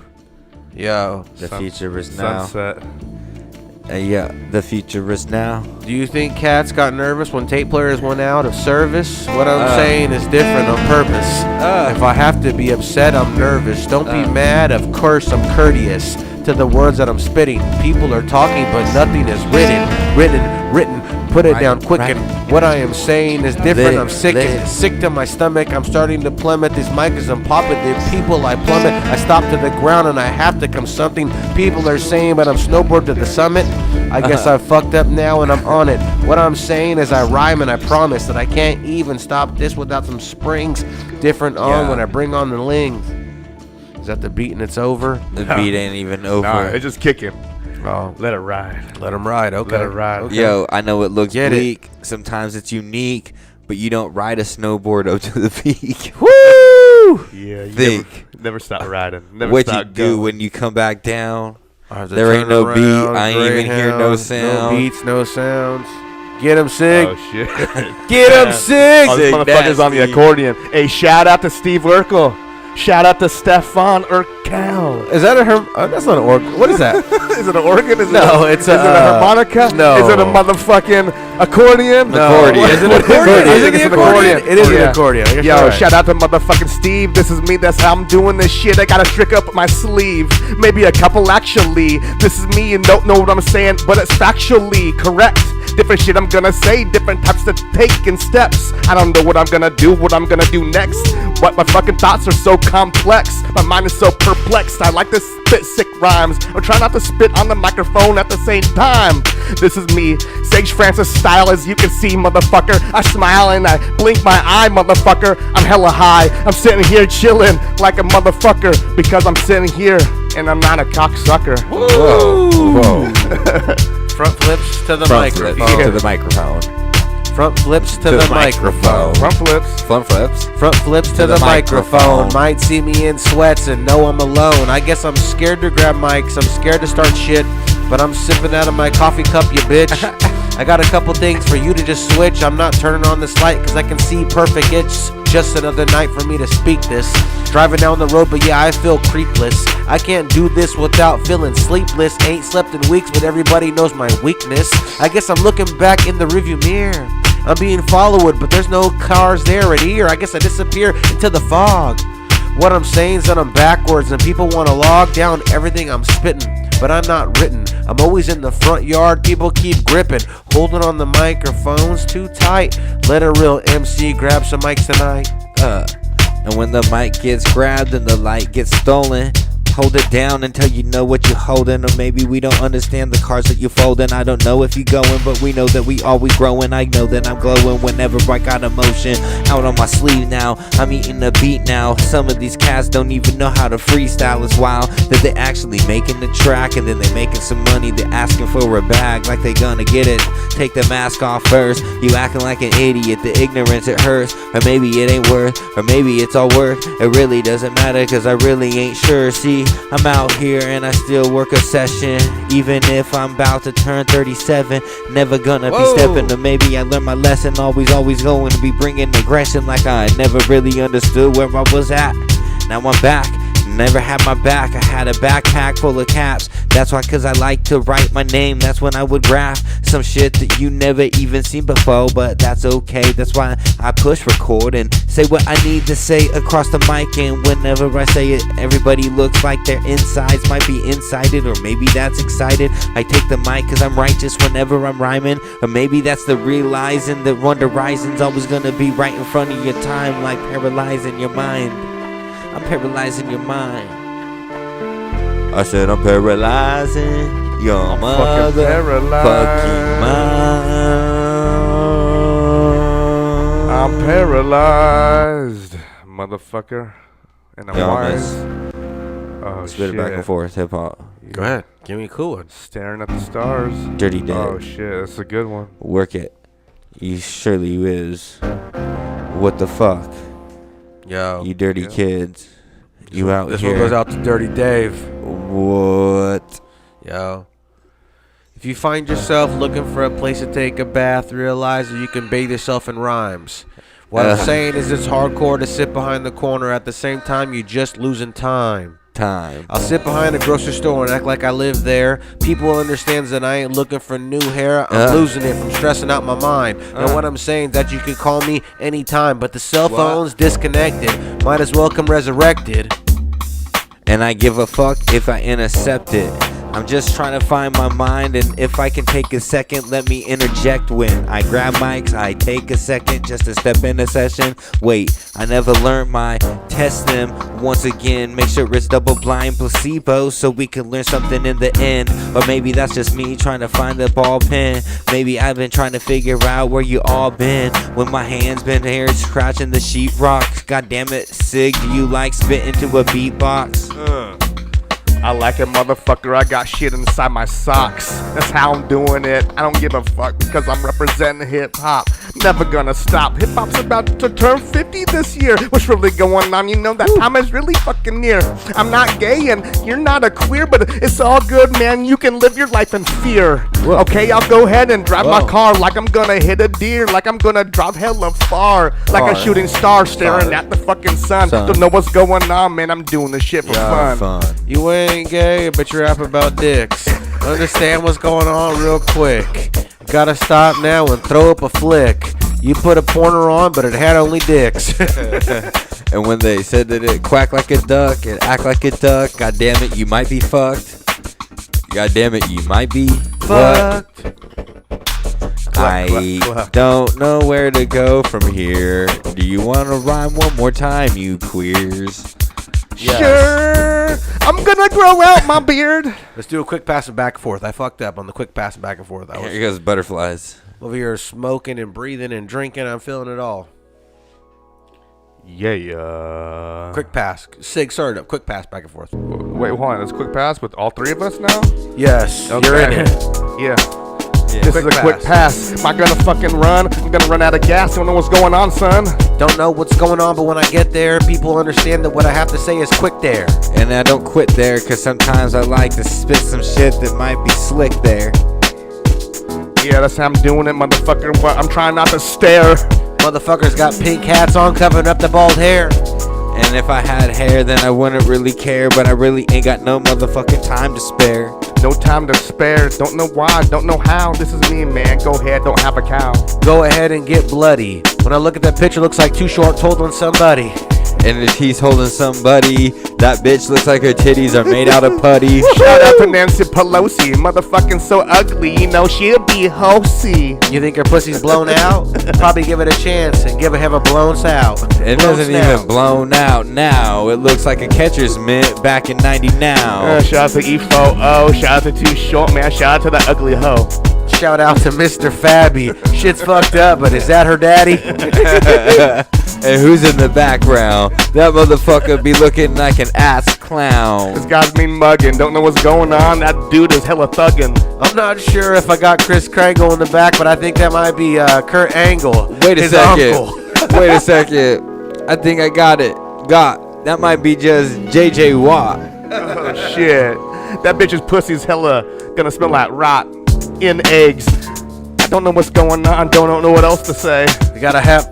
Yo. The future is now. Sunset. Yeah, the future is now. Do you think cats got nervous when tape players went out of service? What I'm saying is different on purpose. If I have to be upset, I'm nervous. Don't be mad, of course I'm courteous to the words that I'm spitting. People are talking, but nothing is written. Put it Right, down quick, right. and what I am saying is different. I'm sick, lit. and it's sick to my stomach. I'm starting to plummet. These mics I'm popping. The people I plummet. I stop to the ground, and I have to come something. People are saying, but I'm snowboard to the summit. I guess I've fucked up now, and I'm on it. What I'm saying is I rhyme, and I promise that I can't even stop this without some springs. Different on when I bring on the lings. Is that the beat and it's over? The beat ain't even over. Nah, it's just kicking. Oh, let it ride. Let him ride. Okay. Let it ride. Okay. Yo, I know it looks Get bleak. Sometimes it's unique, but you don't ride a snowboard up to the peak. Woo! Yeah, you Think. never stop riding. Never What stop you do going. when you come back down? There There ain't no beat. I ain't even hear no No sound. beats, no sounds. Get him sick. Oh shit! Get him sick. Oh, this motherfucker's on the accordion. Hey, shout out to Steve Urkel. Shout out to Stefan Urkel. Is that a that's not an organ. What is that? Is it an organ? Is No, it it's is it a harmonica? no. Is it a motherfucking accordion? No. Accordion. Is it an accordion? I Is it think the it's an accordion? accordion. It is Yeah. an accordion. I guess Yo, you're right. shout out to motherfucking Steve. This is me. That's how I'm doing this shit. I got a trick up my sleeve. Maybe a couple actually. This is me and don't know what I'm saying, but it's factually correct. Different shit I'm gonna say, different types to take and steps. I don't know what I'm gonna do, what I'm gonna do next. But my fucking thoughts are so complex. My mind is so perplexed. I like to spit sick rhymes. I'm trying not to spit on the microphone at the same time. This is me, Sage Francis style, as you can see, motherfucker. I smile and I blink my eye, motherfucker. I'm hella high. I'm sitting here chilling like a motherfucker because I'm sitting here and I'm not a cocksucker. Whoa. Front flips to the Front microphone. flips to the microphone. Front flips to the microphone. Front flips. Front flips. Front flips to the microphone. Might see me in sweats and know I'm alone. I guess I'm scared to grab mics. I'm scared to start shit. But I'm sipping out of my coffee cup, you bitch. I got a couple things for you to just switch. I'm not turning on this light because I can see perfect. It's just another night for me to speak this. Driving down the road, but yeah, I feel creepless. I can't do this without feeling sleepless. Ain't slept in weeks, but everybody knows my weakness. I guess I'm looking back in the rearview mirror. I'm being followed, but there's no cars there at here. I guess I disappear into the fog. What I'm saying is that I'm backwards and people want to log down everything I'm spitting. But I'm not written. I'm always in the front yard. People keep gripping, holding on the microphones too tight. Let a real MC grab some mics tonight. And when the mic gets grabbed and the light gets stolen, hold it down until you know what you're holding. Or maybe we don't understand the cards that you're folding. I don't know if you're going, but we know that we always growing. I know that I'm glowing whenever I got emotion out on my sleeve now. I'm eating the beat now. Some of these cats don't even know how to freestyle. It's wild that they actually making the track and then they making some money. They're asking for a bag like they gonna get it. Take the mask off first. You acting like an idiot. The ignorance, it hurts. Or maybe it ain't worth. Or maybe it's all work. It really doesn't matter cause I really ain't sure. See, I'm out here and I still work a session. Even if I'm about to turn 37, never gonna be stepping. Or maybe I learned my lesson. Always going to be bringing aggression like I never really understood where I was at. Now I'm back. Never had my back. I had a backpack full of caps. That's why, cause I like to write my name. That's when I would rap some shit that you never even seen before. But that's okay. That's why I push record and say what I need to say across the mic. And whenever I say it, everybody looks like their insides might be incited. Or maybe that's excited. I take the mic cause I'm righteous whenever I'm rhyming. Or maybe that's the realizing that one horizon's always gonna be right in front of your time, like paralyzing your mind. I'm paralyzing your mind. I said I'm paralyzing your motherfucking mind. I'm paralyzed, motherfucker. And I'm wise. Oh, spit it back and forth, hip hop. Go ahead. Give me a cool one. Staring at the stars. Dirty Dead. Oh shit, that's a good one. Work it. You surely is. What the fuck? Yo. You dirty kids. You out this here. This one goes out to Dirty Dave. What? Yo. If you find yourself looking for a place to take a bath, realize that you can bathe yourself in rhymes. What I'm saying is it's hardcore to sit behind the corner. At the same time, you're just losing time. I'll sit behind a grocery store and act like I live there. People understands that I ain't looking for new hair. I'm losing it from stressing out my mind. And what I'm saying is that you can call me anytime, but the cell phone's disconnected. Might as well come resurrected. And I give a fuck if I intercept it. I'm just trying to find my mind, and if I can take a second, let me interject. When I grab mics, I take a second just to step in a session. Wait, I never learned my test them once again. Make sure it's double blind placebo so we can learn something in the end. Or maybe that's just me trying to find the ball pen. Maybe I've been trying to figure out where you all been when my hands been here scratching the sheetrock. God damn it, Sig, do you like spit into a beatbox? I like it, motherfucker. I got shit inside my socks. That's how I'm doing it. I don't give a fuck because I'm representing hip hop. Never gonna stop. Hip hop's about to turn 50 this year. What's really going on? You know that time is really fucking near. I'm not gay and you're not a queer, but it's all good, man. You can live your life in fear. Whoa. Okay, I'll go ahead and drive my car like I'm gonna hit a deer, like I'm gonna drive hella far, like a shooting star staring at the fucking sun. Don't know what's going on, man. I'm doing this shit for fun. You ain't gay, but you rap about dicks. Understand what's going on real quick. Gotta stop now and throw up a flick. You put a pointer on, but it had only dicks. And when they said that it quack like a duck, it act like a duck, god damn it, you might be fucked. God damn it, you might be fucked. I don't know where to go from here. Do you want to rhyme one more time, you queers? Yes. Sure, I'm gonna grow out my beard. Let's do a quick pass and back and forth. I fucked up on the quick pass and back and forth. Here goes butterflies. Over here smoking and breathing and drinking. I'm feeling it all. Yeah. Quick pass. Sig, start it up. Quick pass back and forth. Wait, hold on. It's quick pass with all three of us now? Yes. Okay. You're in it. Yeah. This is a quick pass. Am I gonna fucking run? I'm gonna run out of gas. Don't know what's going on, son. Don't know what's going on, but when I get there, people understand that what I have to say is quick there. And I don't quit there, cause sometimes I like to spit some shit that might be slick there. Yeah, that's how I'm doing it, motherfucker. But I'm trying not to stare. Motherfuckers got pink hats on, covering up the bald hair. And if I had hair, then I wouldn't really care, but I really ain't got no motherfucking time to spare. No time to spare. Don't know why, don't know how. This is me, man. Go ahead, don't have a cow. Go ahead and get bloody. When I look at that picture, it looks like Too Short holding somebody. And if he's holding somebody, that bitch looks like her titties are made out of putty. Shout out to Nancy Pelosi, motherfucking so ugly, you know she'll be hosey. You think her pussy's blown out? Probably give it a chance and give her a blown out. It doesn't even blown out now. It looks like a catcher's mitt back in 90 now. Shout out to E4O, shout out to Too Short, man. Shout out to the ugly hoe. Shout out to Mr. Fabby. Shit's fucked up, but is that her daddy? And who's in the background? That motherfucker be looking like an ass clown. This guy's me mugging. Don't know what's going on. That dude is hella thugging. I'm not sure if I got Chris Krangle in the back, but I think that might be Kurt Angle. Wait a second. Uncle. Wait a second. I think I got it. That might be just JJ Watt. Oh, shit. That bitch's pussy's hella gonna smell like rot in eggs. I don't know what's going on. Don't know what else to say. We gotta have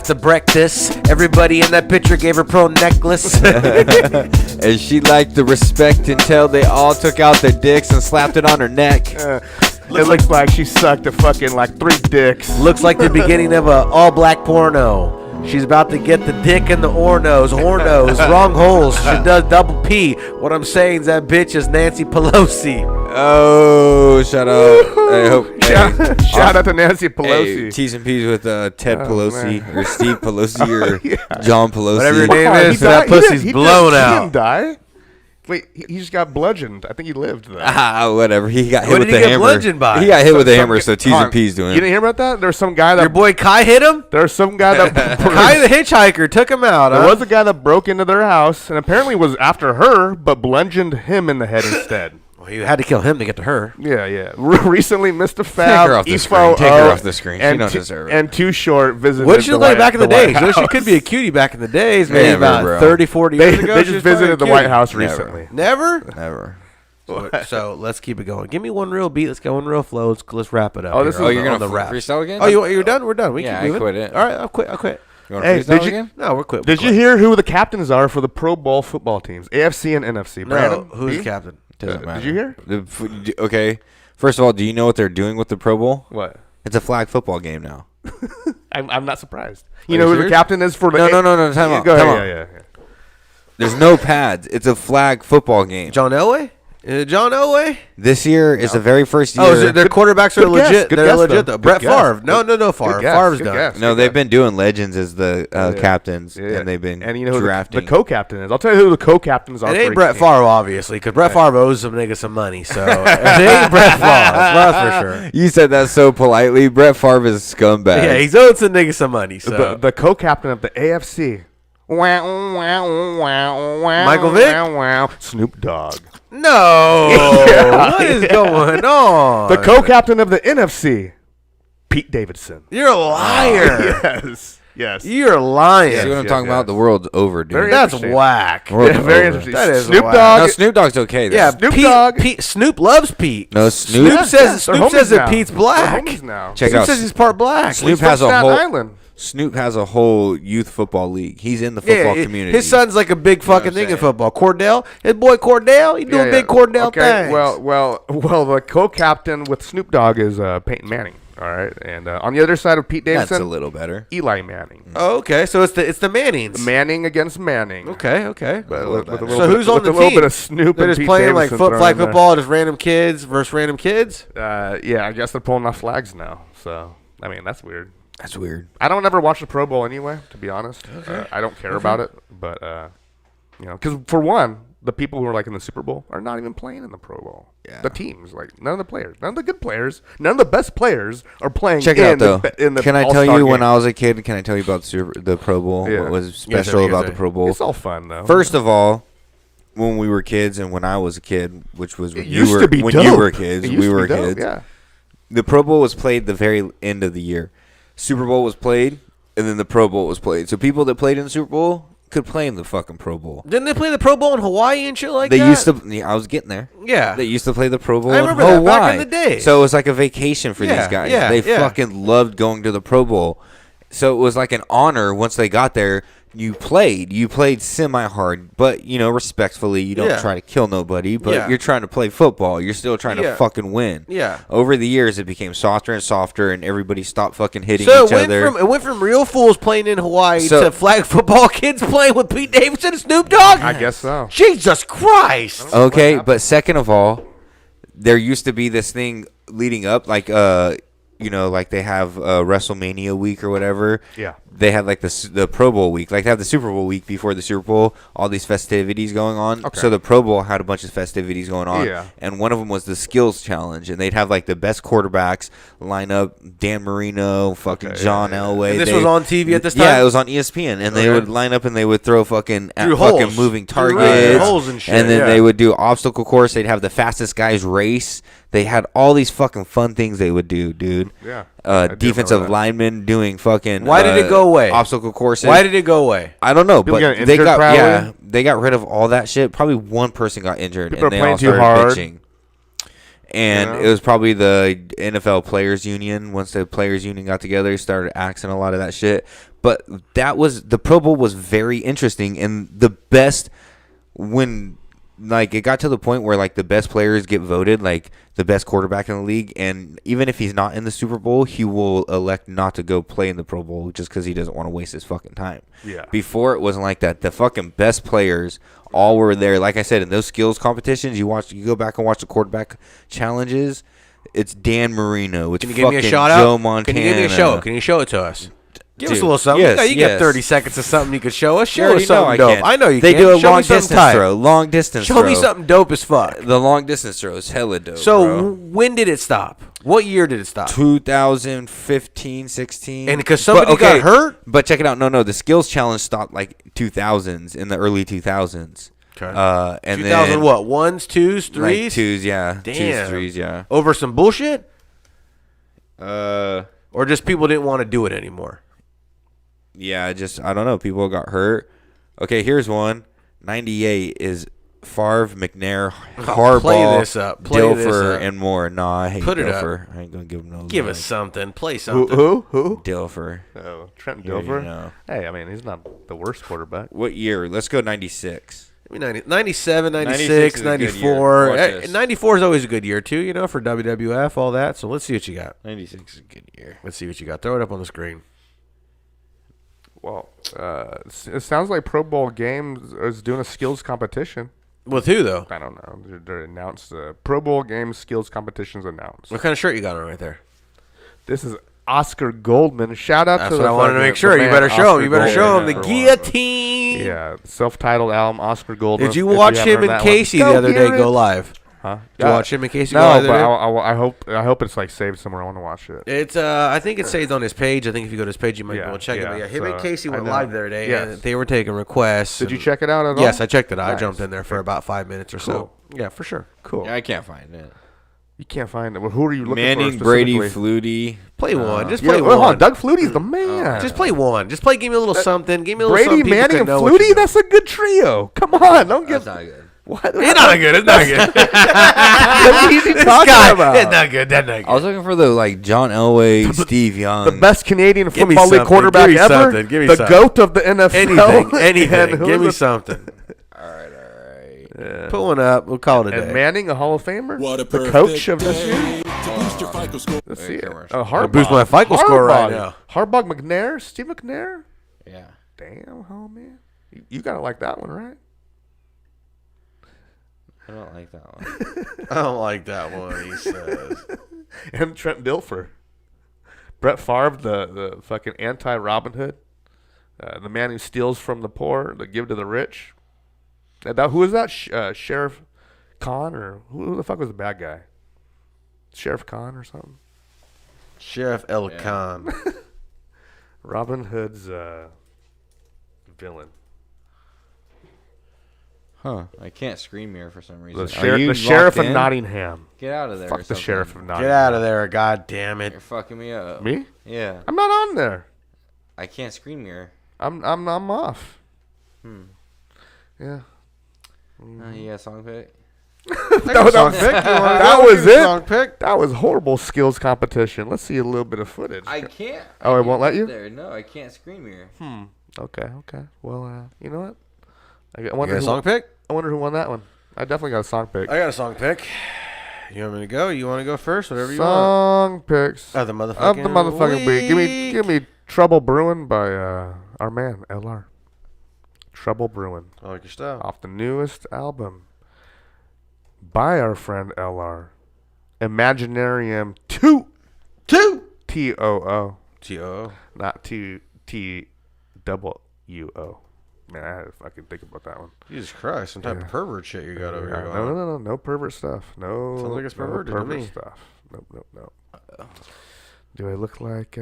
to breakfast. Everybody in that picture gave her pro necklace. And she liked the respect until they all took out their dicks and slapped it on her neck. It looks like she sucked a fucking like 3 dicks. Looks like the beginning of a all-black porno. She's about to get the dick in the hornos, wrong holes. She does double P. What I'm saying is that bitch is Nancy Pelosi. Oh, shut up. I hope. Shout out to Nancy Pelosi. Hey, T's and P's with Ted Pelosi man. or Steve Pelosi or John Pelosi. Whatever your name is, that pussy's blown out. He didn't die. Wait, he just got bludgeoned. I think he lived though. Whatever. He got hit What with did the he get hammer. bludgeoned by? He got hit with a hammer, so T's and P's doing You didn't hear about that? There's some guy that Your boy Kai hit him? There's some guy that Kai the hitchhiker took him out. There was a guy that broke into their house and apparently was after her, but bludgeoned him in the head instead. Well, you had to kill him to get to her. Yeah. Recently, Mr. Fab, Take her off the screen. Take her off the screen. She don't deserve it. And Too Short visited. What did she look like back in the days? White She could be a cutie back in the days, maybe Never, about bro. 30, 40 years ago. They She was just probably visited a the cutie. White House Never. recently. Never? So let's keep it going. Give me one real beat. Let's go one real flow. Let's wrap it up. You're gonna the rap. freestyle again? Oh, you're done? We're done. We Yeah, keep moving. I quit it. All right, I'll quit. You want Hey, to freestyle did you- again? No, we're quit. Did you hear who the captains are for the Pro Bowl football teams? AFC and NFC. No, Brandon, who's B? captain? Doesn't matter. Did you hear? Okay. First of all, do you know what they're doing with the Pro Bowl? What? It's a flag football game now. I'm not surprised. Are You know you who the serious? captain is for the No. Time out. Go Time ahead. out. Yeah. There's no pads. It's a flag football game. John Elway? John Elway? This year is the very first year. Oh, their quarterbacks are legit. They're legit, though. Brett Favre. No, Favre. Favre's done. No, they've been doing legends as the captains, and they've been drafting. The co-captain is. I'll tell you who the co-captains are. It ain't Brett Favre, obviously, because Brett Favre owes some niggas some money. So it ain't Brett Favre. That's for sure. You said that so politely. Brett Favre is a scumbag. Yeah, he's owed some niggas some money. So the co-captain of the AFC. Michael Vick? Snoop Dogg. No. What is going on? The co-captain of the NFC. Pete Davidson. You're a liar. Yes. You're lying. See what I'm talking about? The world's over, dude. That's whack. Very interesting. That is Snoop whack. Dogg. No, Snoop Dogg's okay, though. Yeah, Snoop Dogg. Snoop loves Pete. No, Snoop says homies that now. Pete's black. They're homies now. Check it Snoop out. says he's part black. Snoop has a whole Snoop has a whole youth football league. He's in the football community. His son's like a big fucking thing in football. Cordell, his boy Cordell, he doing big Cordell things. Well, the co-captain with Snoop Dogg is Peyton Manning. All right, and on the other side of Pete Davidson, that's a little better. Eli Manning. Oh, okay, so it's the Mannings. Manning against Manning. Okay. But with a So who's on the team? A little bit of Snoop. They're and just Pete playing like Davidson flag thrown in football, just random kids versus random kids. Yeah, I guess they're pulling off flags now. So I mean, that's weird. That's weird. I don't ever watch the Pro Bowl anyway, to be honest. Okay. I don't care about it, but because for one, the people who are like in the Super Bowl are not even playing in the Pro Bowl. Yeah. The teams, like none of the players, none of the good players, none of the best players are playing. Check it out, though. In the can I tell All-Star you when game. I was a kid? Can I tell you about the Pro Bowl? Yeah. What was special about the Pro Bowl? It's all fun though. First of all, when we were kids and when I was a kid, which was when It you used were to be when dope. you were kids, It used we to were be dope, kids. yeah. The Pro Bowl was played the very end of the year. Super Bowl was played, and then the Pro Bowl was played. So people that played in the Super Bowl could play in the fucking Pro Bowl. Didn't they play the Pro Bowl in Hawaii and shit like They that? used to. Yeah, I was getting there. Yeah. They used to play the Pro Bowl I in remember that Hawaii. back in the day. So it was like a vacation for Yeah, these guys. yeah, They yeah. fucking loved going to the Pro Bowl. So it was like an honor once they got there. You played semi-hard, but, respectfully. You don't try to kill nobody, but you're trying to play football. You're still trying to fucking win. Yeah. Over the years, it became softer and softer, and everybody stopped fucking hitting So each other. it went from real fools playing in Hawaii So- to flag football kids playing with Pete Davidson and Snoop Dogg? I guess so. Jesus Christ. Okay, but second of all, there used to be this thing leading up, like like they have WrestleMania week or whatever. Yeah. They have like the Pro Bowl week, like they have the Super Bowl week before the Super Bowl. All these festivities going on. Okay. So the Pro Bowl had a bunch of festivities going on. Yeah. And one of them was the skills challenge, and they'd have like the best quarterbacks line up: Dan Marino, fucking John Elway. And this was on TV at this time? Yeah, it was on ESPN, and they would line up and they would throw fucking Through fucking holes. moving Through targets, holes and shit, and then yeah. they would do obstacle course. They'd have the fastest guys race. They had all these fucking fun things they would do, dude. Yeah. I do Defensive remember that. linemen doing fucking. Why did it go away? Obstacle courses. Why did it go away? I don't know, People but getting they injured got probably? they got rid of all that shit. Probably one person got injured, People and are they all playing too started hard. bitching. And Yeah. it was probably the NFL Players Union. Once the Players Union got together, they started axing a lot of that shit. But the Pro Bowl was very interesting, and the best when. Like, it got to the point where, like, the best players get voted, like, the best quarterback in the league. And even if he's not in the Super Bowl, he will elect not to go play in the Pro Bowl just because he doesn't want to waste his fucking time. Yeah. Before, it wasn't like that. The fucking best players all were there. Like I said, in those skills competitions, you go back and watch the quarterback challenges. It's Dan Marino. It's Can you give me a fucking shout out? Joe Montana. Can you give me a show? Can you show it to us? Give us Dude, a little something. yes, you got yes. 30 seconds of something you could show us. You Show already us something know I dope. can. I know you They can. do a Show me long something distance tight. throw. Long distance Show throw. me something dope as fuck. The long distance throw is hella dope. So bro. when did it stop? What year did it stop? 2015, 16. And because somebody got hurt? But check it out. No. The skills challenge stopped like 2000s, in the early 2000s. Okay. And 2000 then, what? Ones, twos, threes? Like twos, yeah. Damn. Twos, threes, yeah. Over some bullshit? Or just people didn't want to do it anymore? Yeah, I don't know. People got hurt. Okay, here's one. 98 is Favre, McNair, Harbaugh, play this up. Play this Dilfer, up. and more. Nah, I hate Put it Dilfer. I ain't going to give him no Give love. us something. Play something. Who? Dilfer. Oh, Trent You already Dilfer. know. Hey, I mean, he's not the worst quarterback. What year? Let's go 96. I mean, 97, 96, 96 is a good 94. year. Watch this. 94 is always a good year, too, for WWF, all that. So let's see what you got. 96 is a good year. Let's see what you got. Throw it up on the screen. Well, it sounds like Pro Bowl Games is doing a skills competition. With who though? I don't know. They're announced. Pro Bowl game skills competitions announced. What kind of shirt you got on right there? This is Oscar Goldman. Shout out That's to what the I wanted to fucking- make sure. the You man better show him. You better Oscar show him the Goldman. guillotine. Yeah, self-titled album, Oscar Goldman. Did you If watch haven't him heard and that Casey one, the other day hear go it. live? Huh? Did you watch him and Casey no, go live the but other day? I hope it's like saved somewhere. I want to watch it. It's I think it's saved on his page. I think if you go to his page, you might be able to check it. But yeah, him and so Casey I went know. live the other day, Yes. and they were taking requests. Did you and- check it out at all? Yes, I checked it out. I Nice. jumped in there for about 5 minutes or so. Cool. Yeah, for sure. Cool. Yeah, I can't find it. You can't find it. Well, who are you looking Manning, for Brady, specifically? Flutie. Play one. Just Yeah, play hold one. on. Doug Flutie's the man. Just play one. Just play. Give me a little something. Give me a little Brady, something. people Manning, can and know what you're Flutie. doing. That's a good trio. Come on, don't get. That's not good. What? It's not good. It's not good. What are you This talking guy, about? it's not good. That's not good. I was looking for the like John Elway, Steve Young. The best Canadian Give me football league something. quarterback Give me ever. something. Give me the something. GOAT of the NFL. Anything. And Anything. who Give me was the- something. All right. Yeah. Put one up. We'll call it a And day. Manning, a Hall of Famer, What a the coach of this perfect year. to boost your FICO score. Let's see it. commercial. Harbaugh. boost my FICO score right now. Harbaugh McNair, Steve McNair. Yeah. Damn, homie. You gotta like that one, right? I don't like that one. I don't like that one, he says. And Trent Dilfer. Brett Favre, the fucking anti-Robin Hood. The man who steals from the poor to give to the rich. Who is that? Sheriff Khan? Or who the fuck was the bad guy? Sheriff Khan or something? Sheriff El Khan. Robin Hood's villain. Huh. I can't screen mirror for some reason. The sheriff of Nottingham. Get out of there. Fuck or the something. sheriff of Nottingham. Get out of there, god damn it. You're fucking me up. Me? Yeah. I'm not on there. I can't screen mirror. I'm off. Yeah. You got a song pick? That was it. Song pick? That was horrible skills competition. Let's see a little bit of footage. I can't. Oh, it won't let you? There. No, I can't screen mirror. Okay. Well, you know what? I You got a song pick? I wonder who won that one. I definitely got a song pick. I got a song pick. You want me to go? You want to go first? Whatever you want. Song picks Of the motherfucking week. Give me Trouble Brewing by our man LR. Trouble Brewing. I like your style. Off the newest album by our friend LR. Imaginarium Too. T-O-O. T-O-O. Not T-double-U-O. Man, I had to fucking think about that one. Jesus Christ, some type of pervert shit you got over here. No pervert stuff. No. Sounds like it's perverted to pervert me. stuff. Nope. Do I look like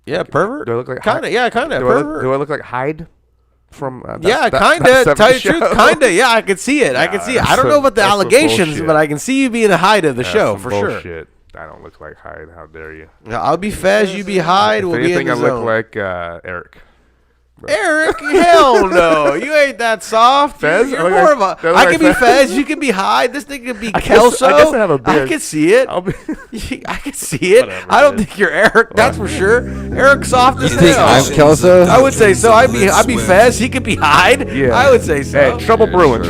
Yeah, pervert? Do I look like Kinda, yeah, kinda, do pervert. I look like Hyde from Yeah, that kinda. To tell you 70s the truth, show? kinda. Yeah, I can see it. I can see it. I don't know about the that's some allegations, bullshit. but I can see you being the Hyde of the That's show some for sure. bullshit. I don't look like Hyde. How dare you? Yeah, I'll be Fez, you be Hyde. If We'll be in anything, the I look zone. like Eric. Eric, hell no! You ain't that soft. Fez? You're I look more like- of a. do I I look can be like Fez. You can be Hyde. This thing could be I Kelso. guess I have a beard. I can see it. I'll be I can see it. Whatever, I don't dude. think you're Eric. That's for sure. Eric's soft as You think hell. I'm Kelso? I would say so. I'd be Fez. He could be Hyde. Yeah. I would say so. Hey, Trouble Brewing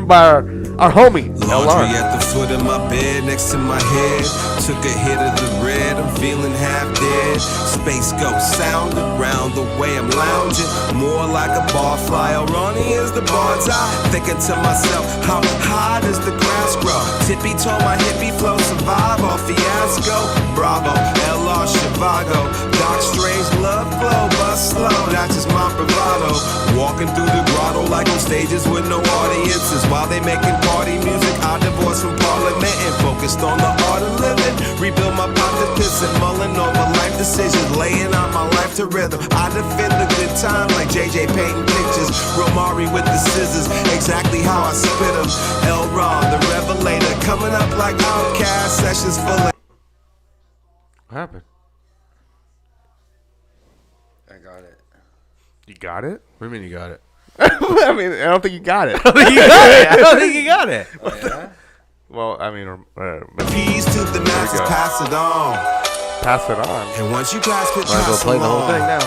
by our homie Laundry LR. at the foot of my bed, next to my head. Took a hit of the red, I'm feeling half dead. Space ghost sound around the way I'm lounging. More like a barfly, L Roneous the bird's eye. Thinking to myself, how high does the grass grow? Tippy toe, my hippie flow, survive off fiasco. Bravo, LR Chivago. Doc Strange love glow, bust slow, that's just my bravado. Walking through the grotto like on stages with no audiences. While they making party music, I divorced from parliament and focused on the art of living. Rebuild my pocket piss and mulling over life decisions. Laying out my life to rhythm. I defend a good time like JJ painting pictures. Romari with the scissors, exactly how I spit them. L Ron, the revelator, coming up like Outcast sessions full of. What happened? I got it. You got it? What do you mean you got it? I mean, I don't think you got it. I don't think you got it. Oh, yeah? Well, I mean, Peace to the masses, pass it on. pass it on. And once you guys get Might as well play the whole thing now.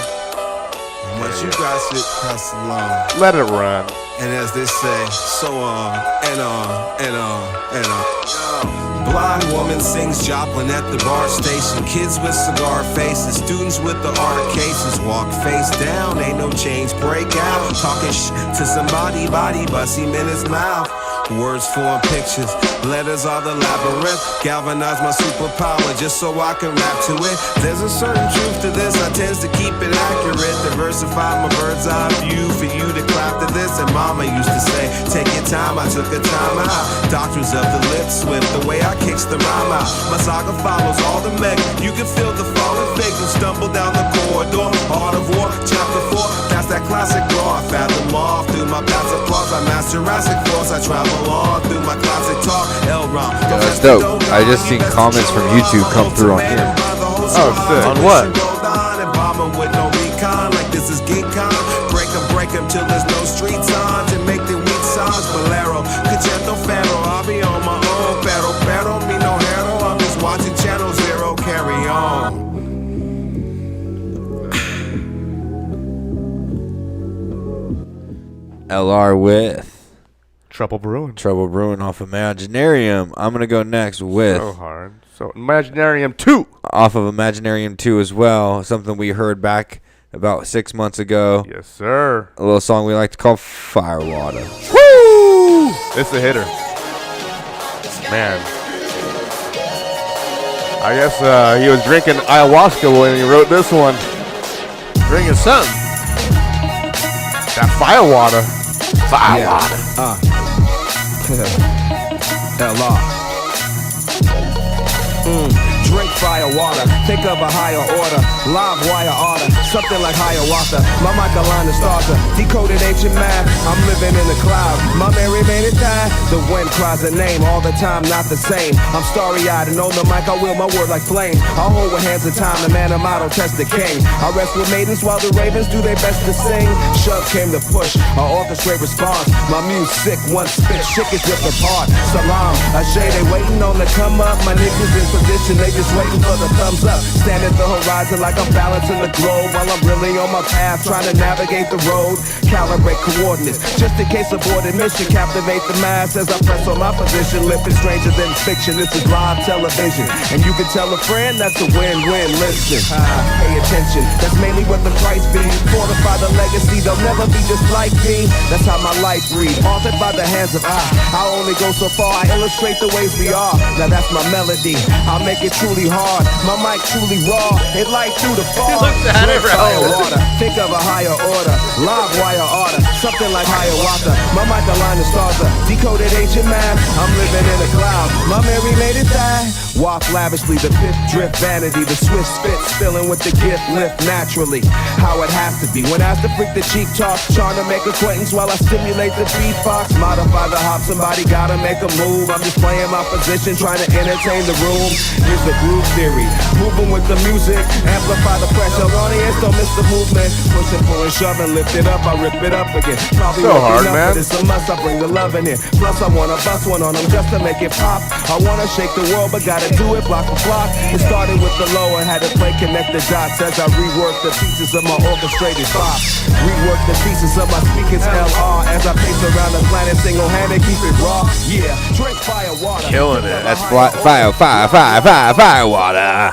much. You guys should pass along. Let it run. And as they say, so on and on and on and on. Blind woman sings Joplin at the bar station. Kids with cigar faces, students with the art cases. Walk face down, ain't no change, break out. Talking to somebody, body bust him in his mouth. Words form pictures, letters are the labyrinth. Galvanize my superpower just so I can rap to it. There's a certain truth to this, I tend to keep it accurate. Diversify my bird's eye view for you to clap to this. And mama used to say, take your time, I took a time out. Doctrines of the lip swift, the way I kicks the rhyme out. My saga follows all the meg. You can feel the fallen victims stumble down the corridor. Art of War, chapter 4, that's that classic law. I fathom off through my paths of applause. I master Jurassic Force, I travel on through my classic talk. L Roneous. Yeah, that's dope. I just seen comments from YouTube come through on here. Oh, sick. On what? With no recon, like this is Geek Con. Break 'em till there's no street signs and make the weak songs. Bolero, Concerto Faro, I'll be on my own. Pero, me no hero. I'm just watching Channel Zero. Carry on. LR with Trouble Brewing. Trouble Brewing off Imaginarium. I'm going to go next with... So hard. So Imaginarium 2. Off of Imaginarium 2 as well. Something we heard back about 6 months ago. Yes, sir. A little song we like to call Firewater. Woo! It's a hitter. Man. I guess he was drinking ayahuasca when he wrote this one. Drinking something. That firewater. Firewater. LR. Drink fire water, think of a higher order. Live wire order, something like Ayahuasca. My Michael line is starter, decoded ancient math. I'm living in the cloud, my Mary made it die. The wind cries a name, all the time not the same. I'm starry-eyed and on the mic I will my word like flame. I'll hold with hands of time, the man of motto test the king. I rest with maidens while the ravens do their best to sing. Shove came to push, I orchestrate response. My muse sick, one spit, shit is ripped apart. Salam, Ajay, they waiting on the come up. My niggas in position, they just waiting for the thumbs up. Stand at the horizon like I'm balancing the globe while I'm really on my path, trying to navigate the road. Calibrate coordinates, just in case aborted mission. Captivate the mass as I press on my position. Living stranger than fiction, this is live television. And you can tell a friend that's a win-win. Listen, pay attention, that's mainly what the price be. Fortify the legacy, they'll never be just like me. That's how my life read, authored by the hands of I only go so far, I illustrate the ways we are. Now that's my melody, I'll make it truly hard. My mic truly raw, it light through the fog. Fire water, think of a higher order. Live wire order, something like Ayahuasca. My mic line is starter, decoded ancient math. I'm living in a cloud, my Mary made it die. Walk lavishly, the pith drift vanity. The swift spit spilling with the gift lift naturally. How it has to be when asked to freak the cheek talk. Trying to make acquaintance while I stimulate the beatbox. Modify the hop, somebody gotta make a move. I'm just playing my position, trying to entertain the room. Here's the groove theory, moving with the music. Amplify the pressure, L Roneous, don't miss the movement. Pushing, pulling, shoving, lift it up, I rip it up again. Probably so hard, man. But it's a must, I bring the love in it. Plus I wanna bust one on them just to make it pop. I wanna shake the world, but gotta do it block for block. It started with the low and had to play connect the dots as I rework the pieces of my orchestrated pop. Rework the pieces of my speakers LR as I pace around the planet single-handed, keep it raw. Yeah, drink fire water. Killing it. That's firewater.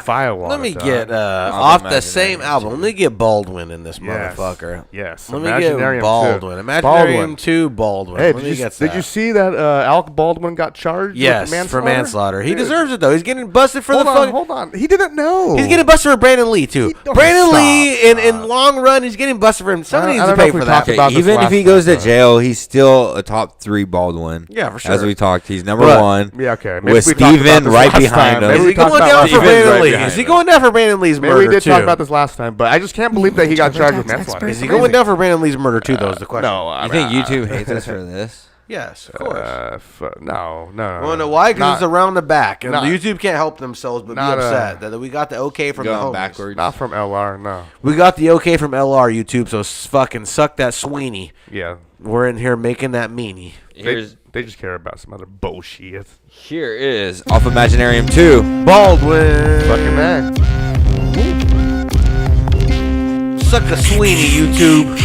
Firewater. Let me get off the same album. Let me get Baldwin in this motherfucker. Yes. Let me get Baldwin. Imaginarium 2 Baldwin. Hey, Let me get did you see that Alec Baldwin got charged? Yes, for manslaughter. He deserves it though. He's getting busted for Hold on. He didn't know. He's getting busted for Brandon Lee too. Brandon Lee in long run, he's getting busted for him. Somebody needs to pay for that. Okay, even if he goes to jail, he's still a top 3 Baldwin. Yeah, for sure. As we talked, he's number 1. Yeah, okay. With Steven right behind him. Is he going down for Brandon Lee? Is he going down for Brandon Lee's murder too? Maybe we did talk about this last time, but I just can't believe that he got charged with manslaughter. Is he going down for Brandon Lee's murder too? Though is the question. No, you think YouTube hates us for this? Yes, of course. No. Well, no, why? Because it's around the back. And YouTube can't help themselves but be upset that we got the okay from the homies. Backwards. Not from LR, no. We got the okay from LR YouTube, so fucking suck that Sweeney. Yeah. We're in here making that meanie. They just care about some other bullshit. Here is off Imaginarium 2. Baldwin. Fucking man. Sucker Sweeney, YouTube.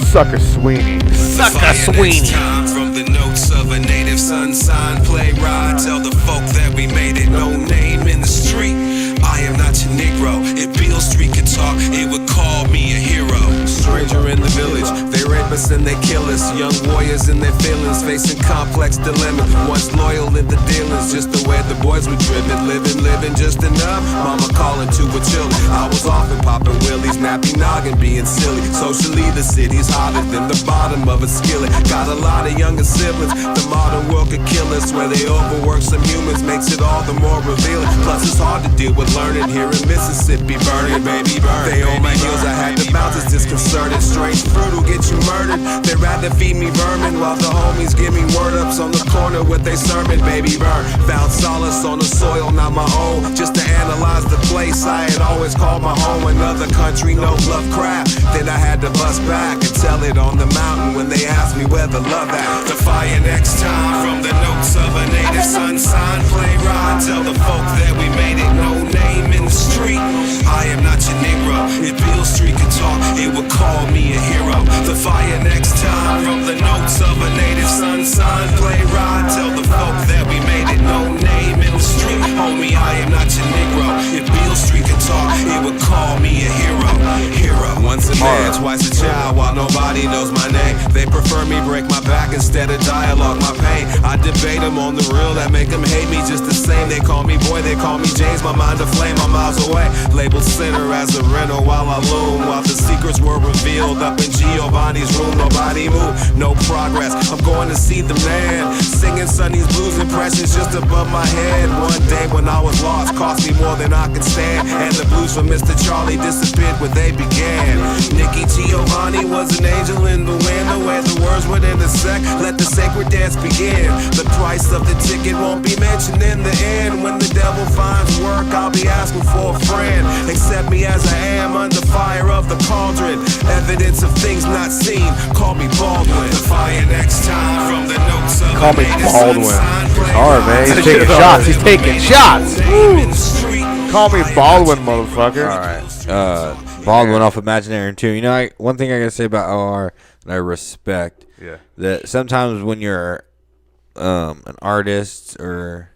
Sucker Sweeney. Sucker Sweeney. From the notes of a native son, sign, play, ride. Tell the folk that we made it. No name in the street. I am not your Negro. If Beale Street could talk, it would call me a hero. Stranger in the village, they rape us and they kill us. Young warriors in their feelings, facing complex dilemmas. Once loyal in the dealings, just the way the boys were driven. Living just enough. Mama calling to a chill. I was often popping willies, nappy noggin, being silly. Socially, the city's hotter than the bottom of a skillet. Got a lot of younger siblings. The modern world could kill us. Where they overwork some humans makes it all the more revealing. Plus, it's hard to deal with learning here in Mississippi. Burning, baby, burn. They on my heels, I had to bounce. It's disconcerting. Strange fruit will get you murdered. They'd rather feed me vermin while the homies give me word ups on the corner with their sermon. Baby, burn. Found solace on the soil, not my own. Just to analyze the place I had always called my home. Another country, no bluff crap. Then I had to bust back and tell it on the mountain when they asked me where the love at. The fire next time from the notes of a native son, sign, play, ride. Tell the folk that we made it. No name in the street. I am not your Negro. If Beale Street could talk, it would call me a hero. The fire next time from the notes of a native son, sign, play, ride. Tell the folk that we made it. No name in the street. Homie, I am not your Negro. If Beale Street could talk, it would call me a hero. Once a man, twice a child, while nobody knows my name. They prefer me break my back instead of dialogue my pain. I debate them on the real, that make them hate me just the same. They call me boy, they call me James, my mind aflame, I'm miles away. Labeled sinner as a rental while I loom. While the secrets were revealed up in Giovanni's room, nobody moved, no progress. I'm going to see the man, singing Sonny's blues impressions just above my head. One day when I was lost, cost me more than I could stand. And the blues from Mr. Charlie disappeared where they began. Nicky Giovanni was an angel in the wind. The way the words would intersect, let the sacred dance begin. The price of the ticket won't be mentioned in the end. When the devil finds work, I'll be asking for a friend. Accept me as I am under fire of the cauldron. Evidence of things not seen, call me Baldwin. The fire next time from the notes of Call me Baldwin. It's hard, man. He's taking shots. He's taking shots. Call me Baldwin, motherfucker. All right. Baldwin off Imaginarium Too. You know, one thing I gotta say about LR that I respect. Yeah. That sometimes when you're an artist or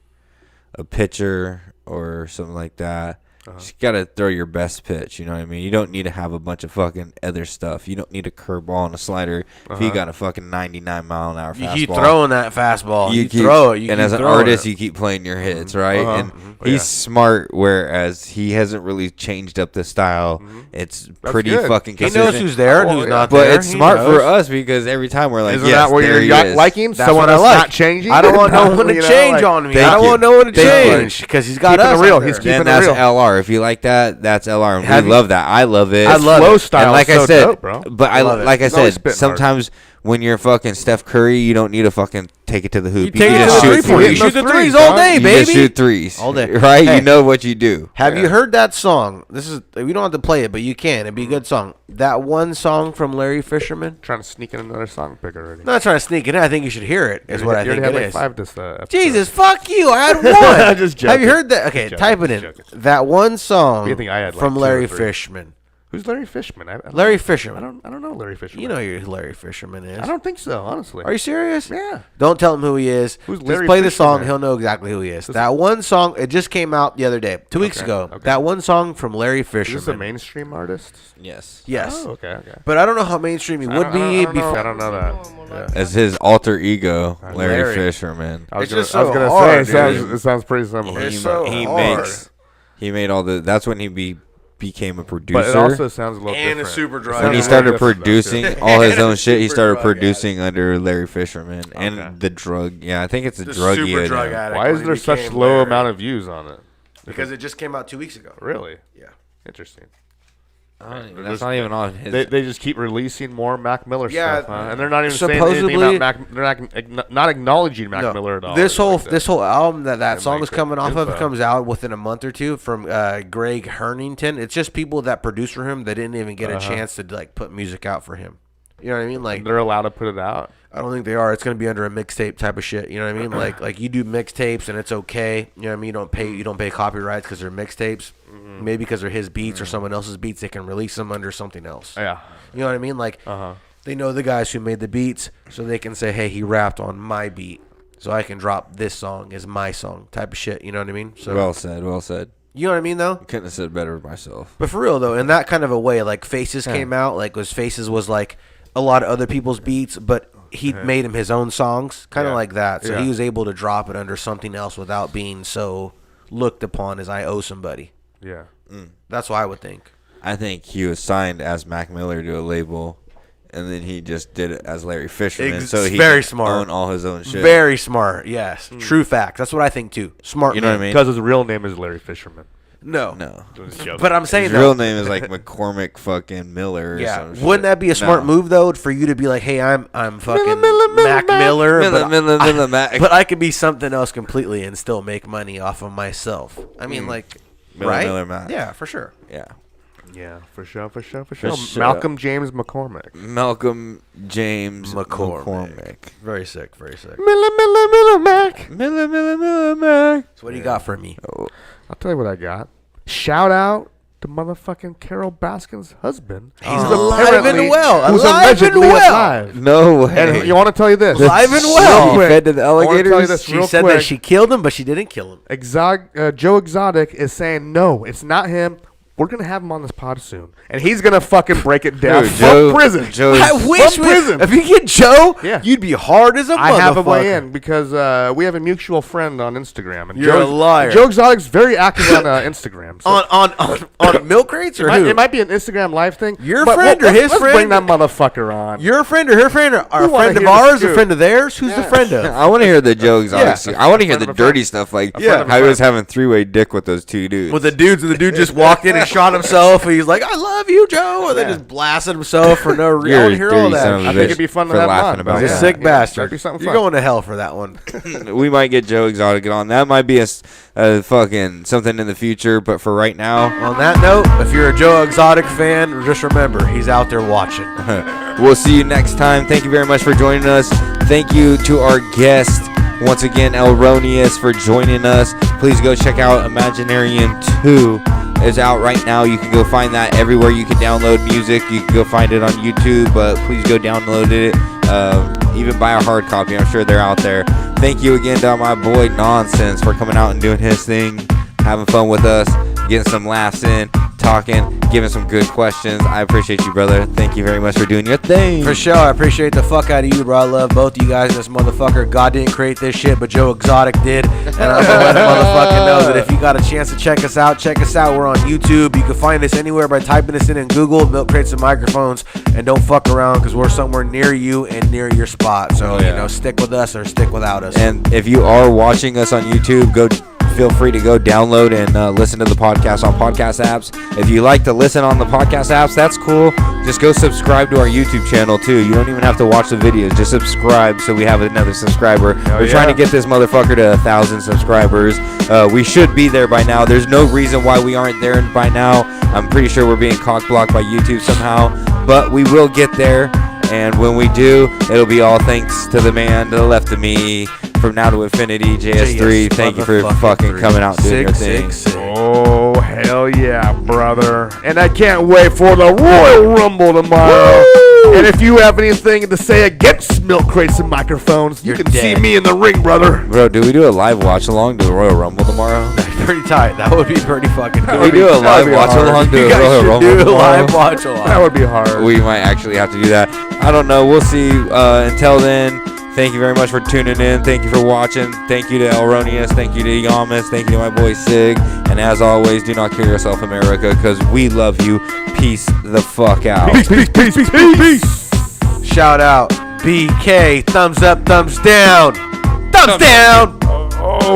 a pitcher or something like that, you just gotta throw your best pitch. You know what I mean? You don't need to have a bunch of fucking other stuff. You don't need a curveball and a slider if you got a fucking 99-mile-an-hour fastball. You keep throwing that fastball. You keep, throw it. And as an artist, you keep playing your hits, right? And he's smart, whereas he hasn't really changed up the style. It's pretty fucking consistent. He knows who's there and who's not there. But it's smart for us because every time we're like, isn't that what you're liking? That's Someone what I else like. not changing? I don't want no one to change on me. I don't want no one to change because he's got us. Real. He's keeping it real. That's LR. If you like that, that's LR. And we love that. I love it. I love flow style. And like I said, dope, bro. But like I said, sometimes when you're fucking Steph Curry, you don't need to fucking take it to the hoop. You just shoot threes. You shoot the threes all day, baby. You just shoot threes all day, right? Hey, you know what you do. Have you heard that song? This is we don't have to play it, but you can. It'd be a good song. That one song from Larry Fisherman. Trying to sneak in another song pick already. Not trying to sneak it in. I think you should hear it. Is what I think it is. 5 this episode. Jesus, fuck you! I had one. Just joking. Have you heard that? Okay, type it in. That one song You think I had like from 2 or Larry 3? Fishman. Who's Larry Fishman? Larry Fisherman. I don't know Larry Fishman. You know who Larry Fisherman is. I don't think so, honestly. Are you serious? Yeah. Don't tell him who he is. Who's Just Larry play the Fisherman? song. He'll know exactly who he is. That one song, it just came out the other day, 2 weeks ago. Okay. That one song from Larry Fisherman. Is this a mainstream artist? Yes. Yes. Oh, okay. But I don't know how mainstream he would be before. I don't know that. As his alter ego, Larry Larry. Fisherman. It's just so gonna hard, say dude. it sounds pretty similar. It's so hard. He made all the. That's when he became a producer. But it also sounds a little And a different. super drug. When he Sounds started different, producing though, all his own And shit, he super started drug producing under Larry Fisherman Okay. and the drug. Yeah, I think it's a The drug. super drug addict. Why is when he there such became low Larry. amount of views on it? Because it just came out 2 weeks ago. Really? Yeah. Interesting. That's not even on his. They just keep releasing more Mac Miller Yeah, stuff, huh? And they're not even saying supposedly- anything about Mac. They're not acknowledging Mac Miller at all. This or whole like that. this whole album that They song make is coming off of info. comes out within a month or two from Greg Hernington. It's just people that produce for him that didn't even get a chance to like put music out for him. You know what I mean? Like they're allowed to put it out. I don't think they are. It's going to be under a mixtape type of shit. You know what I mean? Like you do mixtapes and it's okay. You know what I mean? You don't pay copyrights because they're mixtapes. Maybe because they're his beats or someone else's beats, they can release them under something else. Yeah. You know what I mean? Like they know the guys who made the beats, so they can say, "Hey, he rapped on my beat, so I can drop this song as my song," type of shit. You know what I mean? So well said. Well said. You know what I mean, though? Couldn't have said it better myself. But for real, though, in that kind of a way, like Faces came out, like Faces was like a lot of other people's beats, but he made him his own songs, kind of like that. So he was able to drop it under something else without being so looked upon as I owe somebody. Yeah. That's what I would think. I think he was signed as Mac Miller to a label, and then he just did it as Larry Fisherman, so he very could smart. own all his own shit. Very smart, yes. True fact. That's what I think, too. Smart You know man. what I mean? Because his real name is Larry Fisherman. No. Joking. But I'm saying his though, real name is like McCormick fucking Miller or yeah. some shit. Wouldn't that be a smart move though, for you to be like, "Hey, I'm fucking Mac Miller, but I could be something else completely and still make money off of myself." I mean, like, right? Miller Mac. Yeah, for sure. Yeah. Yeah, for sure. sure. Malcolm James McCormick. Malcolm James McCormick. Very sick. Very sick. Miller Mac. Miller Mac. So what do you got for me? Oh. I'll tell you what I got. Shout out to motherfucking Carol Baskin's husband. He's alive and well. Who's Alive and allegedly well. alive. No way. And you want to tell you this? Alive and well. He fed to the I wanna alligators. tell you this She real said quick. that she killed him, but she didn't kill him. Joe Exotic is saying no, it's not him. We're gonna have him on this pod soon, and he's gonna fucking break it down Dude, from prison. I wish from prison. if you get Joe, Yeah. you'd be hard as a motherfucker. I have a way in because we have a mutual friend on Instagram, and You're a liar. Joe Exotic's very active on Instagram. So on Milk Crates or who? it might be an Instagram live thing. Your but friend or his let's friend? Bring that motherfucker on. Your friend or her friend, or a wanna friend of hear the ours, a scoop. friend of theirs? Who's the friend of? I want to hear the Joe Exotic. Yeah. I want to hear friend the of a friend. dirty stuff, like friend of a how he was friend. having three-way dick with those two dudes. With the dudes, and the dude just walked in and shot himself, and he's like, "I love you, Joe," and then just blasted himself for no reason. I want to hear all dirty son of that. a I think bitch it'd be fun to for have laughing on. about He's a that. sick bastard. that'd be something You're fun. going to hell for that one. We might get Joe Exotic on. That might be a fucking something in the future, but for right now, On that note, if you're a Joe Exotic fan, just remember he's out there watching. we'll see you next time. Thank you very much for joining us. Thank you to our guest, once again, L Roneous, for joining us. Please go check out Imaginarium 2. Is out right now. You can go find that everywhere you can download music. You can go find it on YouTube, but please go download it. Even buy a hard copy. I'm sure they're out there. Thank you again to my boy Nonsense for coming out and doing his thing, having fun with us, getting some laughs in, talking, giving some good questions. I appreciate you, brother. Thank you very much for doing your thing. For sure, I appreciate the fuck out of you, bro. I love both of you guys. This motherfucker, God didn't create this shit, but Joe Exotic did. And I'm gonna let the motherfucker know that if you got a chance to check us out, check us out. We're on YouTube. You can find us anywhere by typing us in Google, Milkcrates and Microphones. And don't fuck around, because we're somewhere near you and near your spot. So, stick with us or stick without us. And if you are watching us on YouTube, feel free to go download and listen to the podcast on podcast apps. If you like to listen on the podcast apps, that's cool. Just go subscribe to our YouTube channel too. You don't even have to watch the videos. Just subscribe so we have another subscriber. We're trying to get this motherfucker to 1,000 subscribers. We should be there by now. There's no reason why we aren't there by now. I'm pretty sure we're being cock-blocked by YouTube somehow, but we will get there. And when we do, it'll be all thanks to the man to the left of me. From now to infinity, JS3. Thank you for fucking coming out and doing your thing. Oh, hell yeah, brother. And I can't wait for the Royal Rumble tomorrow. Woo! And if you have anything to say against Milk Crates and Microphones, you can see me in the ring, brother. Bro, do we do a live watch along to the Royal Rumble tomorrow? Pretty tight. That would be pretty fucking cool. Can we do a live watch along to the Royal Rumble do a tomorrow? live watch along. That would be hard. We might actually have to do that. I don't know. We'll see. Until then, thank you very much for tuning in. Thank you for watching. Thank you to L Roneous. Thank you to Yamas. Thank you to my boy Sig. And as always, do not kill yourself, America, because we love you. Peace the fuck out. Peace, peace, peace, peace, peace, peace. Shout out BK. Thumbs up, thumbs down. Thumbs down. Oh.